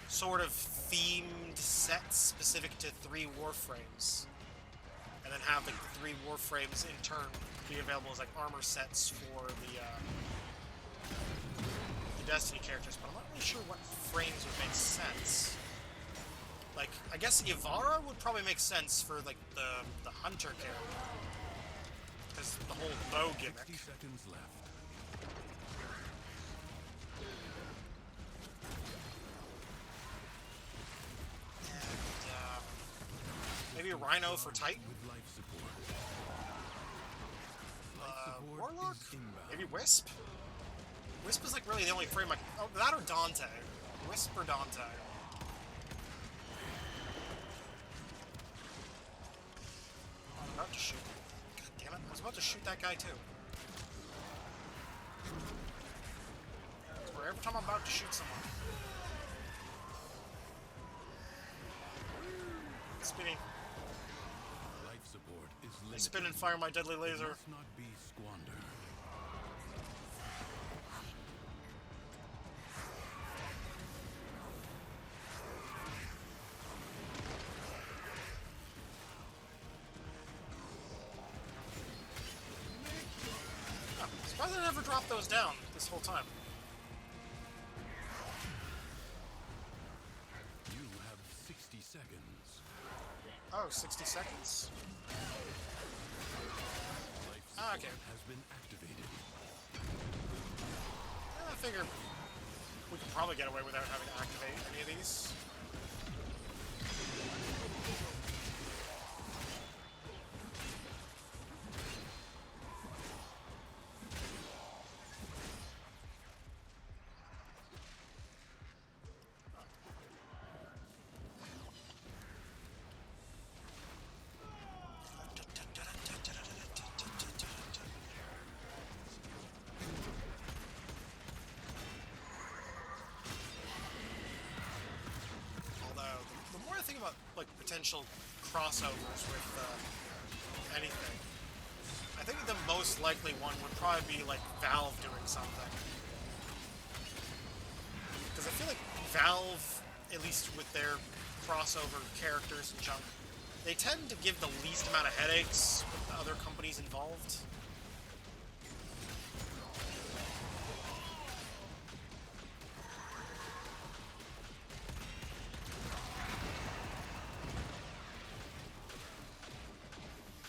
S1: sort of themed sets specific to 3 warframes, and then have like the 3 warframes in turn be available as like armor sets for the Destiny characters. But I'm not really sure what frames would make sense. Like, I guess Ivara would probably make sense for like the hunter character, because the whole bow gimmick.
S7: 60 seconds left.
S1: And maybe a Rhino for Titan.
S7: With life support. Life support
S1: Warlock?
S7: is inbound.
S1: Maybe Wisp? Wisp is like really the only frame I can... Oh, that or Dante. Wisp or Dante. Oh, I'm about to shoot. God damn it. I was about to shoot that guy too. Or every time I'm about to shoot someone. Spinning.
S7: Life support is
S1: I
S7: limited.
S1: spin and fire my deadly
S7: It
S1: laser.
S7: must not be squandered.
S1: Oh, surprised I never dropped those down this whole time.
S7: You have 60 seconds.
S1: Oh, 60 seconds.
S7: Life
S1: Ah,
S7: support
S1: okay.
S7: has been activated.
S1: I figure we could probably get away without having to activate any of these. Although, the more I think about like potential crossovers with anything, I think the most likely one would probably be like Valve doing something. Because I feel like Valve, at least with their crossover characters and junk, they tend to give the least amount of headaches with the other companies involved.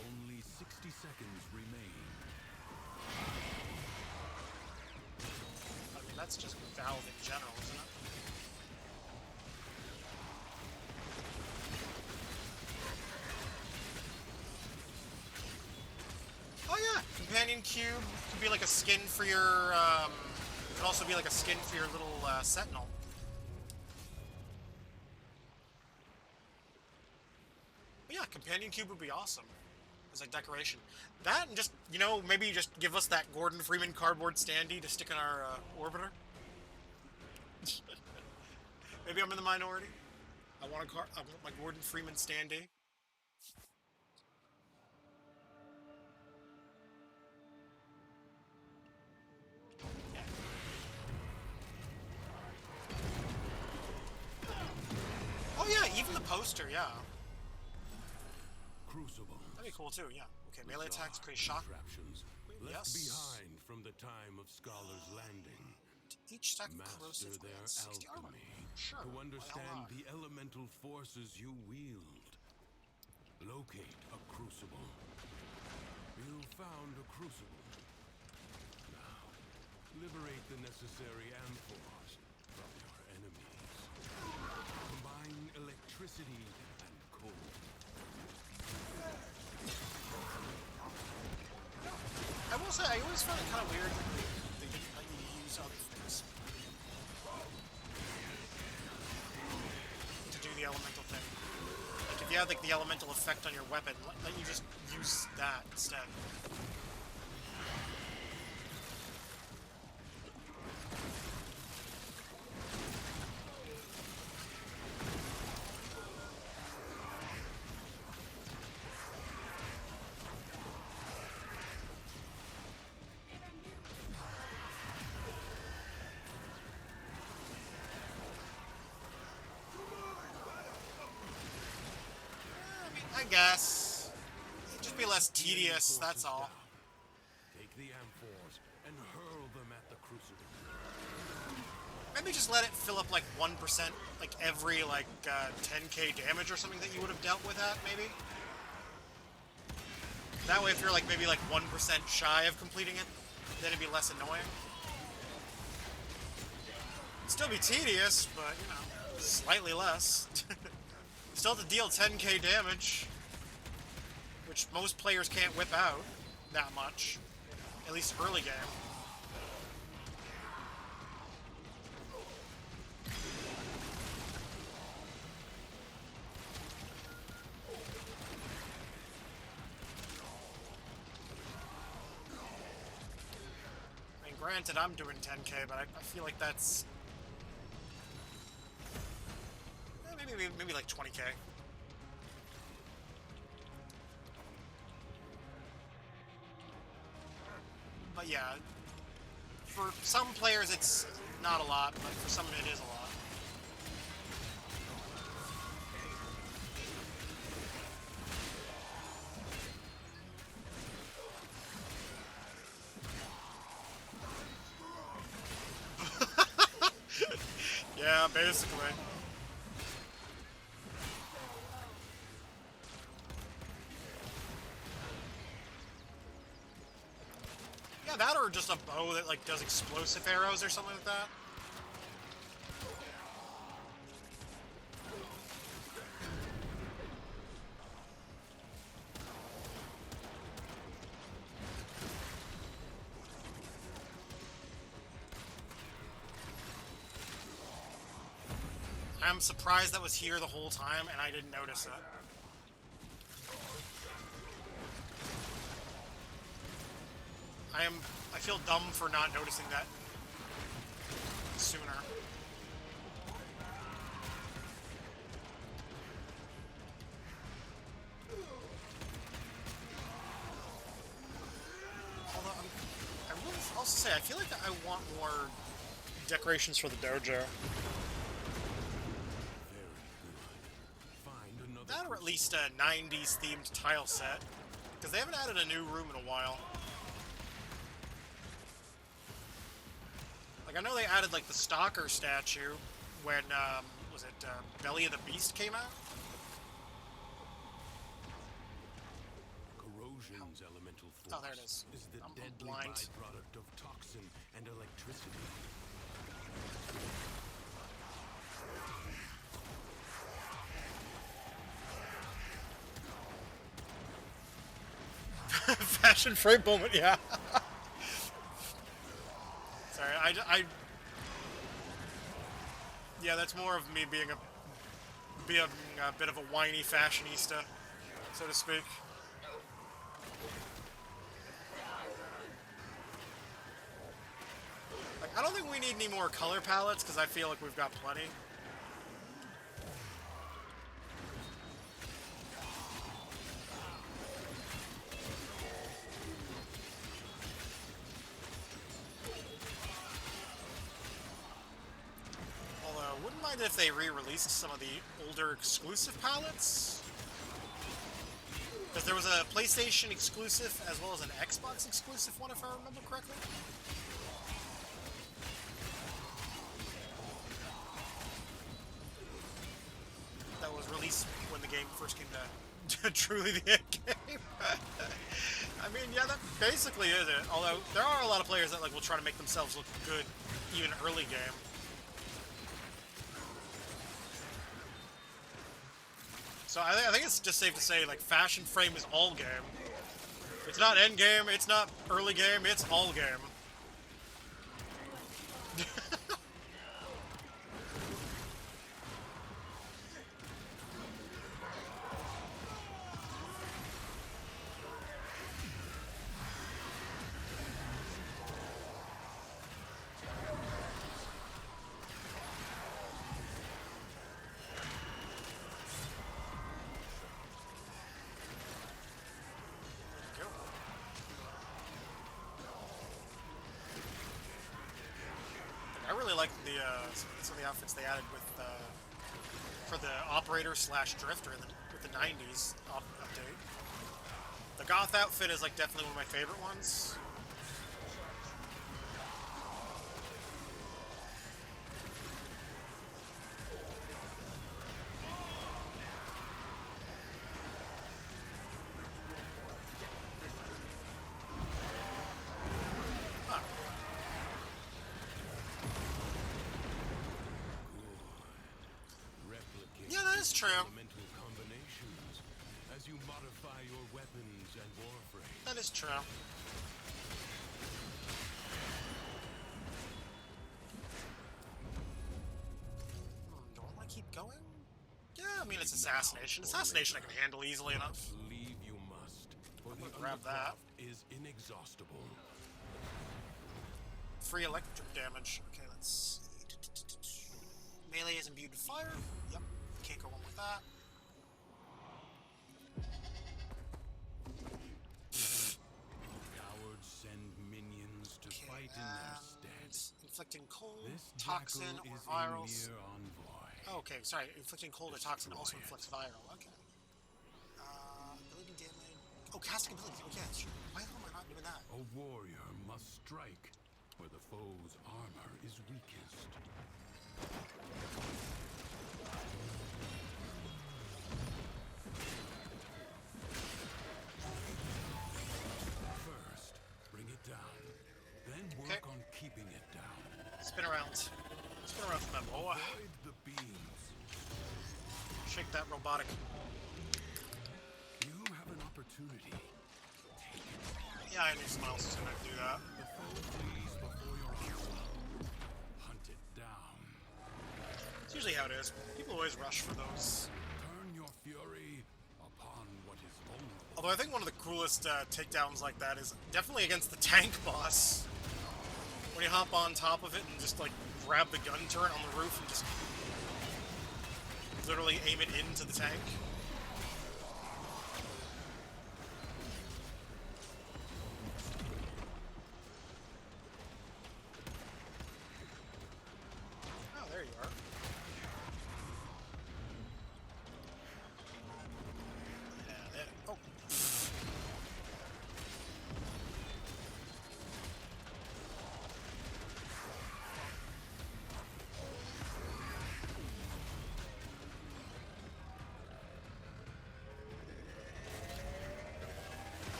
S7: Only 60 seconds remain.
S1: I mean, that's just Valve in general, isn't it? Oh yeah, Companion Cube could be like a skin for your, could also be like a skin for your little, Sentinel. But yeah, Companion Cube would be awesome as a decoration. That and just, you know, maybe just give us that Gordon Freeman cardboard standee to stick in our, orbiter. Maybe I'm in the minority. I want my Gordon Freeman standee. Oh yeah, even the poster, yeah.
S7: Crucible.
S1: That'd be cool too, yeah. Okay, melee attacks create shock.
S7: Contraptions left
S1: Yes.
S7: behind from the time of Scholar's Landing.
S1: Each stack of
S7: Master
S1: corrosive
S7: their
S1: grants 60 armor.
S7: alchemy.
S1: Sure.
S7: To
S1: why the hell
S7: understand
S1: not?
S7: the elemental forces you wield. Locate a crucible. You found a crucible. Now, liberate the necessary amphors from your enemies. Combine electricity and cold.
S1: I will say, I always found it kind of weird that they didn't let you use other things to do the elemental thing. Like, if you had like the elemental effect on your weapon, let you just use that instead. I guess. Just be less tedious, that's all.
S7: Take the amphors and hurl them at the crucible.
S1: Maybe just let it fill up like 1%, like every like 10k damage or something that you would have dealt with at, maybe? That way if you're like maybe like 1% shy of completing it, then it'd be less annoying. It'd still be tedious, but you know, slightly less. Still have to deal 10k damage, which most players can't whip out that much, at least early game. I mean, granted, I'm doing 10k, but I feel like that's maybe like 20k. But yeah, for some players it's not a lot, but for some it is a lot. Yeah, basically. Yeah, that or just a bow that like does explosive arrows or something like that. I'm surprised that was here the whole time and I didn't notice it. I feel dumb for not noticing that sooner. Although I will also say I feel like I want more decorations for the dojo. That or at least a 90s themed tile set, because they haven't added a new room in a while. Like, I know they added, like, the Stalker statue when, was it, Belly of the Beast came out?
S7: Corrosion's elemental force
S1: Oh, there it is.
S7: the
S1: I'm
S7: deadly
S1: blind.
S7: byproduct of toxin and electricity.
S1: Fashion frame moment, yeah. Sorry, yeah, that's more of me being a bit of a whiny fashionista, so to speak. Like, I don't think we need any more color palettes, because I feel like we've got plenty. Wouldn't mind if they re-released some of the older exclusive palettes. Because there was a PlayStation exclusive as well as an Xbox exclusive one, if I remember correctly. That was released when the game first came to truly the end game. I mean, yeah, that basically is it. Although there are a lot of players that like will try to make themselves look good even early game. So I think it's just safe to say, like, Fashion Frame is all game. It's not end game, it's not early game, it's all game. I really like some of the outfits they added with for the operator slash drifter with the 90s update. The goth outfit is like definitely one of my favorite ones. Yeah, that is true.
S7: Elemental combinations as you modify your weapons and warframe.
S1: That is true. Do I want to keep going? Yeah, I mean, it's assassination. Assassination I can handle easily enough.
S7: Leave you must, for
S1: I'm
S7: the
S1: gonna grab that.
S7: Undercroft is inexhaustible.
S1: Free electric damage. Okay, let's see. Melee is imbued with fire. Yep. Can't go wrong with that.
S7: Cowards send minions to fight in their stead.
S1: Inflicting cold,
S7: This
S1: toxin,
S7: jackal
S1: or
S7: is
S1: virals.
S7: a mere envoy.
S1: Oh, okay, sorry. Inflicting cold or toxin also inflicts viral. Okay. Ability damage. Oh, casting ability. Oh, yeah, sure. Why the hell am I not doing that?
S7: A warrior must strike where the foe's armor is weakest. First, bring it down. Then work on keeping it down.
S1: Spin around. Spin around for my boy.
S7: Avoid the beams.
S1: Shake that robotic.
S7: You have an opportunity.
S1: Yeah, I knew someone else was gonna do that.
S7: The foe flees before your onslaught. Hunt it down.
S1: It's usually how it is. People always rush for those.
S7: Turn your fury upon what is vulnerable.
S1: Although I think one of the coolest takedowns like that is definitely against the tank boss. When you hop on top of it and just like grab the gun turret on the roof and just literally aim it into the tank. Oh, there you are. Yeah, there. Oh.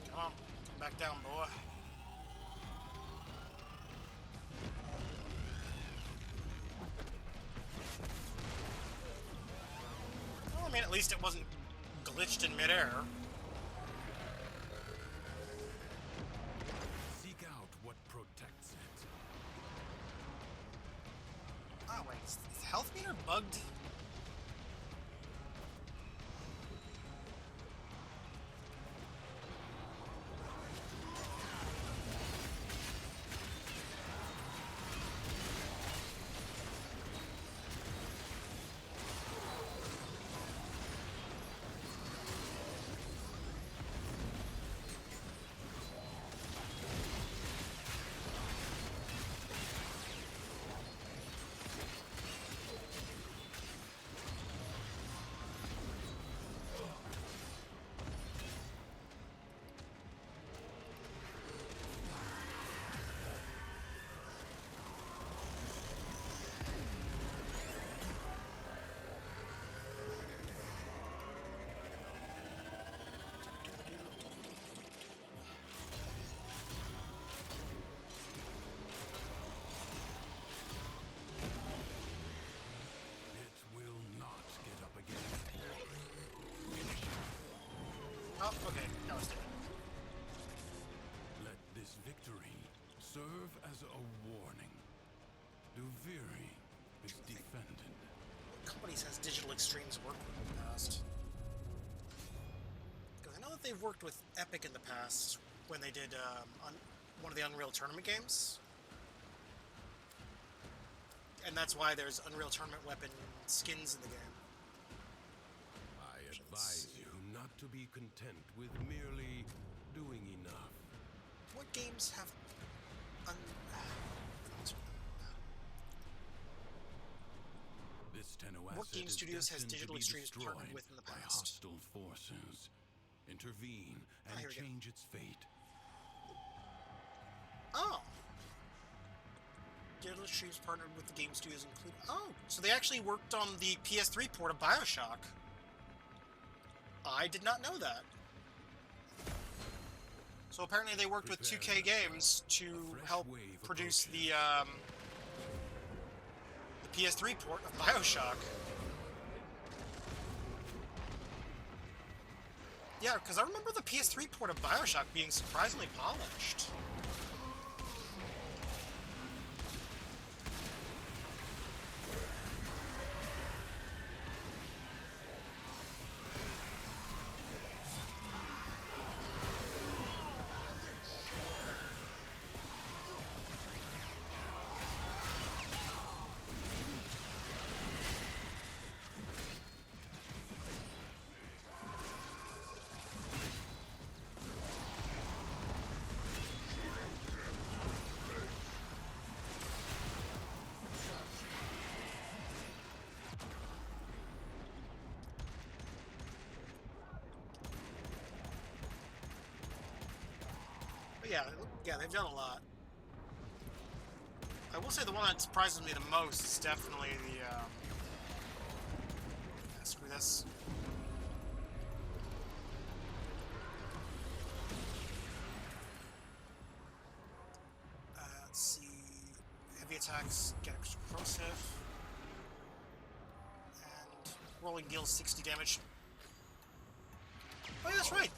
S1: Come on, come back down, boy. Well, I mean, at least it wasn't glitched in midair.
S7: Seek out what protects it.
S1: Oh, wait, is the health meter bugged?
S7: It will not get up again.
S1: Oh, okay, that was dead.
S7: Let this victory serve as a warning. Duviri is defended.
S1: What companies has Digital Extremes worked with in the past? Because I know that they've worked with Epic in the past when they did on one of the Unreal Tournament games. And that's why there's Unreal Tournament weapon skins in the game.
S7: I advise you not to be content with merely doing enough.
S1: What games have
S7: This tenuous
S1: what Game
S7: is
S1: Studios has
S7: destined to
S1: digital
S7: be
S1: extremes
S7: destroyed
S1: partnered with in the
S7: by
S1: past.
S7: hostile forces. Intervene and
S1: here we go.
S7: change its fate.
S1: Oh. Digital Extremes partnered with the Game Studios include. Oh, so they actually worked on the PS3 port of BioShock. I did not know that. So apparently they worked with 2K Games to help produce the PS3 port of BioShock. Yeah, because I remember the PS3 port of BioShock being surprisingly polished. But yeah, they've done a lot. I will say the one that surprises me the most is definitely the, screw this. Let's see. Heavy attacks get explosive. And rolling deals 60 damage. Oh yeah, that's right.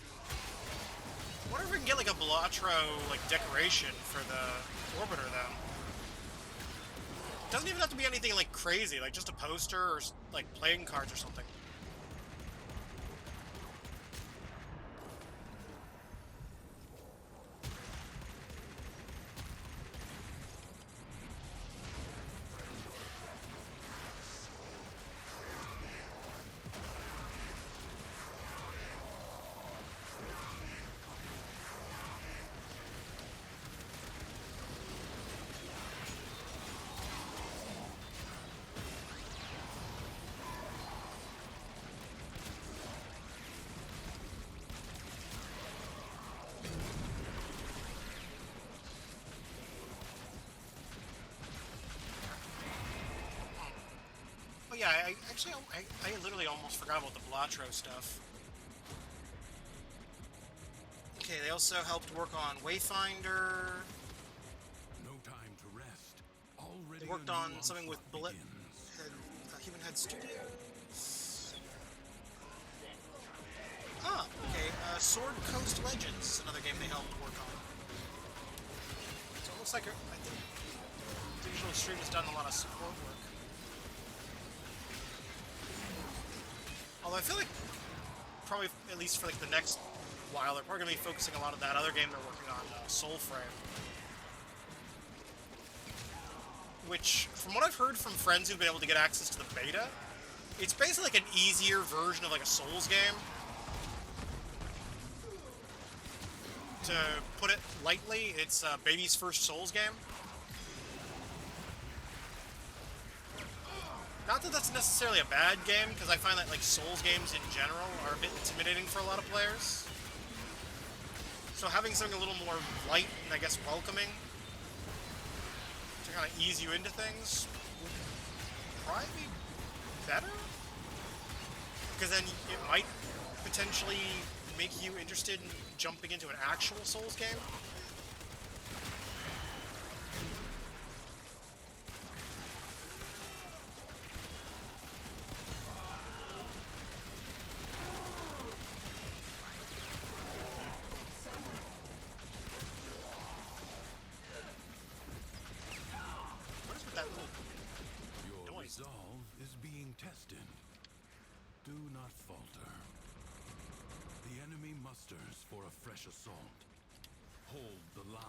S1: I wonder if we can get like a Belatro like decoration for the orbiter then. It doesn't even have to be anything like crazy, like just a poster or like playing cards or something. Oh yeah, I literally almost forgot about the Belatro stuff. Okay, they also helped work on Wayfinder.
S7: No time to rest. Already
S1: They worked
S7: a new
S1: on something with
S7: onslaught
S1: Bullet
S7: begins.
S1: Human Head Studios. Ah, okay. Sword Coast Legends is another game they helped work on. So it looks like I think Digital Extreme has done a lot of support work. Although I feel like probably at least for like the next while they're probably going to be focusing a lot of that other game they're working on, Soulframe. Which, from what I've heard from friends who've been able to get access to the beta, it's basically like an easier version of like a Souls game. To put it lightly, it's baby's first Souls game. Not that that's necessarily a bad game, because I find that like Souls games in general are a bit intimidating for a lot of players. So having something a little more light and I guess welcoming to kind of ease you into things would probably be better. Because then it might potentially make you interested in jumping into an actual Souls game. What is with that little
S7: Your
S1: noise?
S7: resolve is being tested. Do not falter. The enemy musters for a fresh assault. Hold the line.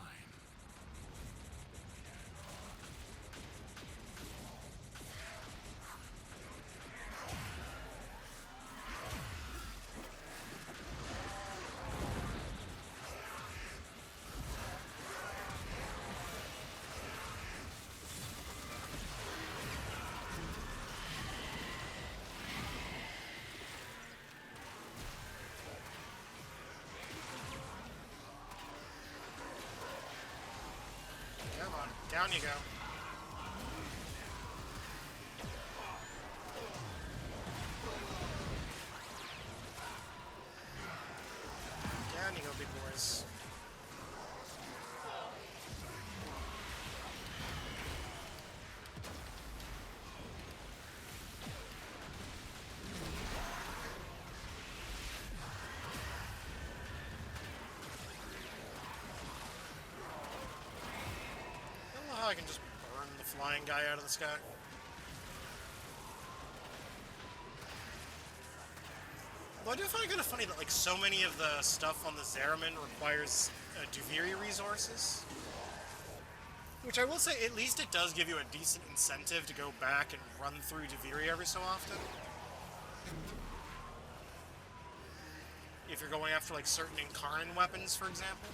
S1: Down you go. Down you go, big boys. I don't know how I can just burn the flying guy out of the sky. Well, I do find it kind of funny that, like, so many of the stuff on the Zeramin requires Duviri resources. Which I will say, at least it does give you a decent incentive to go back and run through Duviri every so often. If you're going after, like, certain Incarnate weapons, for example.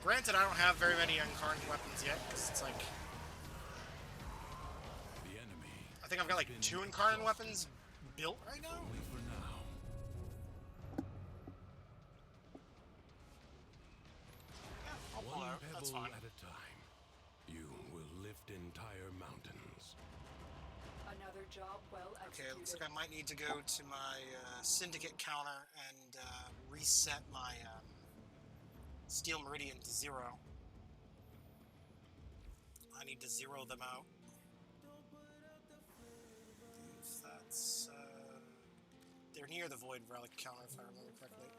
S1: Granted, I don't have very many Incarnate weapons yet, because it's like...
S7: The enemy.
S1: I think I've got, like, 2 Incarnate weapons built right now?
S7: Only for now.
S1: Yeah, I'll pull
S7: One
S1: out. That's
S7: pebble
S1: fine.
S7: at a time. You will lift entire mountains.
S10: Another job well
S1: Okay,
S10: executed.
S1: it looks like I might need to go to my Syndicate counter and reset my Steel Meridian to 0. I need to 0 them out. If that's... they're near the Void Relic counter, if I remember correctly.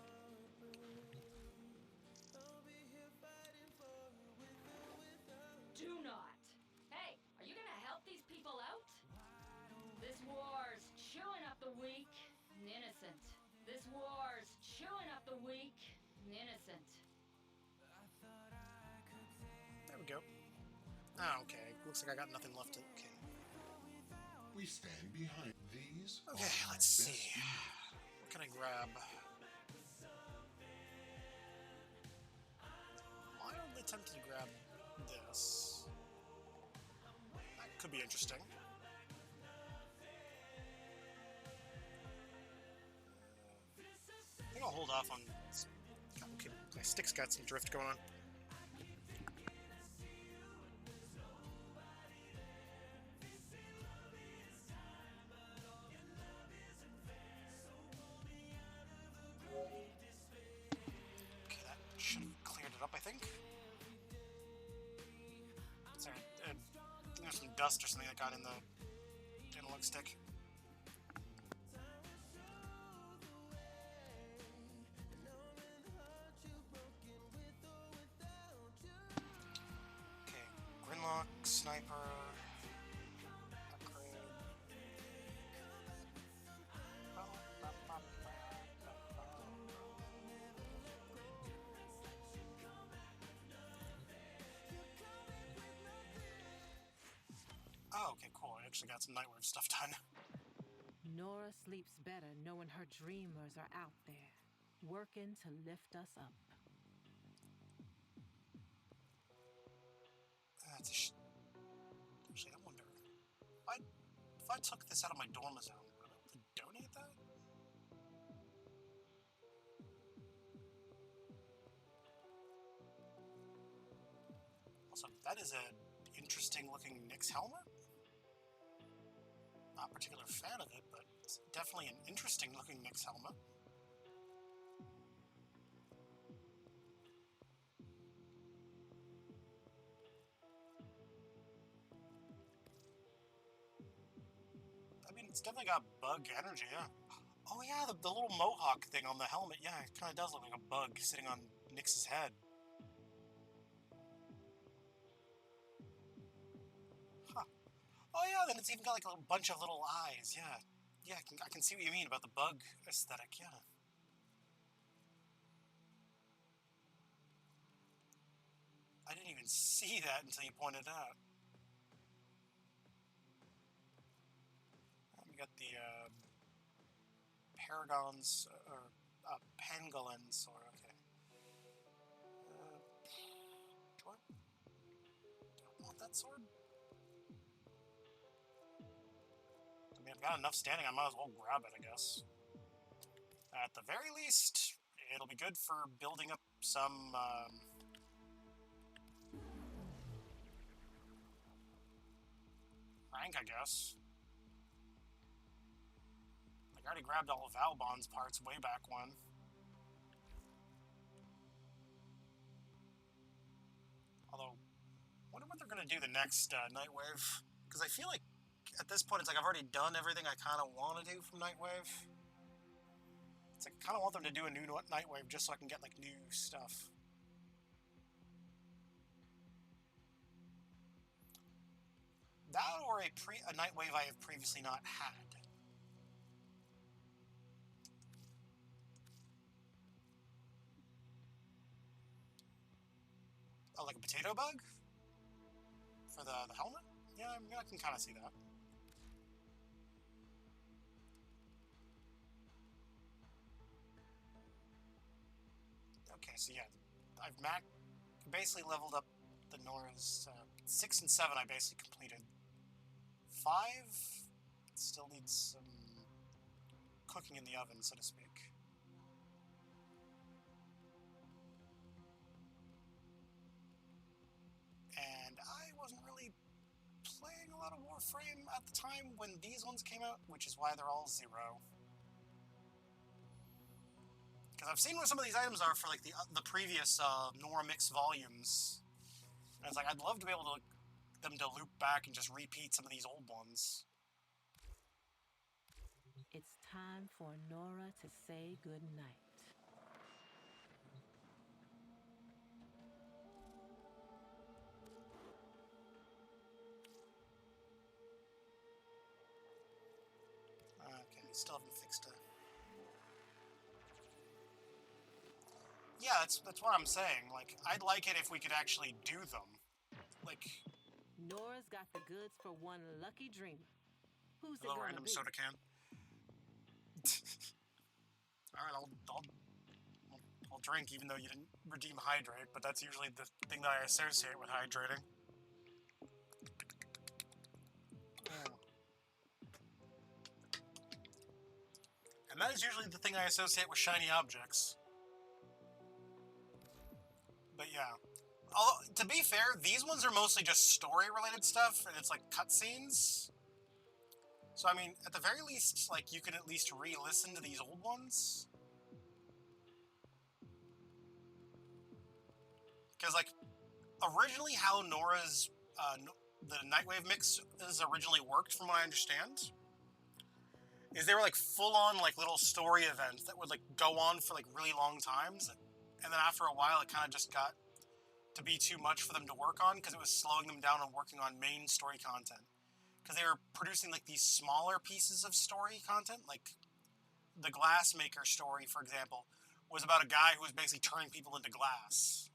S6: Do not. Hey, are you gonna help these people out? This war's chewing up the weak and innocent. This war's chewing up the weak and innocent.
S1: There we go. Oh, okay. Looks like I got nothing left to... Okay.
S11: We stand behind these.
S1: Okay, let's see. What can I grab? Mildly tempted to grab this. That could be interesting. I think I'll hold off on... Okay, my stick's got some drift going on. Okay, that should have cleared it up, I think. Sorry, I think there's some dust or something that got in the analog stick. Okay, Grinlock, Sniper, upgrade. Oh, okay, cool. I actually got some Nightwave stuff done.
S5: Nora sleeps better knowing her dreamers are out there, working to lift us up.
S1: That's a actually, I wonder if I took this out of my Dormazone, would I be able to donate that? Also, that is a interesting looking Nyx helmet. Not a particular fan of it, but it's definitely an interesting looking Nyx helmet. I mean, it's definitely got bug energy, yeah. Oh yeah, the little mohawk thing on the helmet, yeah, it kind of does look like a bug sitting on Nyx's head. Huh. Oh yeah, then it's even got like a bunch of little eyes, yeah. Yeah, I can see what you mean about the bug aesthetic, yeah. I didn't even see that until you pointed it out. We got the Paragons, or Pangolins, or okay. Do I want that sword? I mean, I've got enough standing, I might as well grab it, I guess. At the very least, it'll be good for building up some tank, I guess. Like, I already grabbed all of Valbon's parts way back when. Although, I wonder what they're going to do the next Nightwave. Because I feel like, at this point, it's like I've already done everything I kind of want to do from Nightwave. It's like, I kind of want them to do a new Nightwave just so I can get, like, new stuff. That or a Nightwave I have previously not had. Oh, like a potato bug? For the helmet? Yeah, I mean, I can kind of see that. Okay, so yeah, I've basically leveled up the Nora's 6 and 7. I basically completed. 5 still needs some cooking in the oven, so to speak. And I wasn't really playing a lot of Warframe at the time when these ones came out, which is why they're all 0. Because I've seen what some of these items are for like the previous Nora Mix volumes. And it's like, I'd love to be able to them to loop back and just repeat some of these old ones.
S14: It's time for Nora to say goodnight.
S1: Okay, still haven't fixed it. Yeah, that's what I'm saying. Like, I'd like it if we could actually do them. Like,
S14: Nora's got the goods for one lucky dreamer. Who's it
S1: hello,
S14: gonna
S1: random
S14: be?
S1: soda can. Alright, I'll drink even though you didn't redeem hydrate, but that's usually the thing that I associate with hydrating. And that is usually the thing I associate with shiny objects. But yeah. Although, to be fair, these ones are mostly just story-related stuff, and it's like cutscenes. So, I mean, at the very least, like, you could at least re-listen to these old ones. Because, like, originally how Nora's, the Nightwave mix is originally worked, from what I understand, is they were, like, full-on, like, little story events that would, like, go on for, like, really long times. And then after a while, it kind of just got to be too much for them to work on, because it was slowing them down on working on main story content. Because they were producing, like, these smaller pieces of story content, like the Glassmaker story, for example, was about a guy who was basically turning people into glass.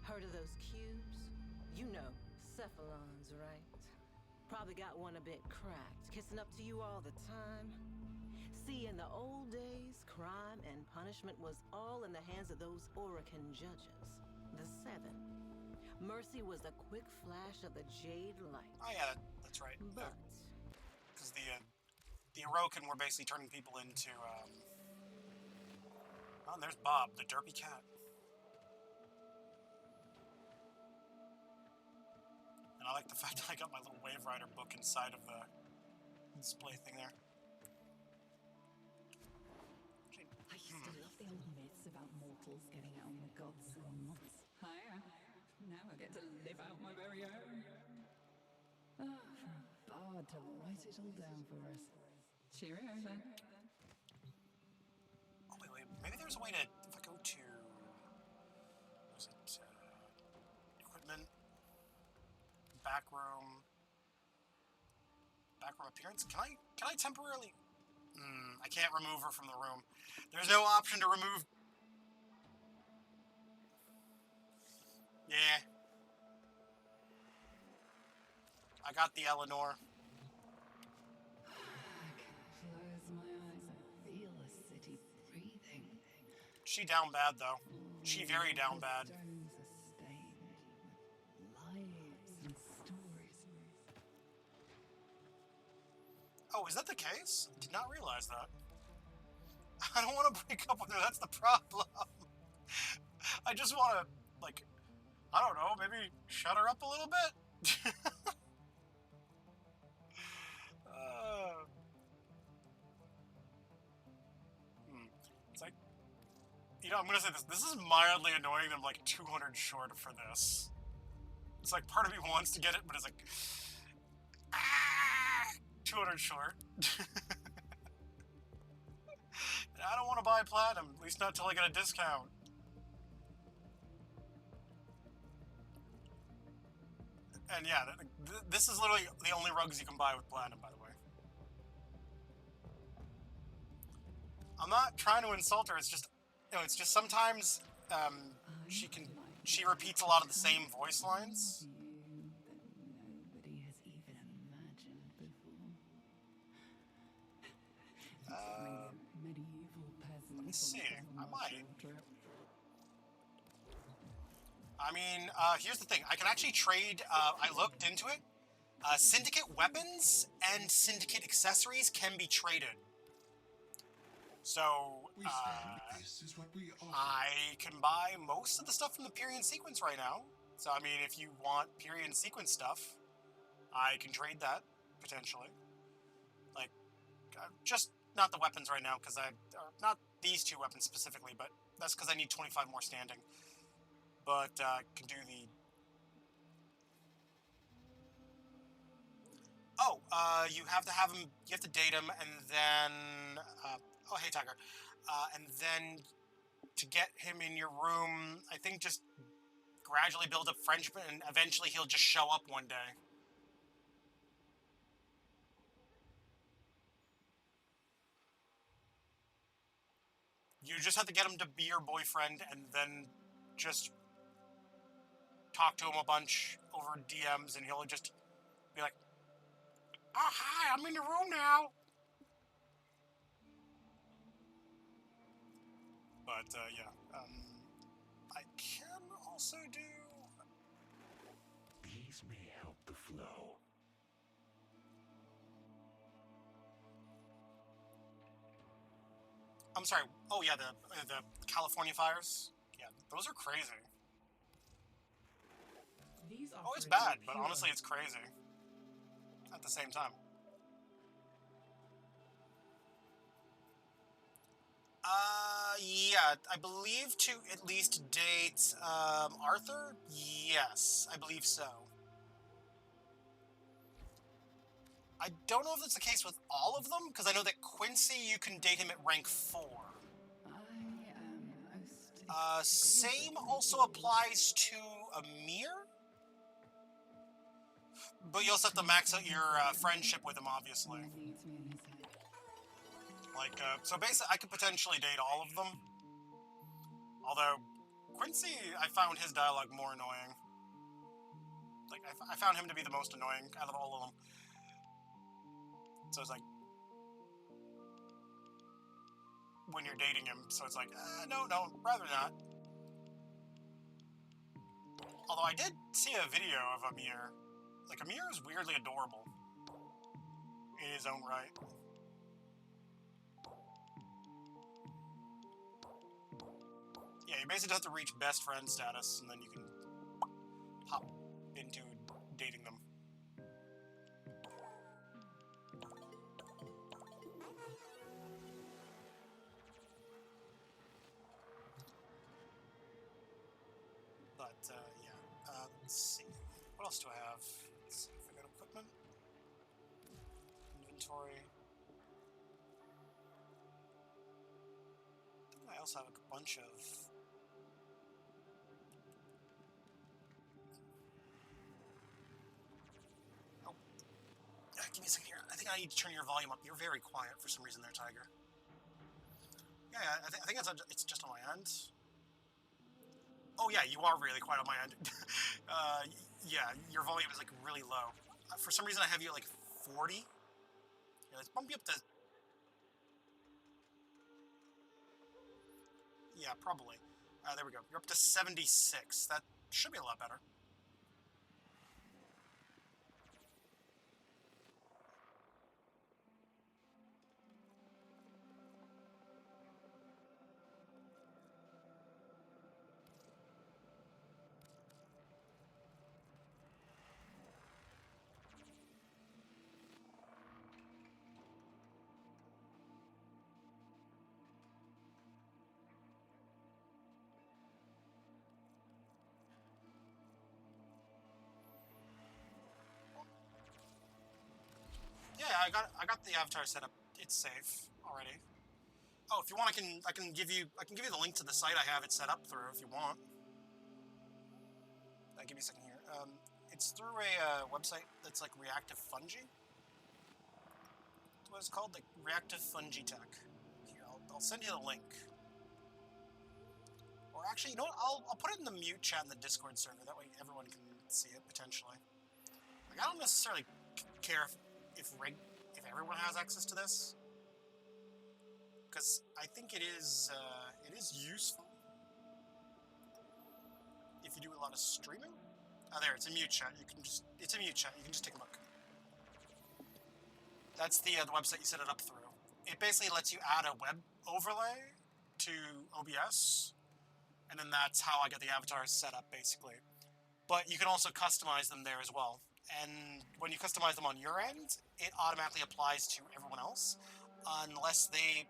S14: Heard of those cubes? You know, cephalons, right? Probably got one a bit cracked, kissing up to you all the time. See, in the old days, crime and punishment was all in the hands of those Oracan judges, the 7. Mercy was a quick flash of the Jade Light.
S1: Oh yeah, that's right.
S14: But
S1: because the Orokin were basically turning people into oh, and there's Bob, the derpy cat. And I like the fact that I got my little Wave Rider book inside of the display thing there.
S2: I used to love the old myths about mortals getting out on the gods in months. Hiya. Now I get to live out my very own. Ah, for a bard to write it all down for us. Cheerio then.
S1: Oh, wait. Maybe there's a way to, if I go to, was it, equipment, backroom appearance? Can I temporarily, I can't remove her from the room. There's no option to remove. Yeah. I got the Eleanor.
S2: I can close my eyes and feel the city breathing.
S1: She down bad, though. She very down bad.
S2: Stones are stained with lives and stories.
S1: Oh, is that the case? I did not realize that. I don't want to break up with her, that's the problem. I just want to, like, I don't know, maybe shut her up a little bit? I'm gonna say this. This is mildly annoying that I'm like 200 short for this. It's like part of me wants to get it, but it's like 200 short. I don't want to buy platinum, at least not till I get a discount. And yeah, this is literally the only rugs you can buy with platinum, by the way. I'm not trying to insult her. It's just, it's just sometimes she repeats a lot of the same voice lines.
S2: Nobody has even imagined before. Medieval peasants.
S1: Let me see. I might. I mean, here's the thing. I can actually trade. I looked into it. Syndicate weapons and Syndicate accessories can be traded. So,
S11: This is what we offer.
S1: I can buy most of the stuff from the Period Sequence right now. So, I mean, if you want Period Sequence stuff, I can trade that, potentially. Like, just not the weapons right now, because not these two weapons specifically, but that's because I need 25 more standing. But, can do the... Oh, you have to have him, you have to date him, and then, oh, hey, Tiger. And then, to get him in your room, I think just gradually build up friendship, and eventually he'll just show up one day. You just have to get him to be your boyfriend, and then just talk to him a bunch over DMs, and he'll just be like, "Oh, hi, I'm in your room now." But, yeah, I can also do...
S11: These may help the flow.
S1: I'm sorry, oh yeah, the California fires? Yeah, those are crazy. Oh, it's bad, but honestly, it's crazy. At the same time. Yeah, I believe to at least date, Arthur? Yes, I believe so. I don't know if that's the case with all of them, because I know that Quincy, you can date him at rank 4. Same also applies to Amir? But you also have to max out your, friendship with him, obviously. Like, so basically, I could potentially date all of them. Although, Quincy, I found his dialogue more annoying. Like, I found him to be the most annoying out of all of them. So it's like... when you're dating him, so it's like, no, rather not. Although I did see a video of Amir. Like, Amir is weirdly adorable. In his own right. Yeah, you basically have to reach best friend status, and then you can pop into dating them. But, yeah. Let's see. What else do I have? Let's see if I got equipment. Inventory. I think I also have a bunch of... Oh. Give me a second here. I think I need to turn your volume up. You're very quiet for some reason there, Tiger. Yeah, I think it's just on my end. Oh yeah, you are really quiet on my end. Yeah, your volume is like really low. For some reason I have you at like 40. Yeah, let's bump you up to... Yeah, probably. There we go. You're up to 76. That should be a lot better. I got the avatar set up. It's safe already. Oh, if you want, I can give you the link to the site I have it set up through if you want. Give me a second here. It's through a website that's like Reactive Fungi. That's what it's called, like Reactive Fungi Tech. Here, I'll send you the link. Or actually, you know what? I'll put it in the mute chat in the Discord server. That way everyone can see it potentially. Like, I don't necessarily care if everyone has access to this, because I think it is useful if you do a lot of streaming. Oh, there, it's a mute chat. It's a mute chat. You can just take a look. That's the website you set it up through. It basically lets you add a web overlay to OBS, and then that's how I get the avatars set up, basically. But you can also customize them there as well. And when you customize them on your end, it automatically applies to everyone else, unless they...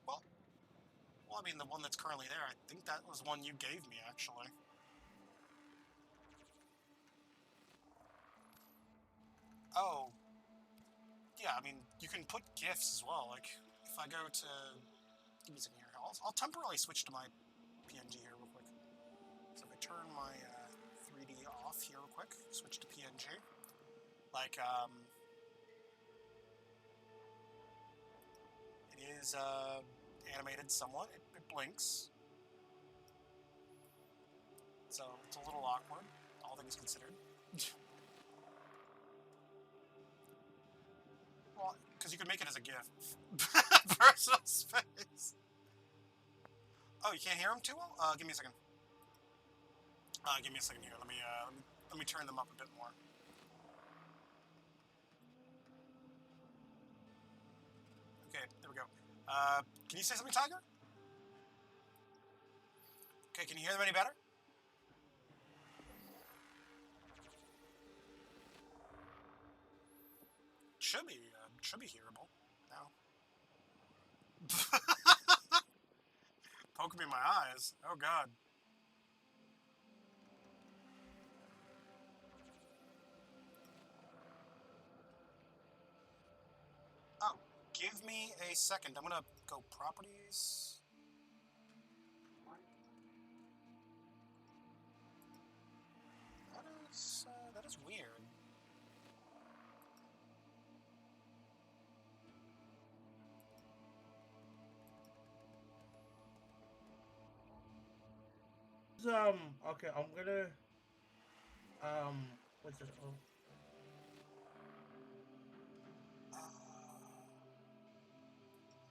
S1: Well, I mean, the one that's currently there, I think that was one you gave me, actually. Oh. Yeah, I mean, you can put GIFs as well. Like, if I go to... Give me a second here. I'll temporarily switch to my PNG here real quick. So if I turn my 3D off here real quick, switch to PNG. Like, it is animated somewhat. It blinks. So it's a little awkward, all things considered. Well, because you could make it as a GIF. Personal space. Oh, you can't hear them too well? Give me a second. Give me a second here. Let me turn them up a bit more. Okay, there we go. Can you say something, Tiger? Okay, can you hear them any better? Should be hearable now. Poking me in my eyes. Oh god. Oh, give me a second. I'm gonna go properties. That is weird.
S15: Okay, I'm gonna what's it? Oh.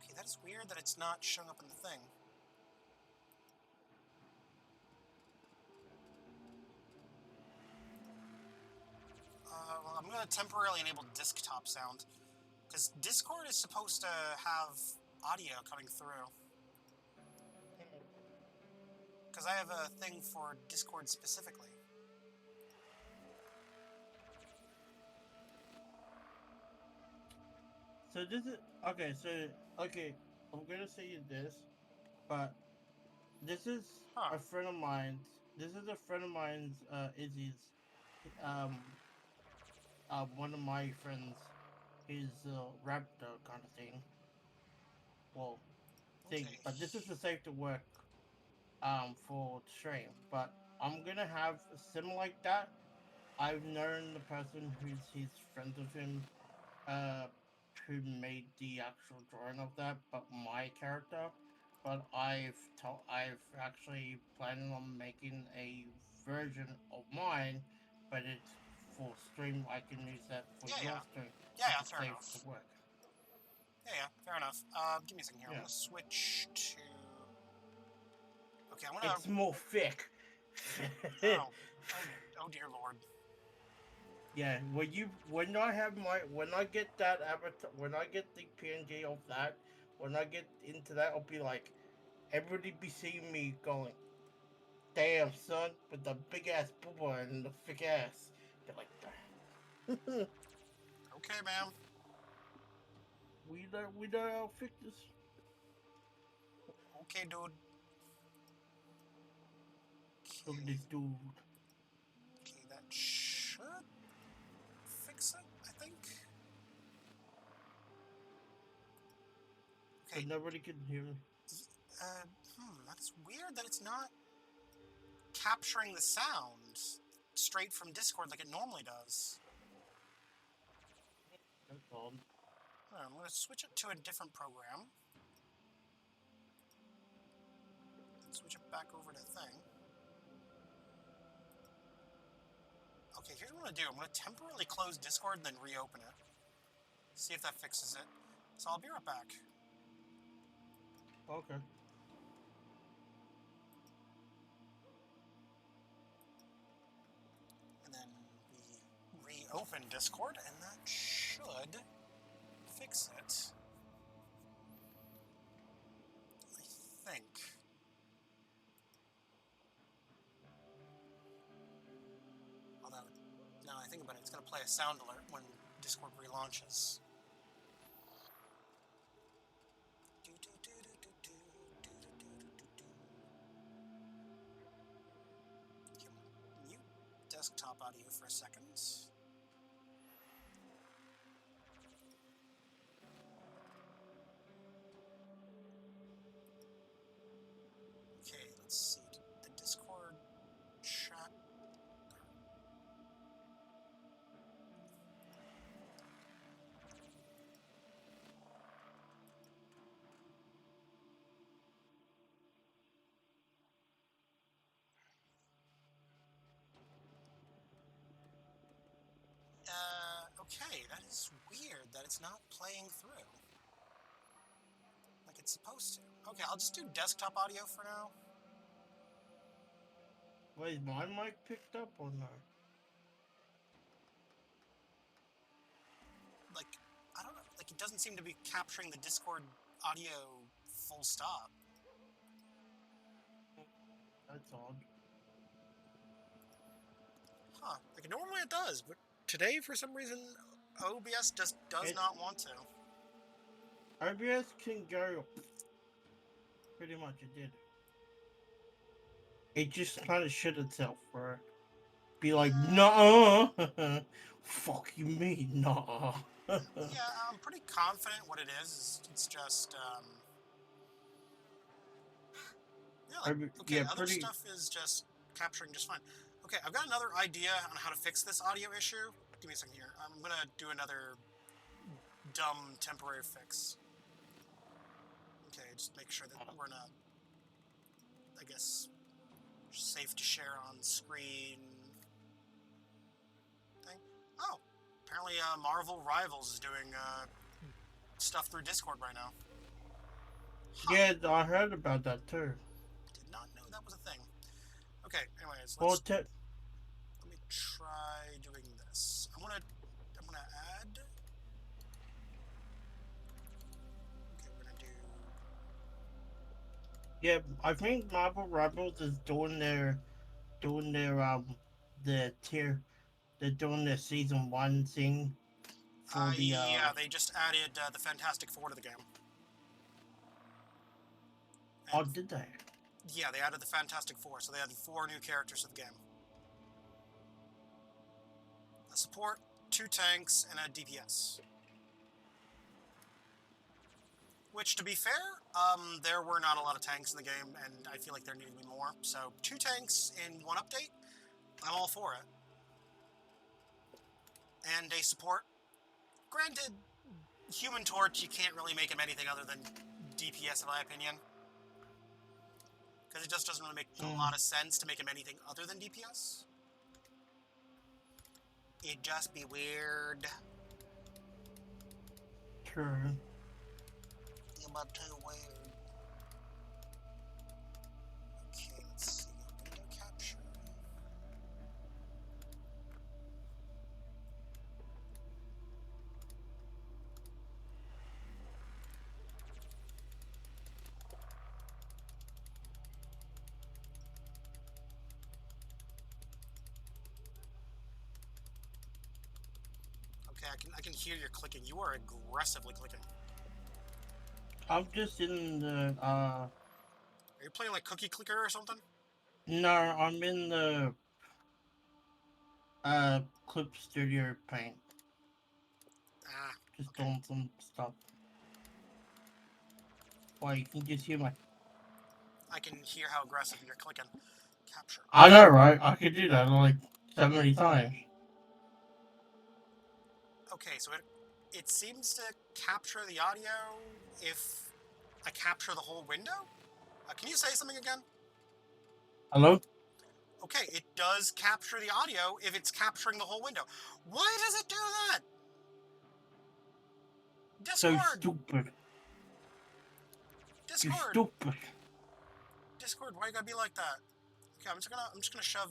S1: Okay, that is weird that it's not showing up in the thing. Well, I'm gonna temporarily enable desktop sound, because Discord is supposed to have audio coming through. Because I have a thing for Discord specifically.
S15: So this is okay. So okay, I'm gonna say you this, but this is a friend of mine. This is a friend of mine's. Izzy's. One of my friends. His raptor kind of thing. Well, thing.
S1: Okay.
S15: But this is the safe to work. For stream. But I'm gonna have a sim like that. I've known the person he's friends with him. Who made the actual drawing of that, but my character. But I've actually planning on making a version of mine, but it's for stream. I can use that for your stream.
S1: Yeah, fair enough.
S15: To work.
S1: Yeah, fair enough. Give me a second here. I'm gonna switch to. Okay, I'm gonna.
S15: It's more thick.
S1: Oh dear lord.
S15: Yeah, when I get that avatar, when I get the PNG of that, when I get into that, I'll be like, everybody be seeing me going, damn son, with the big ass booba and the thick ass. They're like that.
S1: Okay, ma'am.
S15: We know how to fix this.
S1: Okay, dude.
S15: Look at this dude.
S1: Okay, that Okay.
S15: But nobody can hear me.
S1: That's weird that it's not capturing the sound straight from Discord like it normally does.
S15: That's odd.
S1: I'm going to switch it to a different program. Switch it back over to thing. Okay, here's what I'm going to do. I'm going to temporarily close Discord and then reopen it. See if that fixes it. So I'll be right back.
S15: Okay.
S1: And then we reopen Discord, and that should fix it. I think. Although, now I think about it, it's going to play a sound alert when Discord relaunches. Mute desktop audio for a second. Okay, let's see. The Discord chat. Okay, that is weird that it's not playing through. Like it's supposed to. Okay, I'll just do desktop audio for now.
S15: Wait, is my mic picked up or no?
S1: Like, I don't know, like it doesn't seem to be capturing the Discord audio full stop.
S15: That's odd.
S1: Huh, like normally it does, but today for some reason OBS just does not want to.
S15: OBS can go. Pretty much it did. It just kind of shit itself for be like, nah. Fuck you mean, nah.
S1: Yeah, I'm pretty confident what it is it's just, yeah, like, okay,
S15: yeah,
S1: other stuff is just capturing just fine. Okay, I've got another idea on how to fix this audio issue. Give me a second here. I'm gonna do another dumb temporary fix. Okay, just make sure that we're not, I guess, safe to share on screen thing. Oh, apparently Marvel Rivals is doing stuff through Discord right now.
S15: Huh. Yeah, I heard about that too.
S1: Did not know that was a thing. Okay, anyways,
S15: let's
S1: let me try doing this. I'm gonna add. Okay, we're gonna do.
S15: Yeah, I think Marvel Rebels is doing their the tier. They're doing their season 1 thing for the
S1: Yeah, they just added the Fantastic Four to the game.
S15: And oh, did they?
S1: Yeah, they added the Fantastic Four, so they added 4 new characters to the game. A support, 2 tanks, and a DPS. Which, to be fair, there were not a lot of tanks in the game, and I feel like there needed to be more. So, 2 tanks in 1 update, I'm all for it. And a support. Granted, Human Torch, you can't really make him anything other than DPS, in my opinion. Because it just doesn't really make a lot of sense to make him anything other than DPS. It'd just be weird.
S15: True.
S1: You're about too weird. Okay, let's see. Window capture. Okay, I can hear you clicking. You are aggressively clicking.
S15: I'm just in the
S1: Are you playing like Cookie Clicker or something?
S15: No, I'm in the Clip Studio Paint.
S1: Ah.
S15: Just doing some stuff. Why, you can just hear my...
S1: I can hear how aggressive you're clicking. Capture.
S15: I know, right? I could do that like so many times.
S1: Okay, so it seems to capture the audio if I capture the whole window? Can you say something again?
S15: Hello?
S1: Okay, it does capture the audio if it's capturing the whole window. Why does it do that?
S15: So
S1: Discord!
S15: stupid. You
S1: Discord!
S15: stupid.
S1: Discord, why you gotta be like that? Okay, I'm just gonna shove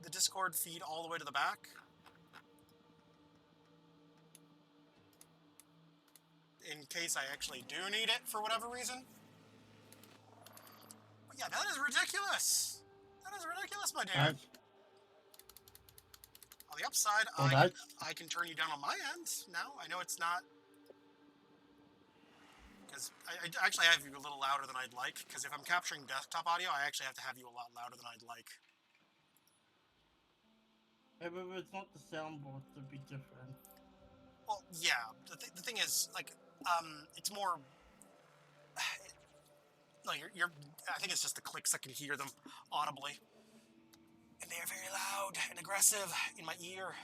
S1: the Discord feed all the way to the back. In case I actually do need it for whatever reason. But yeah, that is ridiculous. That is ridiculous, my dude. On the upside, I can turn you down on my end now. I know it's not... Because I actually have you a little louder than I'd like, because if I'm capturing desktop audio, I actually have to have you a lot louder than I'd like.
S15: Hey, but it's not the soundboard to be different.
S1: Well, yeah. The thing is, like, it's more... No, I think it's just the clicks I can hear them audibly. And they are very loud and aggressive in my ear.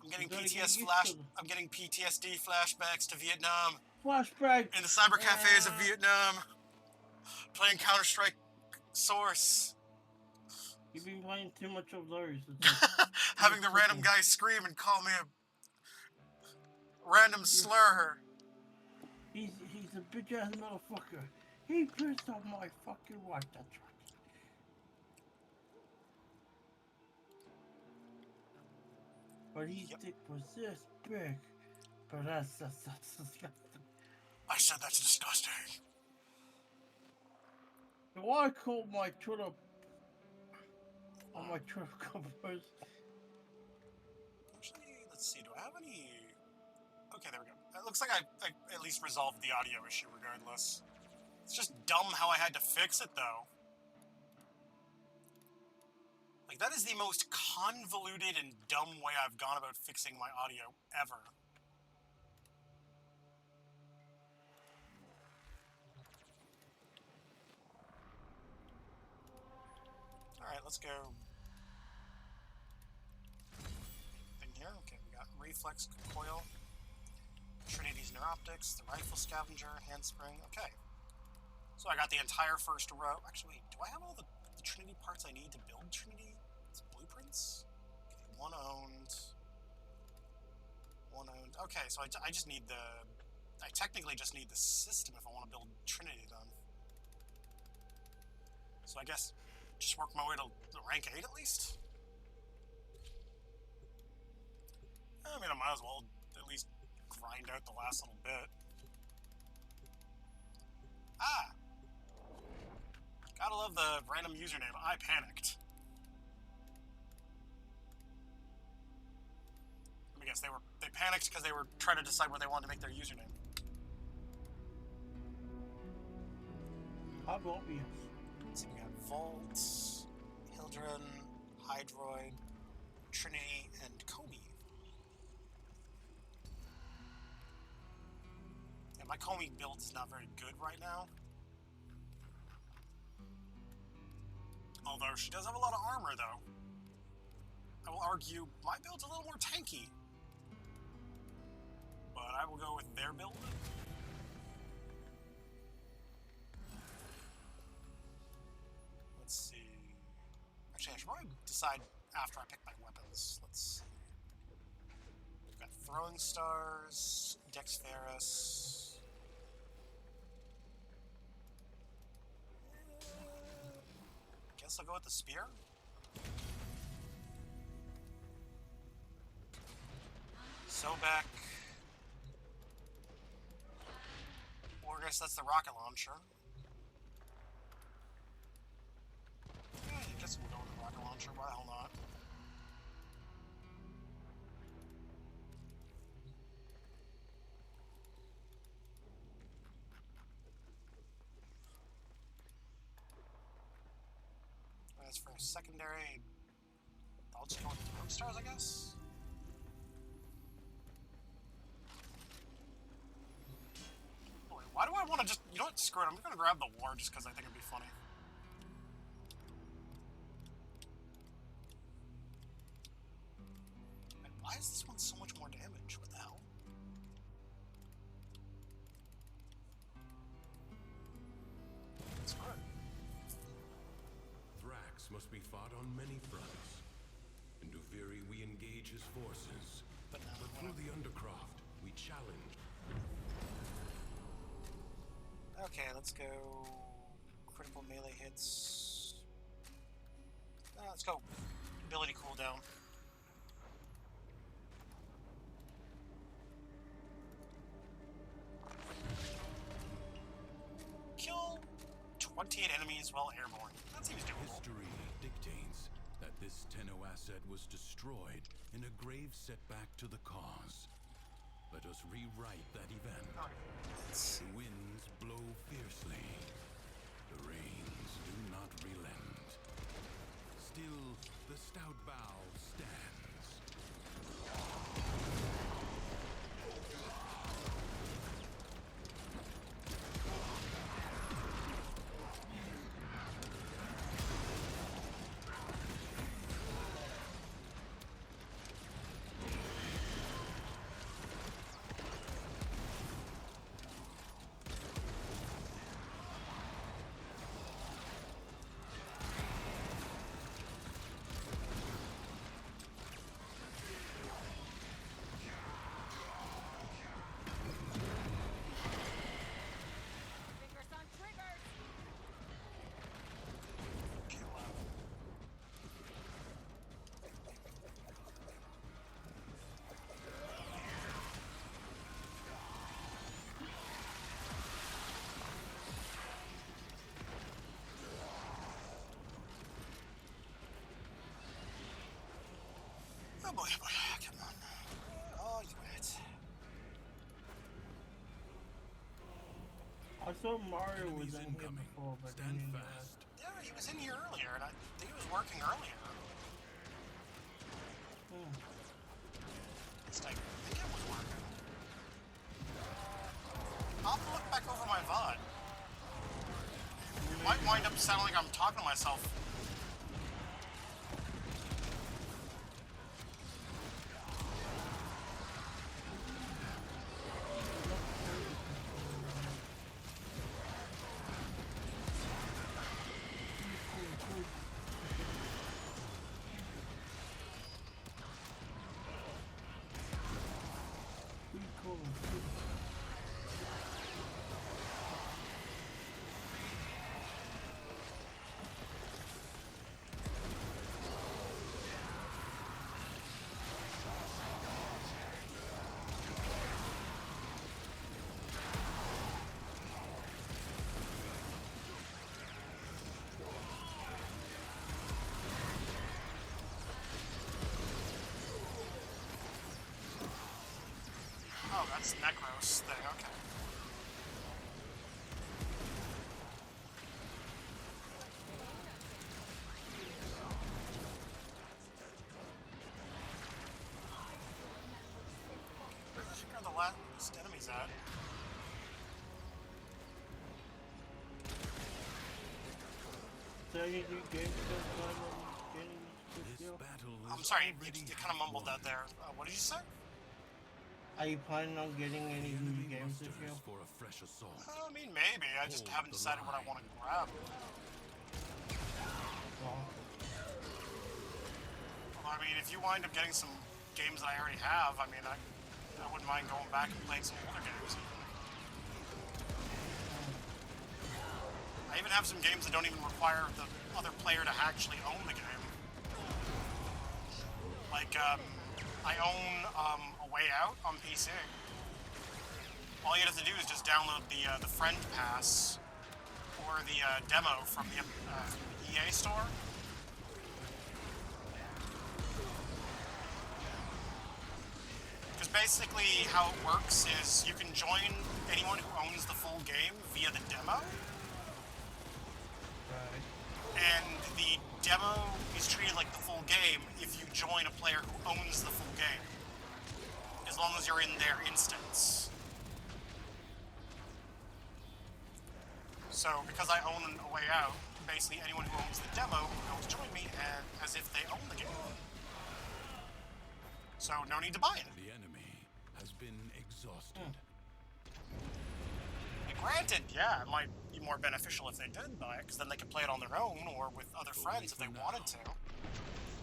S1: I'm getting I'm getting PTSD flashbacks to Vietnam.
S15: Flashback!
S1: In the cyber cafes of Vietnam. Playing Counter-Strike Source.
S15: You've been playing too much of those.
S1: Having the random guy scream and call me a random slur.
S15: He's a bitch ass motherfucker. He pissed off my fucking wife. That's right. But his dick was this big. But that's disgusting.
S1: I said that's disgusting.
S15: So I called my Twitter on my Twitter combos.
S1: Actually, let's see, do I have any... Okay, there we go. It looks like I at least resolved the audio issue regardless. It's just dumb how I had to fix it, though. Like, that is the most convoluted and dumb way I've gone about fixing my audio ever. Alright, let's go. Thing here. Okay, we got reflex coil, Trinity's neuroptics, the rifle scavenger, handspring. Okay. So I got the entire first row. Actually, wait, do I have all the Trinity parts I need to build Trinity? It's blueprints? Okay, one owned. One owned. Okay, so I just need the... I technically just need the system if I want to build Trinity then. So I guess just work my way to rank 8 at least? I mean, I might as well at least grind out the last little bit. Ah! Gotta love the random username. I panicked. Let me guess, they panicked because they were trying to decide where they wanted to make their username.
S15: Obvious.
S1: Let's see, we got Volt, Hildren, Hydroid, Trinity, and Comey. Yeah, my Comey build is not very good right now. Although she does have a lot of armor, though. I will argue my build's a little more tanky. But I will go with their build. Let's see. Actually, I should probably decide after I pick my weapons. Let's see. We've got Throwing Stars, Dexterous. Guess I'll go with the spear. Sobek. Or I guess that's the rocket launcher. Yeah, I guess we'll go with the rocket launcher. Why the hell not? As for secondary, I'll just go with Throwing Stars, I guess. screw it. I'm gonna grab the war just because I think it'd be funny. And why is this one so much more damage? What the hell? Screw it.
S7: Thrax must be fought on many fronts. In Duviri, we engage his forces. But through the Undercroft, we challenge.
S1: Okay, let's go. Critical melee hits. Let's go. Ability cooldown. Kill 28 enemies while airborne. That seems doable.
S7: History dictates that this Tenno asset was destroyed in a grave setback to the cause. Let us rewrite that event. The winds blow fiercely. The rains do not relent. Still, the stout bow stands.
S6: Fingers on triggers!
S1: Oh boy, oh boy, come on. Oh, you it.
S15: I thought Mario was
S7: Enemies
S15: in here
S7: incoming.
S15: before, but
S7: Stand
S15: he didn't
S7: fast.
S1: Yeah, he was in here earlier, and I think he was working earlier. It's like, I think it was working. I'll have to look back over my VOD. It might wind up sounding like I'm talking to myself. Oh, that's Necros thing, okay. Where the heck are the last enemies at?
S15: So you do games
S1: I'm sorry, you kind of mumbled that there. What did you say?
S15: Are you planning on getting any new games this year?
S7: For a fresh assault.
S1: I mean, maybe. I just haven't decided what I want to grab. Well, I mean, if you wind up getting some games that I already have, I mean, I wouldn't mind going back and playing some older games. I even have some games that don't even require the other player to actually own the game. Like, I own A Way Out on PC. All you have to do is just download the Friend Pass or the demo from the EA store. Because basically how it works is you can join anyone who owns the full game via the demo. And the demo is treated like the full game if you join a player who owns the full game. As long as you're in their instance. So because I own A Way Out, basically anyone who owns the demo can always join me and as if they own the game. So no need to buy it.
S7: The enemy has been exhausted.
S1: And granted, yeah, it might be more beneficial if they did buy it, because then they could play it on their own or with other friends if they wanted to.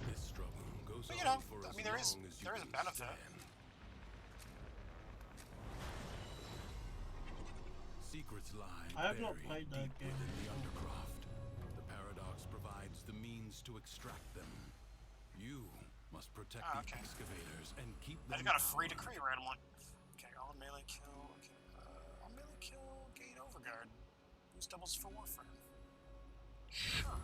S7: This struggle goes
S1: But you
S7: on
S1: know,
S7: for
S1: I
S7: as
S1: mean, there is
S7: long as you
S1: a
S7: can
S1: benefit.
S7: stand. Secrets lie
S15: I have not
S7: buried
S15: played that
S7: deep
S15: game.
S7: within the Undercroft. The Paradox provides the means to extract them. You must protect the excavators and keep them
S1: I just got a free
S7: powered.
S1: decree randomly. Okay, all melee kill. Okay, all melee kill, gain overguard. Boost doubles for Warframe. Sure.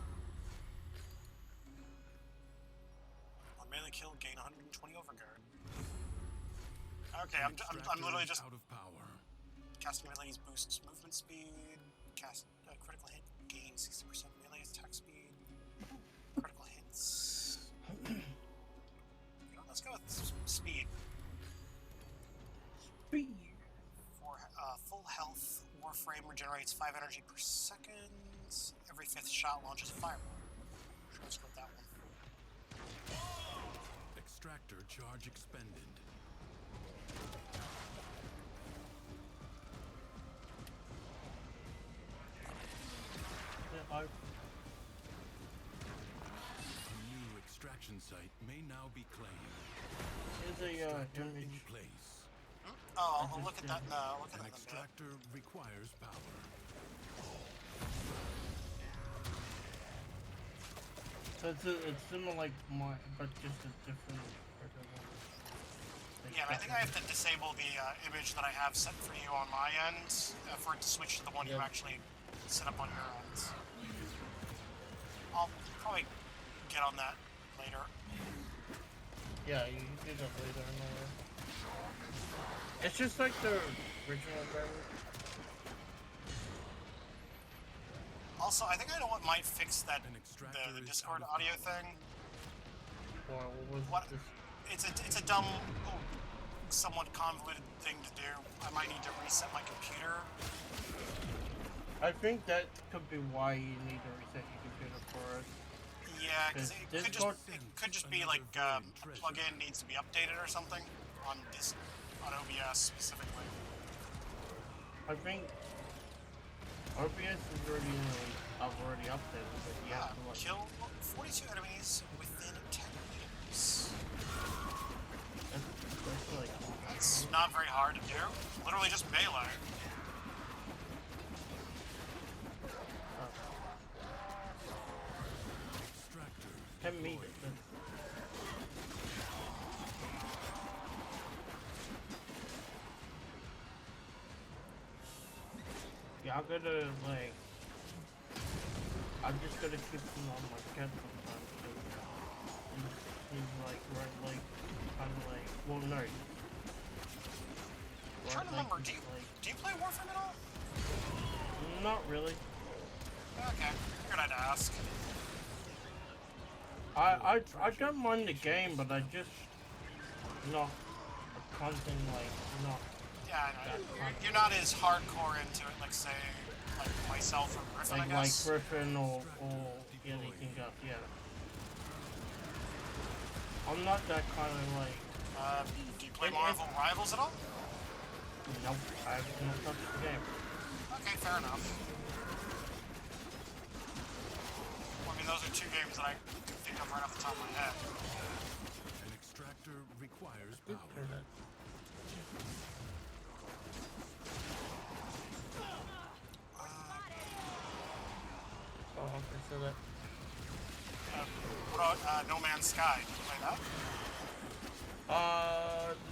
S1: On melee kill, gain 120 overguard. Okay, I'm literally just
S7: out of power.
S1: casting melee's boosts movement speed. Cast critical hit, gain 60% melee attack speed. Critical hits. Let's go with speed.
S15: Speed.
S1: For full health, Warframe regenerates 5 energy per second. Every 5th shot launches a fireball. Sure, let's go with that one.
S7: Extractor charge expended.
S15: Yeah,
S7: A new extraction site may now be claimed.
S15: Here's a
S7: Extractor
S15: image.
S7: in place.
S1: Oh, I'll look at that. No, look at
S7: An
S1: that in a bit.
S7: extractor requires power.
S15: So it's similar like mine, but just a different.
S1: Yeah, and I think I have to disable the image that I have set for you on my end for it to switch to the one you actually set up on your end. I'll probably get on that later.
S15: Yeah, you can do that later. It's just like the original version.
S1: Also, I think I know what might fix that the Discord audio thing.
S15: Or what was this?
S1: It's a dumb, somewhat convoluted thing to do. I might need to reset my computer.
S15: I think that could be why you need to reset your computer first.
S1: Yeah, because it could just be like a plugin needs to be updated or something on OBS specifically.
S15: I think OBS is already I've already updated, but you have to like
S1: kill 42 enemies within 10 meters. That's not very hard to do. Literally just melee.
S15: 10 meters. Yeah, I'm gonna like. I'm just gonna keep him on my cat sometimes. He's like right, like kind of like. Well, no.
S1: I'm trying to remember. Do you play Warframe at all?
S15: Not really.
S1: Okay, figured I'd ask.
S15: I don't mind the game, but I just not a content like not.
S1: Yeah, I know. You're not as hardcore into it, like say, like myself or Griffin,
S15: Like,
S1: I guess.
S15: like Griffin or anything else. Yeah. I'm not that kind of like.
S1: Do you play Marvel Rivals at all?
S15: Nope, I have not touched the game.
S1: Okay, fair enough. Well, I mean, those are two games that I can think of right off the top of my head.
S7: An extractor requires power.
S15: Oh, okay, so that.
S1: What about No Man's Sky? Did you play that?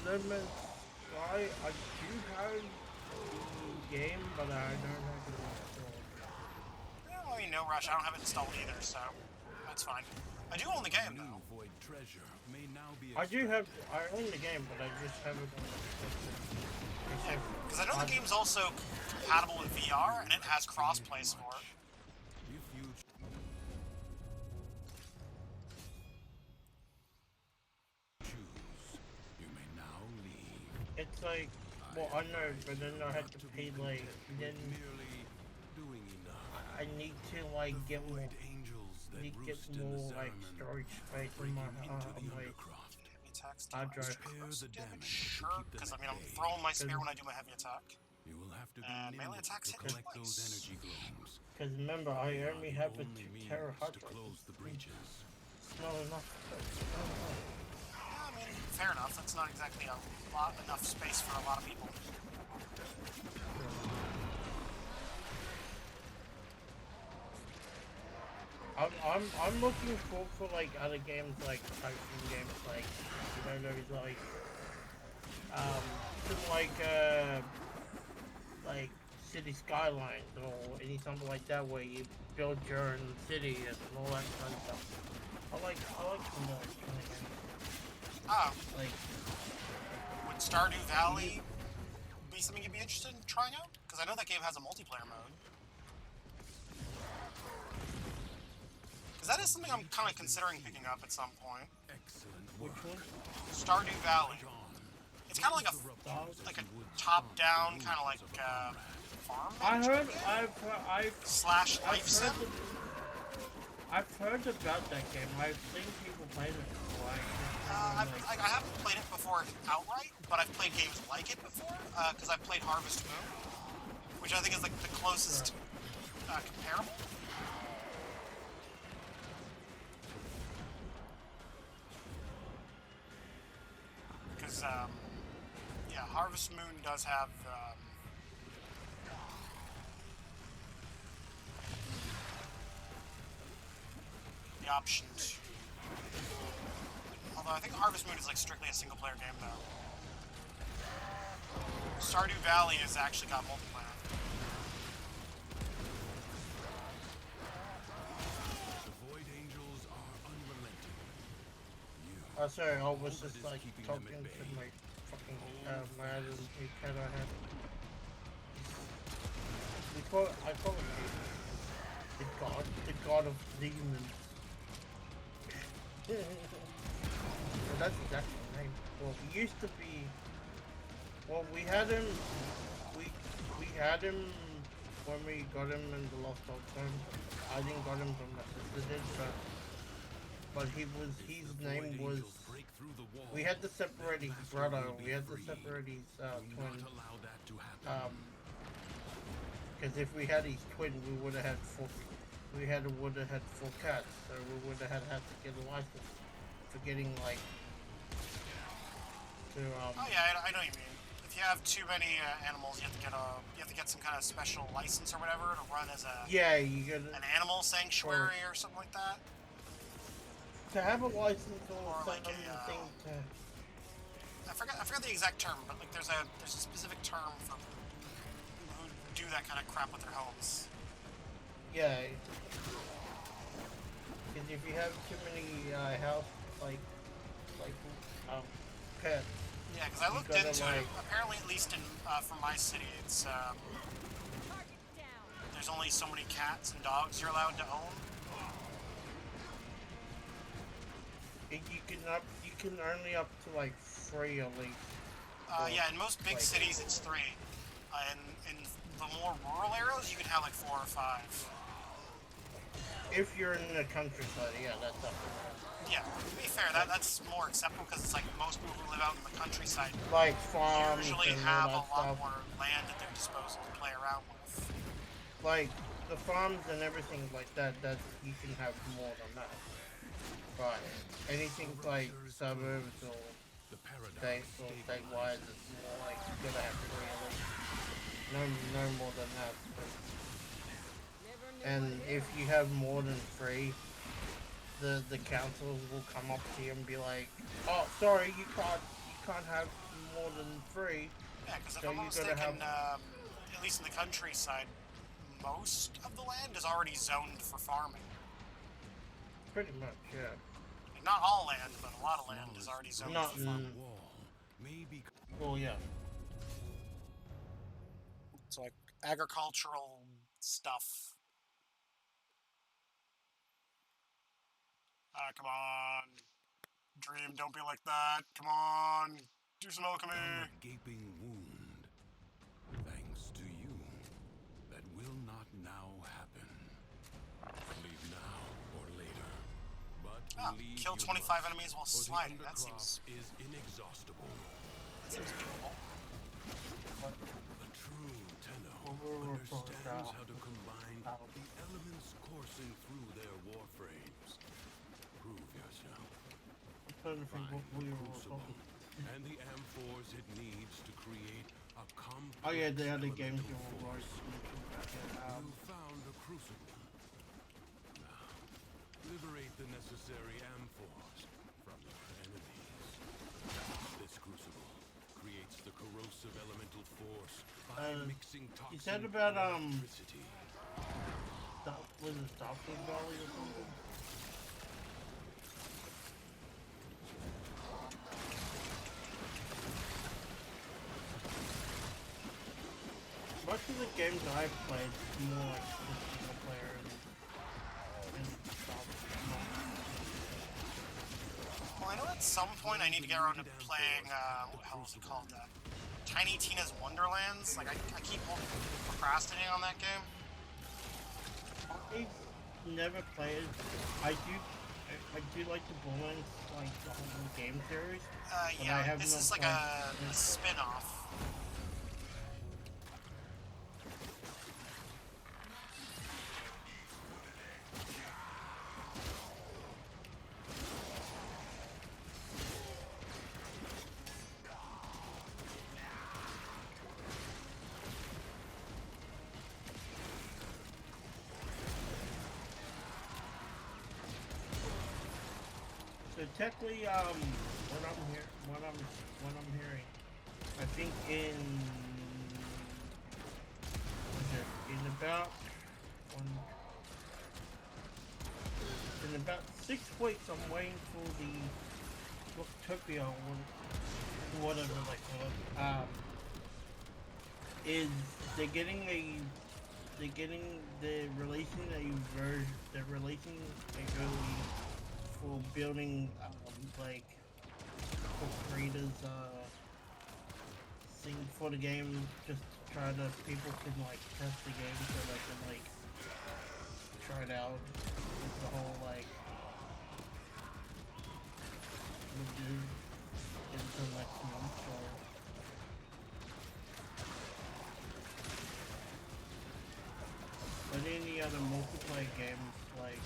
S15: No Man's Sky, I do have the game, but I don't have it installed.
S1: Yeah, I mean, no rush. I don't have it installed either, so that's fine. I do own the game, though.
S7: Void treasure may now be
S15: I own the game, but I just have it on
S1: Because I know the game's also compatible with VR, and it has crossplay for it.
S7: If you choose, you may now leave.
S15: It's like, well, I know, but then I had to pay like, then
S7: merely doing enough.
S15: I need to like get more.
S7: Angels that
S15: Need to get
S7: roost in the
S15: more like
S7: ceremony,
S15: storage space in my
S7: into the
S15: my
S7: undercroft.
S1: Heavy attacks do
S15: hard drive.
S7: Repair the damage
S1: Sure,
S7: to keep them
S1: because I
S7: at
S1: mean I'm
S7: bay.
S1: throwing my spear when I do my heavy attack.
S7: You will have to be
S1: And
S7: nimble
S1: melee attacks
S7: to
S1: hit
S7: collect
S1: twice.
S7: those energy globes.
S15: Because remember, I
S7: They are
S15: only
S7: the
S15: have a
S7: only
S15: 2 tera
S7: means
S15: hard
S7: to
S15: drive.
S7: close the breaches.
S15: It's not enough. It's not enough.
S1: Yeah, I mean, fair enough. That's not exactly enough space for a lot of people.
S15: I'm looking for like other games like tycoon games like those like city skylines or any something like that where you build your own city and all that kind of stuff. I like some of those kind of games.
S1: Ah,
S15: like
S1: would Stardew Valley be something you'd be interested in trying out? Because I know that game has a multiplayer mode. Because that is something I'm kind of considering picking up at some point.
S15: Which one?
S1: Stardew Valley. It's kind of like a top-down kind of like farm.
S15: I've heard about that game. I've seen people play it before.
S1: I haven't played it before outright, but I've played games like it before. Because I've played Harvest Moon, which I think is like the closest comparable. Because yeah, Harvest Moon does have the option to. Although I think Harvest Moon is like strictly a single player game though. Stardew Valley has actually got multiplayer.
S7: The Void Angels are unrelenting.
S15: Oh, sorry, I was just like talking to my fucking my other new cat I have. I call him the god of demons. Well, that's exactly the name. Well, he used to be. Well, we had him when we got him in the Lost Dog Zone. I didn't got him from my sister did, but his name was. We had to separate his brother. We had to separate his twin. Because if we had his twin, we would have had four. We would have had 4 cats, so we would have had to get a license for getting like.
S1: Oh yeah, I know what you mean. If you have too many animals, you have to get some kind of special license or whatever to run as a
S15: you get
S1: an animal sanctuary or something like that.
S15: To have a license or
S1: like
S15: something
S1: I forgot the exact term, but like there's a specific term for people who do that kind of crap with their homes.
S15: Yeah. Because if you have too many pets.
S1: Yeah, because I looked into it. Apparently, at least in from my city, it's there's only so many cats and dogs you're allowed to own.
S15: You can only up to like 3 at least.
S1: Yeah, in most big cities it's 3. In the more rural areas, you can have like 4 or 5.
S15: If you're in the countryside, yeah, that's up.
S1: Yeah, to be fair, that's more acceptable because it's like most people who live out in the countryside
S15: like farms
S1: usually
S15: and
S1: have a
S15: all that
S1: lot
S15: stuff.
S1: more land at their disposal to play around with.
S15: Like the farms and everything like that you can have more than that. But anything like suburbs or states or statewide, it's more like you're gonna have 3 at least. No more than that. And if you have more than 3, the councils will come up to you and be like, "Oh, sorry, you can't have more than 3."
S1: Yeah, because if
S15: so
S1: I'm not mistaken, at least in the countryside, most of the land is already zoned for farming.
S15: Pretty much, yeah.
S1: Like, not all land, but a lot of land is already zoned for farming.
S15: Well, yeah.
S1: So like agricultural stuff. Come on. Dream, don't be like that. Come on. Do some alchemy.
S7: Gaping wound. Thanks to you. That will not now happen. lead
S1: Kill
S7: you
S1: 25
S7: must,
S1: enemies while
S7: for the
S1: sliding. That
S7: undercroft
S1: seems
S7: is inexhaustible.
S1: doable.
S7: A true Tenno understands how to combine the elements coursing through their warframes. Prove yourself. Find the crucible and the amphors it needs to create a complex
S15: Oh yeah, the other games you
S7: elemental
S15: were
S7: force. You found a crucible. Now, liberate the necessary amphors from your enemies. This crucible creates the corrosive elemental force by mixing toxin
S15: you said about
S7: electricity.
S15: was it Starfield Valley or something? Most of the games I've played more like single player and stuff.
S1: Well, I know at some point I need to get around to playing, what the hell is it called? Tiny Tina's Wonderlands. Like, I keep procrastinating on that game.
S15: I've never played. I do like the Borderlands, like the whole game series.
S1: Yeah, this is like a spin-off.
S15: So technically, what I'm hearing, I think in about 6 weeks, I'm waiting for the Booktopia or whatever they call it. Is they're releasing a early for building like for creators thing for the game, just to try to people can like test the game so they can like try it out. It's the whole like we'll do until next month or but any other multiplayer games like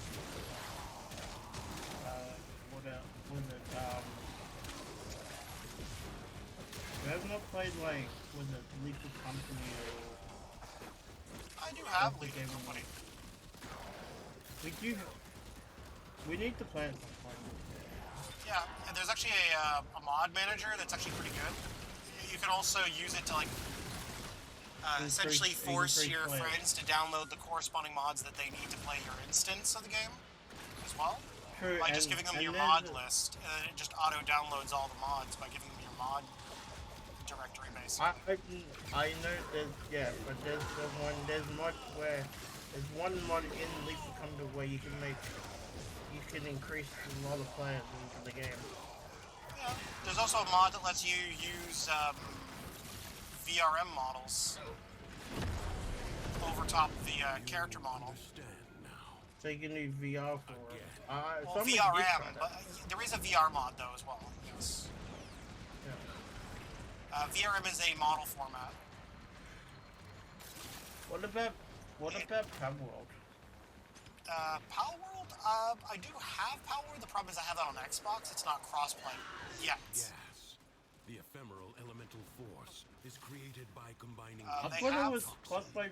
S15: what else was it you have not played like was it Lethal Company or
S1: I do have Lethal Company.
S15: We need to play it sometime.
S1: Yeah, and there's actually a mod manager that's actually pretty good. You can also use it to like essentially force your friends to download the corresponding mods that they need to play your instance of the game as well.
S15: True,
S1: by just giving them your mod list, and it just auto downloads all the mods by giving them your mod directory basically.
S15: I know but there's one mod in Lethal Company where you can increase a lot of players into the game.
S1: Yeah, there's also a mod that lets you use VRM models over top of the character model.
S15: So you can do VR for it.
S1: Well, VRM, but there is a VR mod though as well. Yes.
S15: Yeah.
S1: VRM is a model format.
S15: What about Palworld?
S1: Palworld? I do have Palworld. The problem is I have that on Xbox. It's not crossplay yet.
S7: Yes. The ephemeral elemental force is created by combining.
S15: I thought it was crossplay.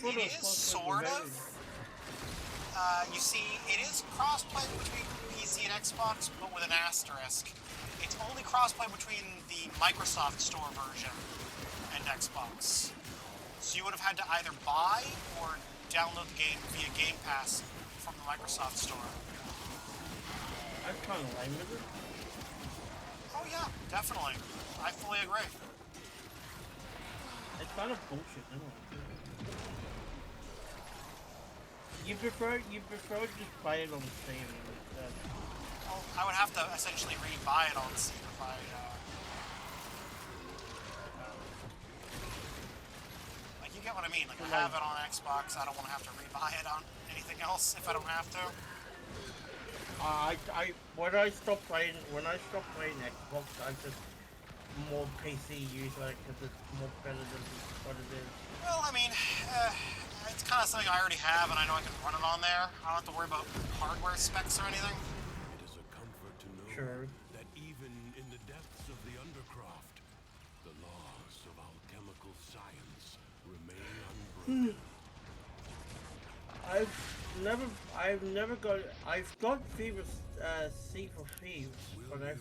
S1: It is sort of. You see, it is crossplay between PC and Xbox, but with an asterisk. It's only crossplay between the Microsoft Store version and Xbox. So you would have had to either buy or download the game via Game Pass from the Microsoft Store.
S15: I'm kind of lame with it.
S1: Oh yeah, definitely. I fully agree.
S15: It's kind of bullshit, isn't it? You prefer just play it on Steam instead.
S1: Well, I would have to essentially rebuy it on Steam if I. Like, you get what I mean? Like, I have it on Xbox. I don't want to have to rebuy it on anything else if I don't have to.
S15: when I stopped playing Xbox, I just more PC user because it's more better than what it is.
S1: Well, I mean, it's kind of something I already have, and I know I can run it on there. I don't have to worry about hardware specs or anything.
S7: It is a comfort to know
S15: Sure.
S7: that even in the depths of the Undercroft, the laws of alchemical science remain unbroken.
S15: I've got C for Thieves, but
S1: I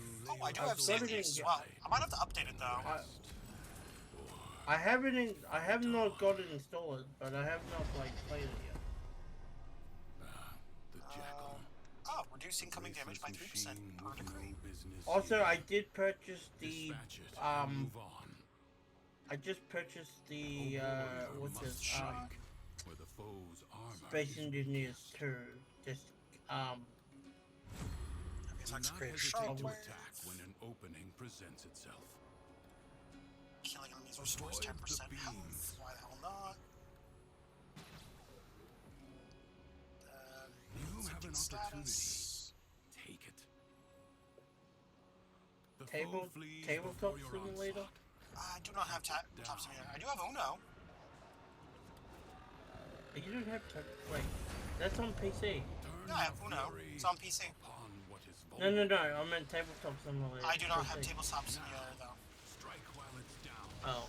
S1: do
S15: I've
S1: have Sea of
S15: got it in,
S1: Thieves as well. I might have to update it though.
S15: I have not got it installed, but I have not played it yet.
S1: Oh, reduce incoming damage by 3% per degree.
S15: Also, I did purchase the I just purchased the what's it Space Engineers 2. Just
S7: Do not hesitate to attack when an opening presents itself.
S1: Killing enemies restores 10% health. Why the hell not?
S7: You have an opportunity. Take it. The
S15: Tabletop Simulator?
S1: I do not have Top Simulator. I do have Uno.
S15: You don't have to. Wait, that's on PC.
S1: No, I have Uno. It's on PC.
S15: No, I meant Tabletop Simulator.
S1: I do not have Tabletop Simulator though.
S15: Oh.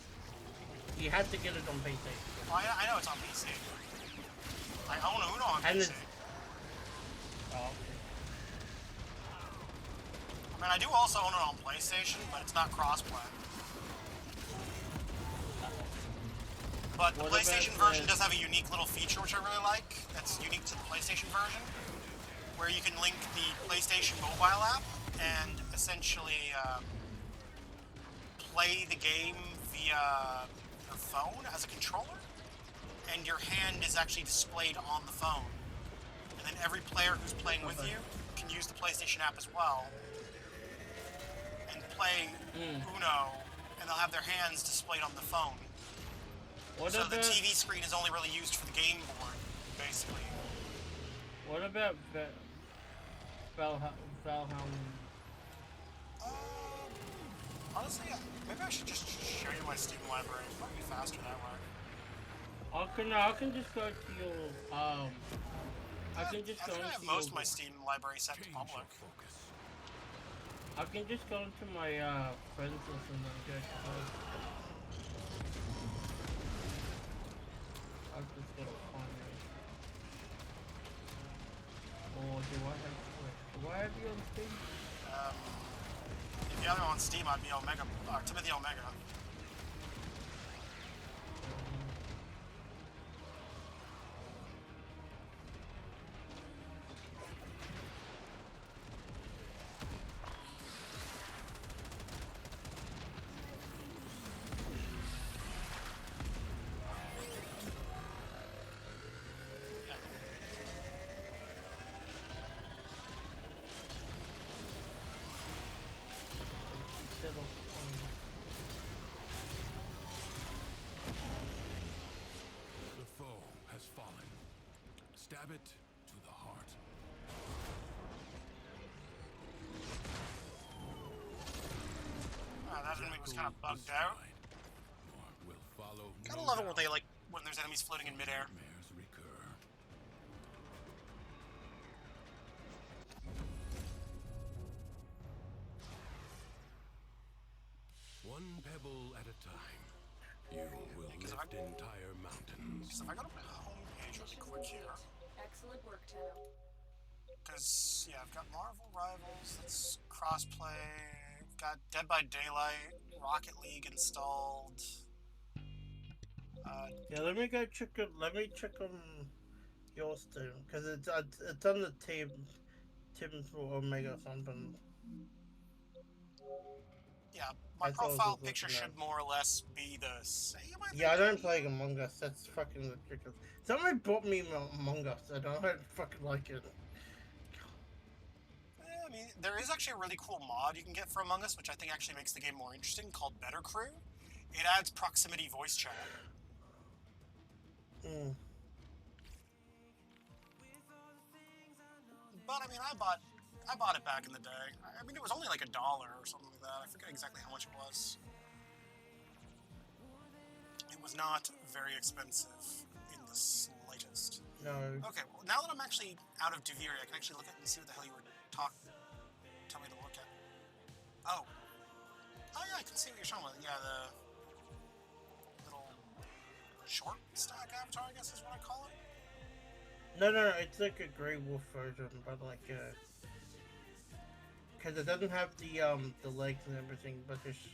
S15: You had to get it on PC.
S1: Well, I know it's on PC. I own Uno on PC.
S15: Oh,
S1: I mean, I do also own it on PlayStation, but it's not crossplay. But the PlayStation version does have a unique little feature which I really like. That's unique to the PlayStation version, where you can link the PlayStation mobile app and essentially play the game via your phone as a controller, and your hand is actually displayed on the phone. And then every player who's playing with you can use the PlayStation app as well and play Uno, and they'll have their hands displayed on the phone. So the TV screen is only really used for the game board, basically.
S15: What about Valheim?
S1: Honestly, maybe I should just show you my Steam library. It might be faster that way.
S15: I can just go to your I can just go into
S1: I have most of my Steam library set to public.
S15: I can just go into my friends list and then go to those. I've just got to find it. Or do I have you on Steam?
S1: If you have it on Steam, I'd be Omega, Timothy Omega.
S7: The foe has fallen. Stab it to the heart.
S1: That enemy was kind of bugged out. Gotta love it when they when there's enemies floating in midair.
S7: One pebble at a time, you will lift entire mountains.
S1: Because if I go to my homepage really quick here.
S10: Excellent work, Tenno.
S1: Because, yeah, I've got Marvel Rivals, that's crossplay. I've got Dead by Daylight, Rocket League installed.
S15: Yeah, let me check on your Steam, because it's on the Tim's Omega something.
S1: Yeah, my profile picture should more or less be the same, I think.
S15: Yeah, I don't play Among Us, that's fucking ridiculous. Somebody bought me Among Us, I don't fucking like it.
S1: I mean, there is actually a really cool mod you can get for Among Us, which I think actually makes the game more interesting, called Better Crew. It adds proximity voice chat. But I mean, I bought I bought it back in the day. I mean, it was only like $1 or something like that. I forget exactly how much it was. It was not very expensive in the slightest.
S15: No.
S1: Okay, well, now that I'm actually out of Duviri, I can actually look at and see what the hell you were tell me to look at. Oh. Oh yeah, I can see what you're talking about. Yeah, the little short stack avatar, I guess is what I call it.
S15: No, it's like a Grey Wolf version, but like because it doesn't have the legs and everything, but there's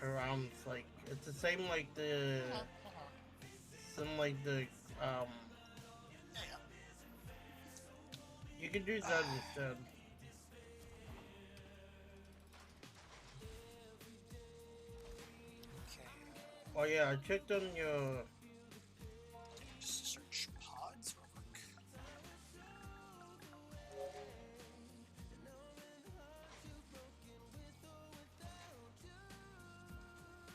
S15: around like it's the same like the
S1: Yeah.
S15: You can do that instead.
S1: Okay.
S15: Oh yeah, I checked on your.
S1: Just search pods real quick.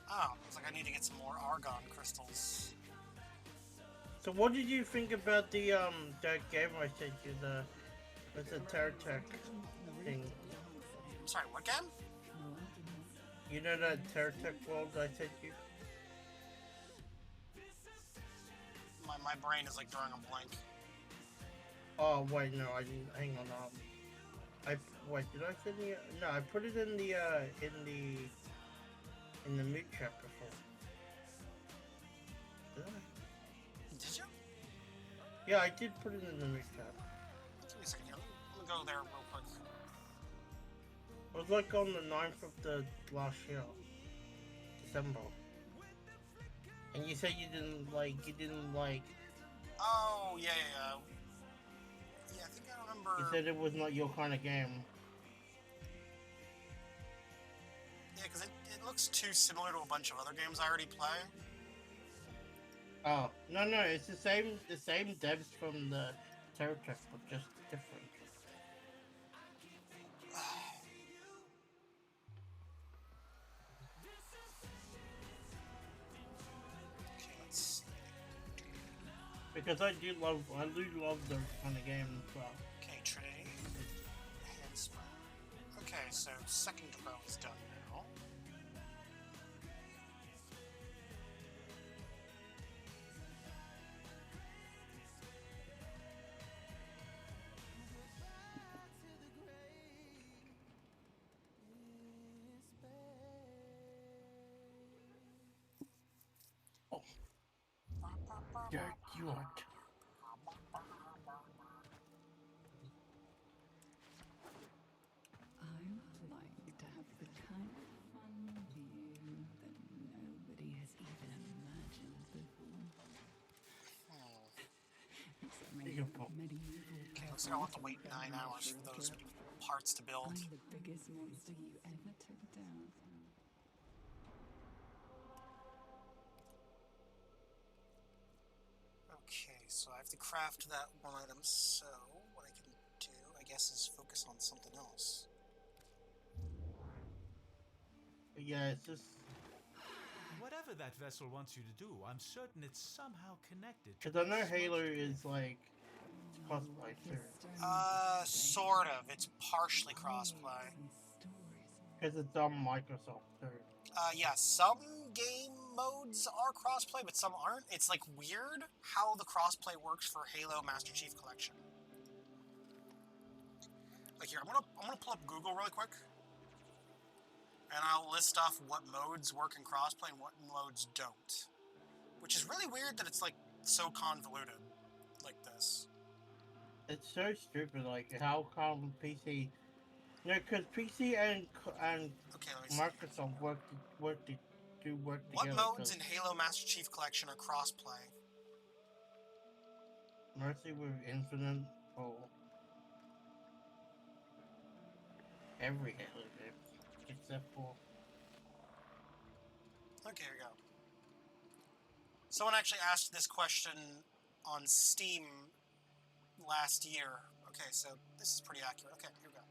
S1: Oh, looks like I need to get some more argon crystals.
S15: So what did you think about the that game I sent you, with the Terratech thing?
S1: Sorry, what game?
S15: You know that Terratech world I sent you?
S1: My brain is like drawing a blank.
S15: Oh wait, no, I didn't. Hang on, wait, did I send you? No, I put it in the meat trap before. Did I?
S1: Did you?
S15: Yeah, I did put it in the meat trap.
S1: Give me a second here. Let me go there real quick.
S15: It was like on the 9th of the last year, December. And you said you didn't like.
S1: Oh, yeah. Yeah, I think I remember.
S15: You said it was not your kind of game.
S1: Yeah, because it looks too similar to a bunch of other games I already play.
S15: Oh, no, it's the same devs from the Terratech, but just different.
S1: Okay, let's see.
S15: Because I do love those kind of games as well.
S1: Okay, trade. Enhancement. Okay, so second row is done now.
S15: Yeah, you are.
S2: I would like to have the kind of fun view that nobody has even imagined before.
S1: Okay, looks like I'll have to wait 9 hours for those parts to build.
S2: I'm the biggest monster you ever took down.
S1: Okay, so I have to craft that one item, so what I can do, I guess, is focus on something else.
S15: Yeah, it's just...
S16: Whatever that vessel wants you to do, I'm certain it's somehow connected.
S15: Because I know Halo is like crossplay too.
S1: Sort of. It's partially crossplay.
S15: Because it's on Microsoft too.
S1: Yeah, some game modes are crossplay, but some aren't. It's like weird how the crossplay works for Halo Master Chief Collection. Like here, I'm gonna pull up Google really quick, and I'll list off what modes work in crossplay and what modes don't. Which is really weird that it's like so convoluted, like this.
S15: It's so stupid. Like, how come PC? No, because PC and
S1: okay,
S15: Microsoft work
S1: What
S15: together.
S1: modes in Halo Master Chief Collection are crossplay?
S15: Mostly with Infinite or every Halo game, except for.
S1: Okay, here we go. Someone actually asked this question on Steam last year. Okay, so this is pretty accurate. Okay, here we go.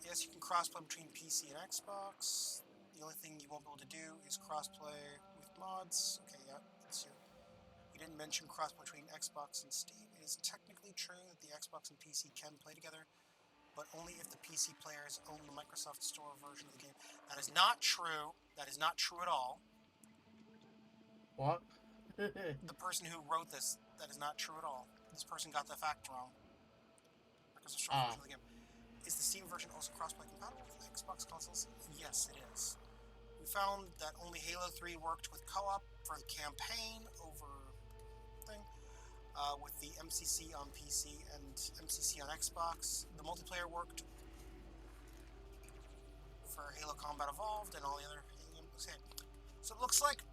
S1: Yes, you can crossplay between PC and Xbox. The only thing you won't be able to do is crossplay with mods. Okay, yeah, that's you. You didn't mention crossplay between Xbox and Steam. It is technically true that the Xbox and PC can play together, but only if the PC players own the Microsoft Store version of the game. That is not true. That is not true at all.
S15: What?
S1: The person who wrote this, that is not true at all. This person got the fact wrong. Microsoft Store version of the game. Is the Steam version also crossplay compatible with Xbox consoles? Yes, it is. We found that only Halo 3 worked with co-op for the campaign over thing, with the MCC on PC and MCC on Xbox. The multiplayer worked for Halo Combat Evolved and all the other games. Okay. So it looks like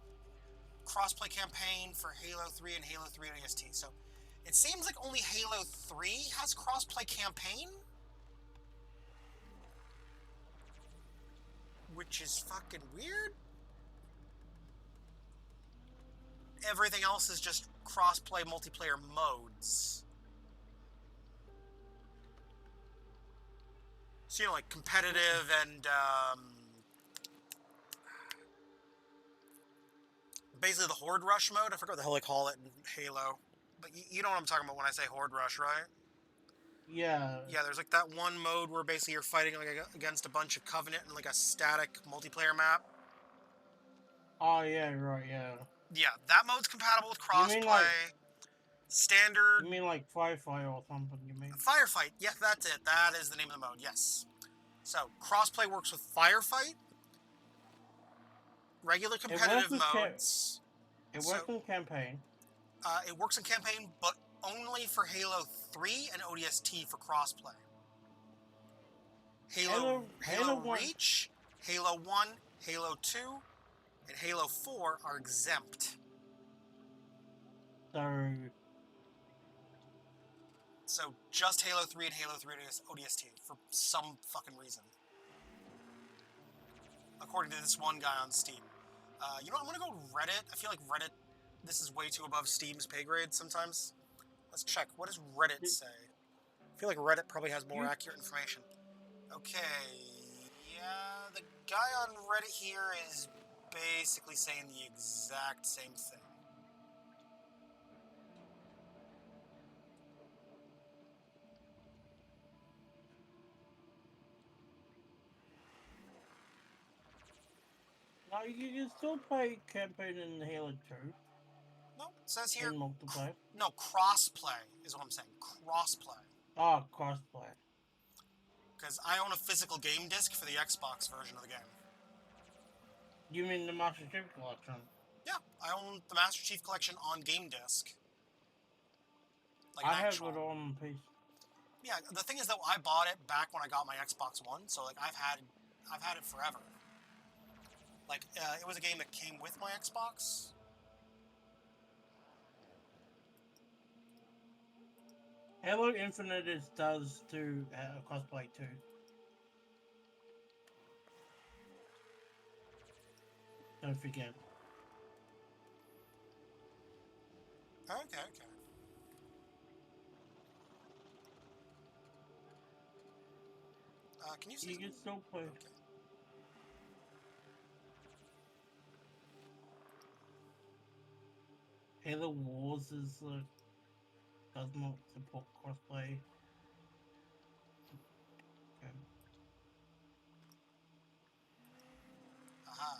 S1: crossplay campaign for Halo 3 and Halo 3 ODST. So it seems like only Halo 3 has crossplay campaign, which is fucking weird. Everything else is just cross-play multiplayer modes. So, you know, like competitive and basically the Horde Rush mode. I forgot what the hell they call it in Halo. But you know what I'm talking about when I say Horde Rush, right?
S15: Yeah.
S1: Yeah, there's like that one mode where basically you're fighting like against a bunch of Covenant in like a static multiplayer map.
S15: Oh yeah, right, yeah.
S1: Yeah, that mode's compatible with crossplay.
S15: You mean like
S1: standard?
S15: You mean like Firefight or something? You mean
S1: Firefight? Yeah, that's it. That is the name of the mode. Yes. So crossplay works with Firefight, regular competitive modes.
S15: It works in campaign.
S1: It works in campaign, but only for Halo 3 and ODST for crossplay. Halo Reach, Halo 1, Halo 2, and Halo 4 are exempt. So just Halo 3 and Halo 3 ODST for some fucking reason. According to this one guy on Steam. You know what, I'm gonna go Reddit. I feel like Reddit, this is way too above Steam's pay grade sometimes. Let's check. What does Reddit say? I feel like Reddit probably has more accurate information. Okay, yeah, the guy on Reddit here is basically saying the exact same thing.
S15: No, you can still play campaign in Halo 2.
S1: No, it says here.
S15: In multiplayer.
S1: No, crossplay is what I'm saying. Crossplay.
S15: Oh, crossplay.
S1: Because I own a physical game disc for the Xbox version of the game.
S15: You mean the Master Chief Collection?
S1: Yeah, I own the Master Chief Collection on game disc. Like
S15: I have it on PC.
S1: Yeah, the thing is though, I bought it back when I got my Xbox One, so like I've had it forever. Like it was a game that came with my Xbox.
S15: Halo Infinite does do cosplay too. Don't forget.
S1: Okay. Can you see?
S15: You can still play.
S1: Okay.
S15: Halo Wars is does not support crossplay. Okay.
S1: Aha.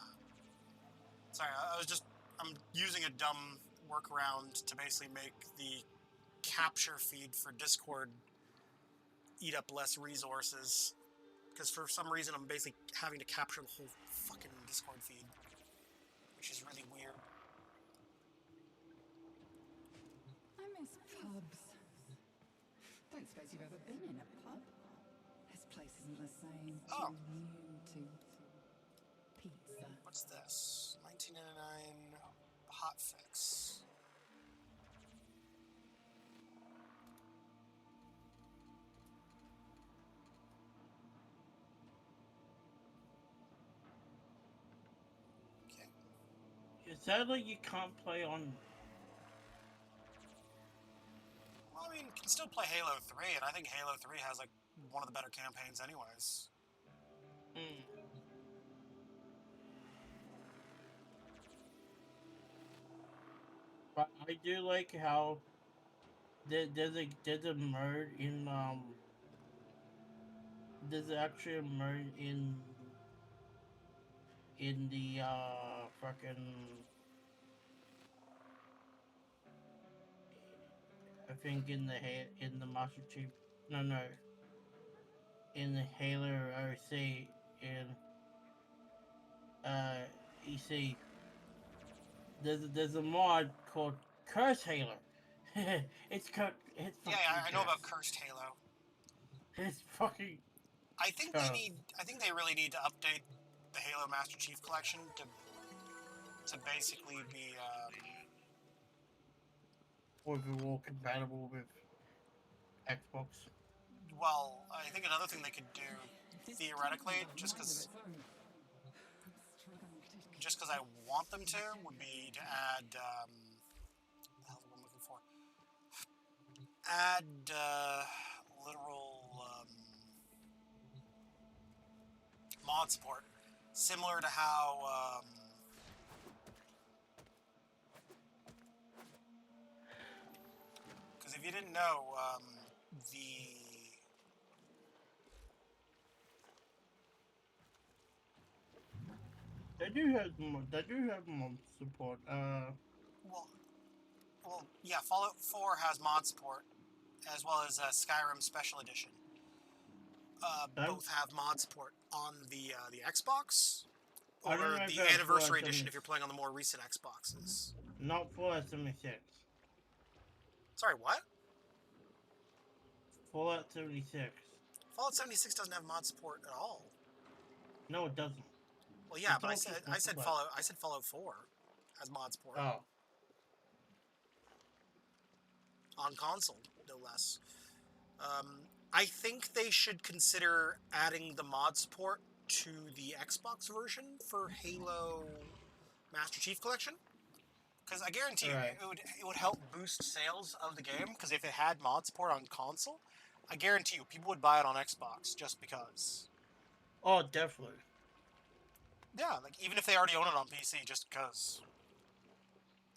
S1: Sorry, I'm using a dumb workaround to basically make the capture feed for Discord eat up less resources. Because for some reason I'm basically having to capture the whole fucking Discord feed. Which is really weird.
S2: I miss pubs. Don't suppose you've ever been in a pub? This place isn't the same.
S1: Oh.
S2: Too new to pizza.
S1: What's this? 1999 hot fix. Okay.
S15: Sadly, you can't play on.
S1: Well, I mean, you can still play Halo 3, and I think Halo 3 has like one of the better campaigns anyways.
S15: But I do like how there's a mode in there's actually a mode in the fucking I think in the Master Chief no in the Halo OC in uh EC there's a mod called Curse Halo. It's
S1: Yeah,
S15: fucking
S1: I know about
S15: cursed.
S1: Cursed Halo.
S15: It's fucking cursed.
S1: I think they really need to update the Halo Master Chief Collection to basically be
S15: Overall compatible with Xbox.
S1: well, I think another thing they could do
S2: This
S1: theoretically,
S2: tunnel has a mind of its own. I'm struggling to
S1: just because I want them to, would be to add what the hell is I'm looking for? Add literal mod support, similar to how because if you didn't know, the
S15: They do have mod support.
S1: well, yeah, Fallout 4 has mod support, as well as Skyrim Special Edition. Both have mod support on the Xbox,
S15: I don't
S1: or
S15: know
S1: the
S15: about
S1: Anniversary
S15: Fallout
S1: Edition
S15: 76.
S1: if you're playing on the more recent Xboxes.
S15: Not Fallout 76.
S1: Sorry, what?
S15: Fallout 76.
S1: Fallout 76 doesn't have mod support at all.
S15: No, it doesn't.
S1: Well, yeah,
S15: It's
S1: but
S15: all just
S1: I said
S15: multiplayer.
S1: Fallout 4 has mod support
S15: Oh.
S1: on console, no less. I think they should consider adding the mod support to the Xbox version for Halo Master Chief Collection. Because I guarantee you, it would help boost sales of the game. Because if it had mod support on console, I guarantee you, people would buy it on Xbox just because.
S15: Oh, definitely.
S1: Yeah, like even if they already own it on PC, just because.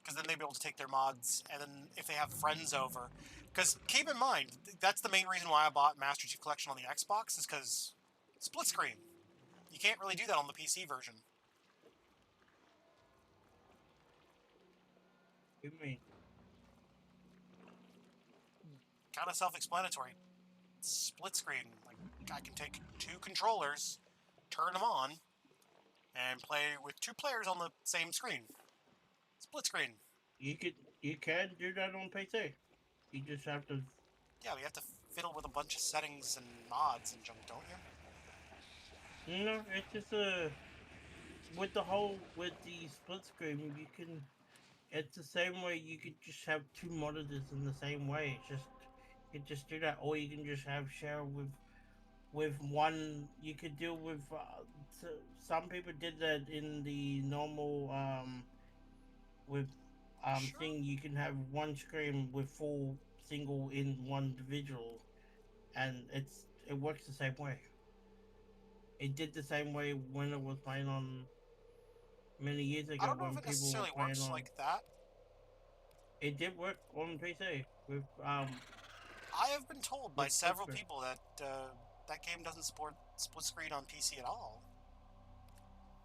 S1: Because then they'd be able to take their mods, and then if they have friends over. Because keep in mind, that's the main reason why I bought Master Chief Collection on the Xbox, is because split screen. You can't really do that on the PC version.
S15: What do you mean?
S1: Kind of self-explanatory. Split screen. Like, I can take two controllers, turn them on, and play with two players on the same screen. Split screen.
S15: You can do that on PC. You just have to.
S1: Yeah, we have to fiddle with a bunch of settings and mods and junk, don't you?
S15: No, it's just with the split screen, you can. It's the same way you could just have two monitors in the same way. It's just you can just do that, or you can just have share with one. You could deal with. Some people did that in the normal with thing. You can have one screen with full single in one individual, and it works the same way. It did the same way when it was playing on many years ago
S1: I don't know if
S15: when
S1: it
S15: people were
S1: necessarily
S15: playing
S1: works
S15: on.
S1: like that.
S15: It did work on PC with
S1: I have been told by
S15: with
S1: several
S15: split screen.
S1: people that that game doesn't support split screen on PC at all.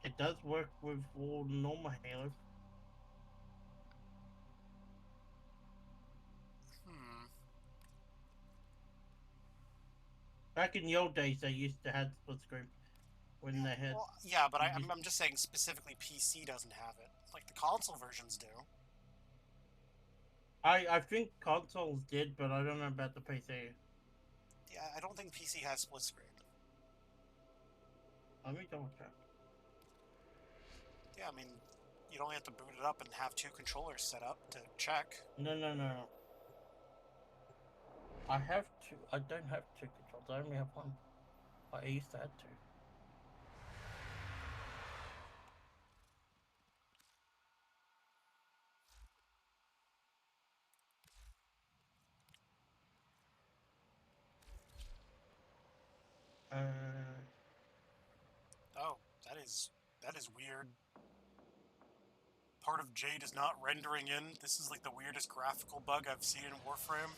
S15: It does work with all normal Halo. Back in the old days, they used to have split screen when they had.
S1: Well, yeah, but I'm just saying specifically PC doesn't have it. Like the console versions do.
S15: I think consoles did, but I don't know about the PC.
S1: Yeah, I don't think PC has split screen.
S15: Let me double check.
S1: Yeah, I mean, you'd only have to boot it up and have two controllers set up to check.
S15: No. I have two. I don't have two controls. I only have one. I used to have two.
S1: Oh, that is weird. part of Jade is not rendering in. This is like the weirdest graphical bug I've seen in Warframe.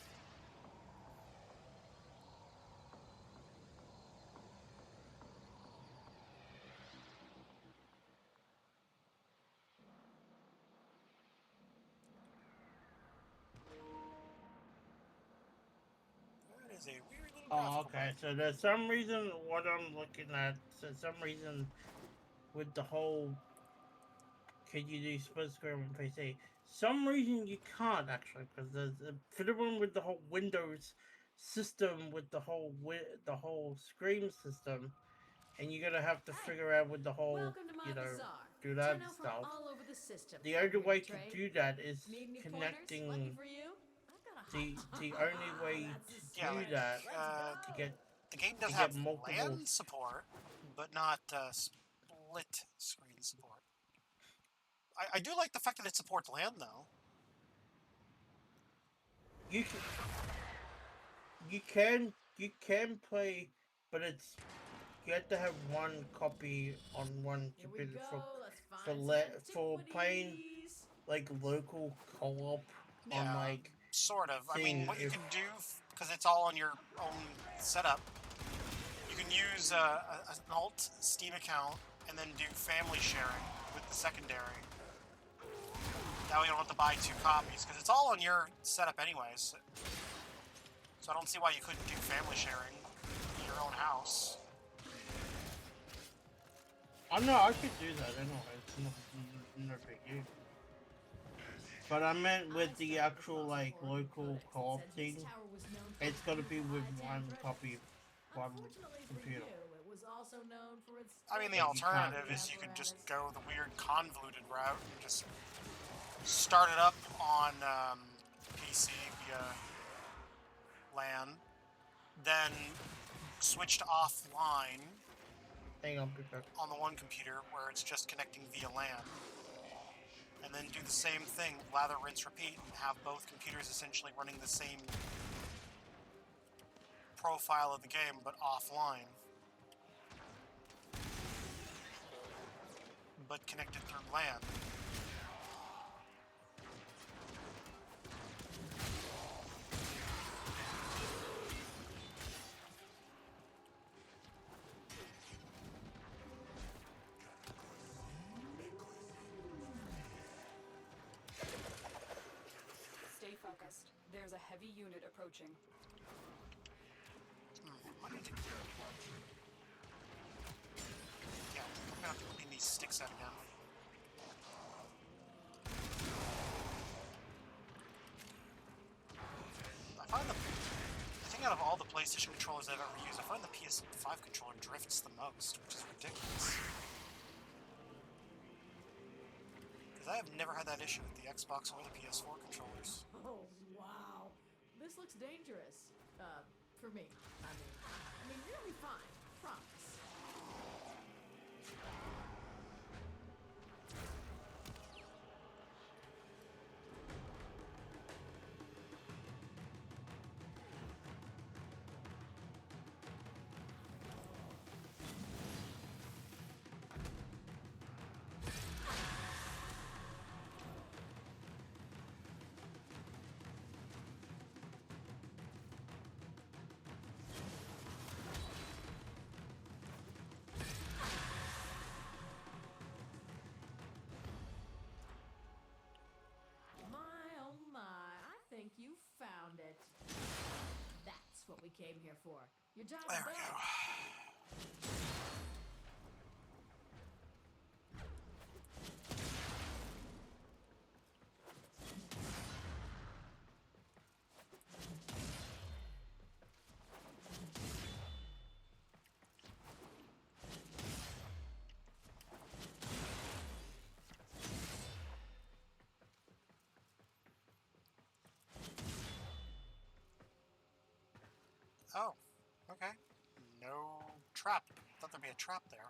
S1: That is a weird little graphical
S15: okay.
S1: bug.
S15: So there's some reason what I'm looking at. So some reason with the whole, can you do split screen on PC? Some reason you can't actually, because there's for the one with the whole Windows system with the whole screen system, and you're gonna have to figure out with the whole,
S17: Welcome to my bazaar.
S15: do that
S17: Turn out from
S15: stuff.
S17: all over the system.
S15: The only
S17: Here
S15: way
S17: to
S15: to
S17: trade.
S15: do that is
S17: Need any
S15: connecting.
S17: pointers? Lucky for you, I've got a
S15: The only way to
S1: Yeah,
S15: do
S1: like,
S15: that to get
S1: the game does
S15: to
S1: have
S15: get multiple.
S1: LAN support, but not split screen support. I do like the fact that it supports LAN though.
S15: You can play, but it's you have to have one copy on one computer for playing like local co-op on
S1: Yeah,
S15: like
S1: sort of. I mean,
S15: thing.
S1: what you can do, because it's all on your own setup, you can use an alt Steam account and then do family sharing with the secondary. That way you don't have to buy 2 copies, because it's all on your setup anyways. So I don't see why you couldn't do family sharing in your own house.
S15: I know I could do that anyway. It's no big deal. But I meant with the actual like local co-op thing, it's got to be with one copy, one computer.
S17: It was also known for its
S1: I mean, the alternative is you could just go the weird convoluted route and just start it up on PC via LAN, then switch to offline on the one computer where it's just connecting via LAN. And then do the same thing, lather, rinse, repeat, and have both computers essentially running the same profile of the game, but offline. But connected through LAN.
S10: Stay focused. There's a heavy unit approaching.
S1: Yeah, I'm gonna have to clean these sticks out again. I think out of all the PlayStation controllers I've ever used, I find the PS5 controller drifts the most, which is ridiculous. Because I have never had that issue with the Xbox or the PS4 controllers.
S17: Oh wow, this looks dangerous. For me. I mean, really fine. Promise. Think you found it. That's what we came here for. Your job's
S1: There we
S17: done.
S1: go. Oh, okay. No trap. Thought there'd be a trap there.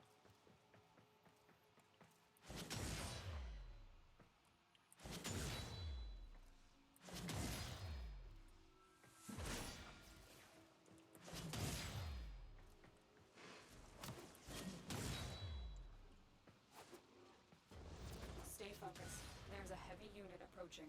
S10: Stay focused. There's a heavy unit approaching.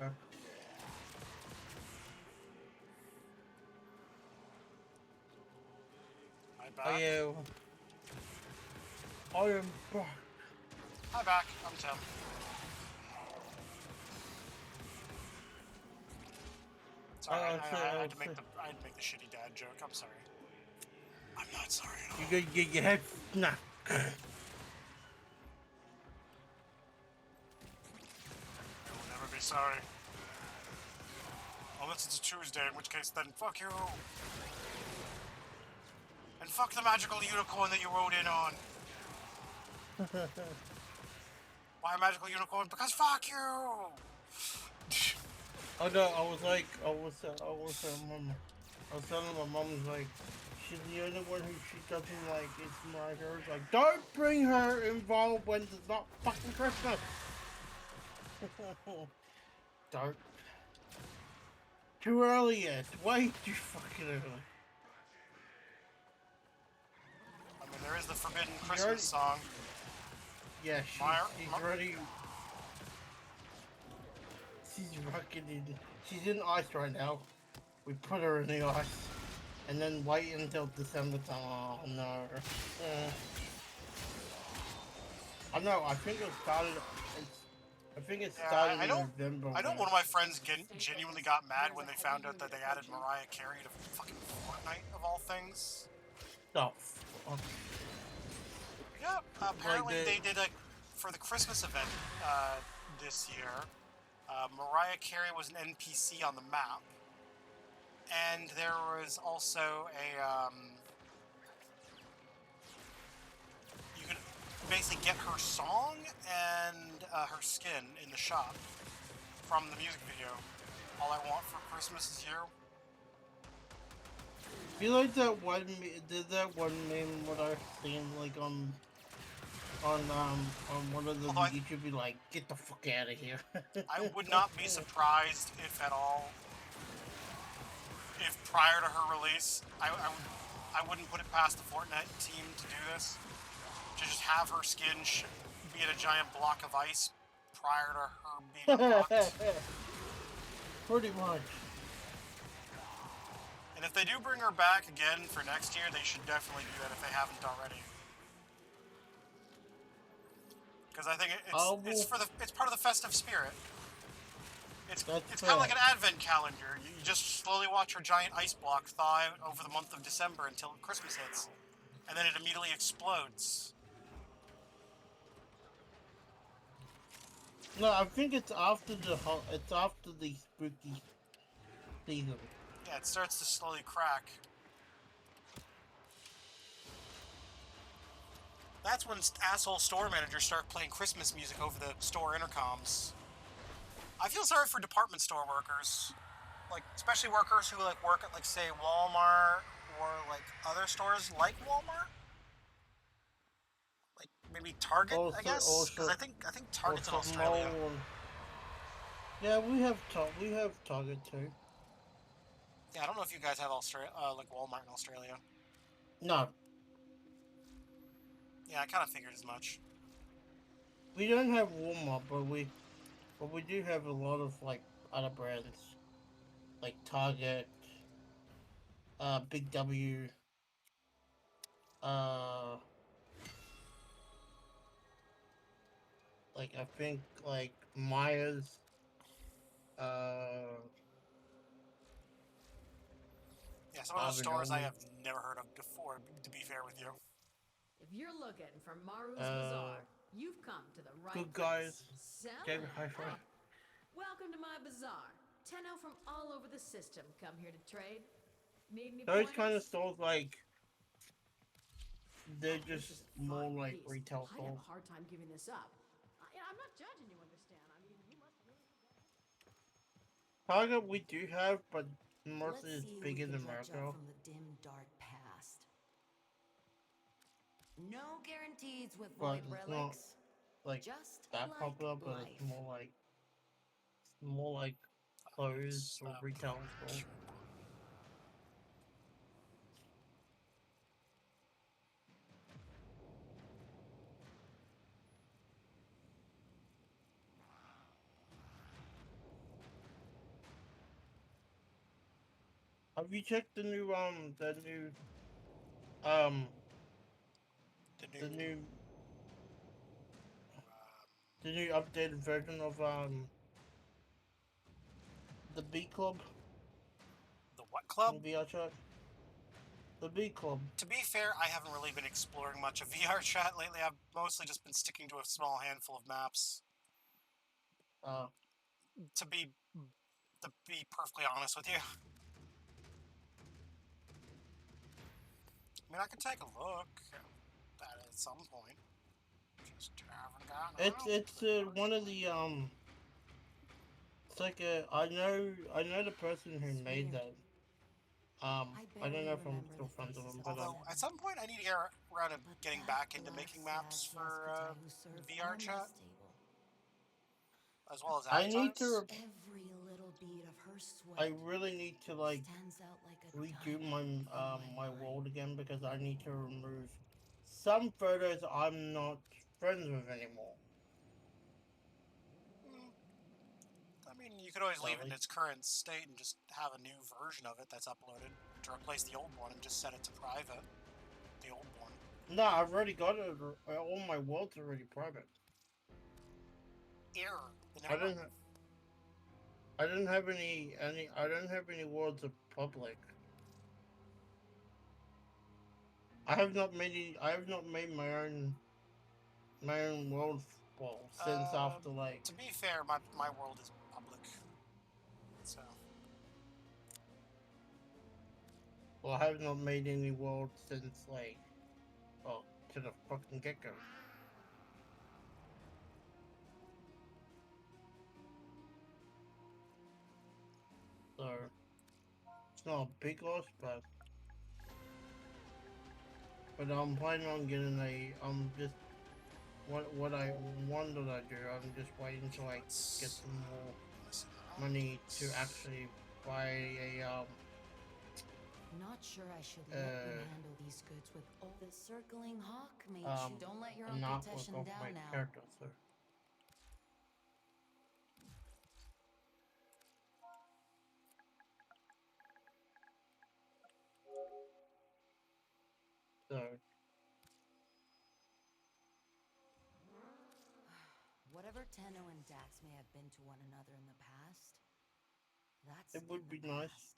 S15: Okay.
S1: I'm back.
S15: I am back.
S1: Hi, back. I'm Tim. Sorry, I had to make the shitty dad joke. I'm sorry. I'm not sorry at all.
S15: You gotta get your head snapped.
S1: I will never be sorry. Unless it's a Tuesday, in which case then fuck you. And fuck the magical unicorn that you rode in on. Why a magical unicorn? Because fuck you!
S15: Oh no, I was telling my mom, like, she's the only one who she doesn't like, it's my her. It's like, don't bring her involved when it's not fucking Christmas! Don't. Too early yet, way too fucking early.
S1: I mean, there is the Forbidden Christmas song.
S15: Yeah, she's ready. She's fucking in. She's in ice right now. We put her in the ice, and then wait until December time. Oh no. I know. I think it started.
S1: I know.
S15: in November.
S1: I know one of my friends genuinely got mad when they found out that they added Mariah Carey to fucking Fortnite of all things.
S15: Oh.
S1: Yeah, apparently they did for the Christmas event this year. Mariah Carey was an NPC on the map, and there was also a you could basically get her song and her skin in the shop from the music video. All I Want for Christmas Is You.
S15: You like that one? Did that one meme what I've seen like on one of the YouTube be like, get the fuck out of here.
S1: I would not be surprised if at all, if prior to her release, I wouldn't put it past the Fortnite team to do this. To just have her skin be in a giant block of ice prior to her being unlocked.
S15: Pretty much.
S1: And if they do bring her back again for next year, they should definitely do that if they haven't already. Because I think it's part of the festive spirit. It's kind of like an advent calendar. You just slowly watch her giant ice block thaw out over the month of December until Christmas hits, and then it immediately explodes.
S15: No, I think it's after it's after the spooky season.
S1: Yeah, it starts to slowly crack. That's when asshole store managers start playing Christmas music over the store intercoms. I feel sorry for department store workers, like especially workers who like work at like say Walmart or like other stores like Walmart, like maybe Target, I
S15: Also,
S1: guess, because
S15: also,
S1: I think Target's in
S15: also
S1: Australia.
S15: Mole. Yeah, we have Target too.
S1: Yeah, I don't know if you guys have Australia, like Walmart in Australia.
S15: No,
S1: Yeah, I kind of figured as much.
S15: we don't have Walmart, but we do have a lot of like other brands like Target, Big W, uh, like I think like Myers, uh,
S1: Yeah, some of those
S15: Harvey
S1: stores I
S15: Norman,
S1: have never heard of before. To be fair with you.
S17: If you're looking for Maru's
S15: uh,
S17: Bazaar, you've come to the right
S15: Good
S17: place.
S15: Guys. Gave
S17: Selling.
S15: a high five.
S17: Hey, welcome to my bazaar. Tenno from all over the system come here to trade. Need any
S15: Those kind of
S17: pointers?
S15: stores, like they're
S17: Oh, this
S15: just
S17: is a
S15: more
S17: fine
S15: like
S17: piece.
S15: retail
S17: I'd have
S15: stores.
S17: a hard time giving this up. I'm not judging you, understand? I mean, you must really be bad.
S15: Target we do have, but mostly
S14: Let's
S15: it's
S14: see who we
S15: big in
S14: can dredge up
S15: America.
S14: from the dim, dark past. No guarantees with
S15: But
S14: void
S15: it's not
S14: relics.
S15: like
S14: Just
S15: that
S14: like
S15: popular. But
S14: life.
S15: it's more like clothes or
S1: Stop.
S15: retail stores. Have you checked um
S1: The
S15: the
S1: new
S15: new the new updated version of the B Club
S1: the what club?
S15: in VR chat? The B Club.
S1: To be fair, I haven't really been exploring much of VR chat lately. I've mostly just been sticking to a small handful of maps.
S15: Uh,
S1: To be to be perfectly honest with you. I mean, I can take a look at some point. Just haven't gotten around
S15: it's
S1: to it.
S15: one of the It's like I know the person who made
S14: weird.
S15: that.
S14: I
S15: I don't
S14: barely
S15: know if I'm
S14: remember
S15: still
S14: the
S15: friends with
S14: faces
S15: him,
S14: of
S15: but
S14: the
S1: Although at some
S14: seven.
S1: point I need to get around to
S14: But
S1: getting
S14: that
S1: back into
S14: black
S1: making
S14: sad
S1: maps for
S14: Jaspatai who served
S1: VR
S14: our
S1: chat
S14: mess table.
S1: as well as
S15: I need to.
S1: avatars.
S14: Every little bead of her
S15: I
S14: sweat
S15: really need to like
S14: stands out like a
S15: redo
S14: diamond
S15: my
S14: in
S15: my
S14: my mind.
S15: world again because I need to remove some photos I'm not friends with anymore.
S1: Hmm, I mean, you could always leave it in
S15: Sadly,
S1: its current state and just have a new version of it that's uploaded to replace the old one and just set it to private. The old one.
S15: no, I've already got it. All my worlds are already private.
S1: Error. Then
S15: I
S1: never mind.
S15: don't. I don't have any. I don't have any worlds of public. I have not made my own world well since after like.
S1: To be fair, my world is public, so
S15: Well, I have not made any worlds since like. Well, to the fucking get go. So it's not a big loss, but I'm planning on getting a. I'm just what I wanted to do. I'm just waiting to like get
S1: let's
S15: some more
S1: listen
S15: money
S1: out.
S15: to actually buy a
S14: Not sure I should let you handle these goods with all the circling hawk, mate. Don't let your
S15: an
S14: Uncle
S15: artwork
S14: Teshin
S15: of my
S14: down now.
S15: character. So
S14: Whatever Tenno and Dax may have been to one another in the past, that's
S15: it
S14: in
S15: would
S14: the
S15: be nice,
S14: past.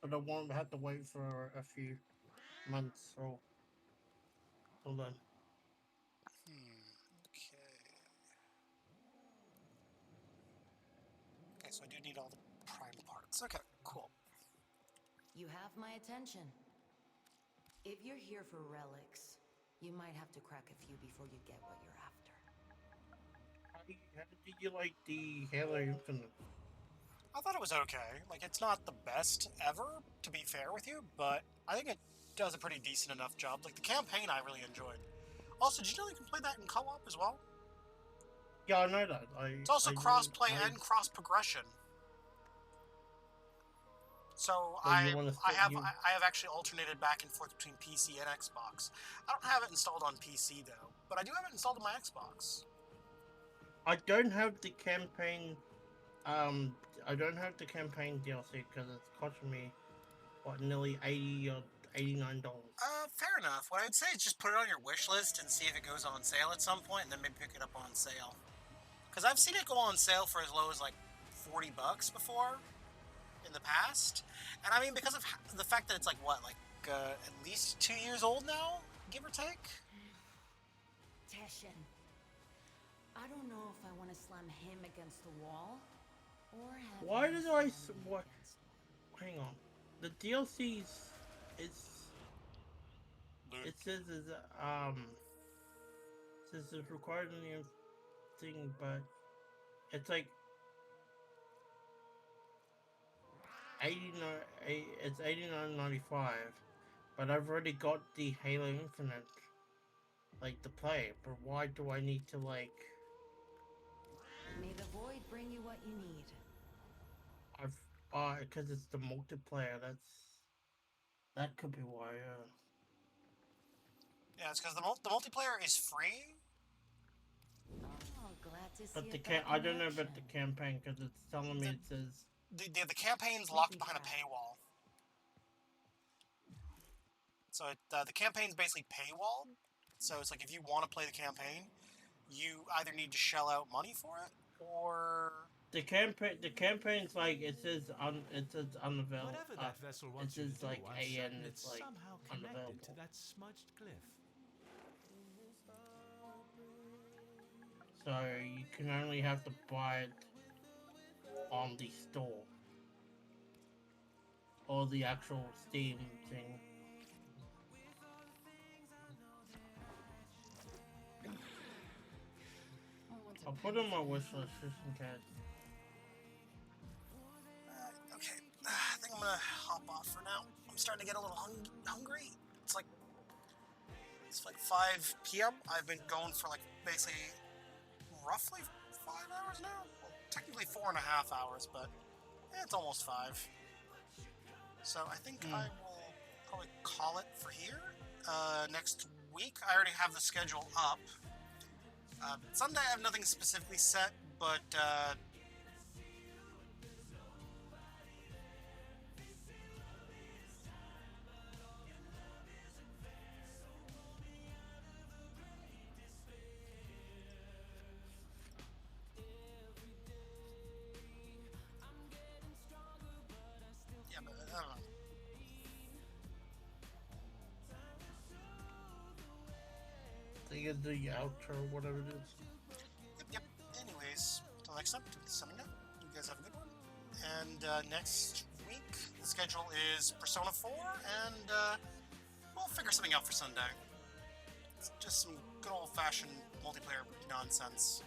S15: but I won't have to wait for a few months or till then.
S1: Okay. So I do need all the prime parts. Okay, cool.
S14: You have my attention. If you're here for relics, you might have to crack a few before you get what you're after.
S15: How did you like the Halo Infinite?
S1: I thought it was okay. Like, it's not the best ever, to be fair with you, but I think it does a pretty decent enough job. Like, the campaign I really enjoyed. Also, did you know you can play that in co-op as well?
S15: Yeah, I know that.
S1: It's also cross-play and cross-progression. So I have actually alternated back and forth between PC and Xbox. I don't have it installed on PC though, but I do have it installed on my Xbox.
S15: I don't have the campaign. I don't have the campaign DLC because it's costing me what, nearly $80 or $89.
S1: Fair enough. What I'd say is just put it on your wish list and see if it goes on sale at some point, and then maybe pick it up on sale. Because I've seen it go on sale for as low as like $40 before in the past, and I mean because of the fact that it's like what, like at least 2 years old now, give or take.
S14: Teshin, I don't know if I want to slam him against the wall, or have
S15: Why
S14: him
S15: did
S14: slam
S15: I?
S14: me
S15: What? Hang on. The DLCs. It says it's required in the thing, but it's like 89. It's $89.95, but I've already got the Halo Infinite, like, to play. But why do I need to, like?
S14: May the void bring you what you need.
S15: Because it's the multiplayer. That could be why.
S1: Yeah, it's because the multiplayer is free.
S14: Oh, glad to see
S15: But
S14: it.
S15: I don't know about the campaign because it's telling me it says
S1: the campaign's locked behind a paywall. So the campaign's basically paywalled. So it's like if you want to play the campaign, you either need to shell out money for it or
S15: the campaign's like it says unavailable.
S16: Whatever that vessel wants
S15: it
S16: you
S15: says
S16: to do,
S15: like
S16: I'm
S15: AN
S16: certain
S15: is
S16: it's
S15: like
S16: somehow connected
S15: unavailable.
S16: to that smudged glyph.
S15: So you can only have to buy it on the store or the actual Steam thing. I'll put it on my wish list just in case.
S1: okay. I think I'm gonna hop off for now. I'm starting to get a little hungry. It's like 5 p.m. I've been going for like basically roughly 5 hours now. Well, technically 4.5 hours, but it's almost 5. So I think I will probably call it for here. Next week, I already have the schedule up. Sunday I have nothing specifically set, but yeah, but I don't know.
S15: I think it's the outro, whatever it is.
S1: Yep. Anyways, until next time, summing up. You guys have a good one. And next week, the schedule is Persona 4, and we'll figure something out for Sunday. It's just some good old-fashioned multiplayer nonsense.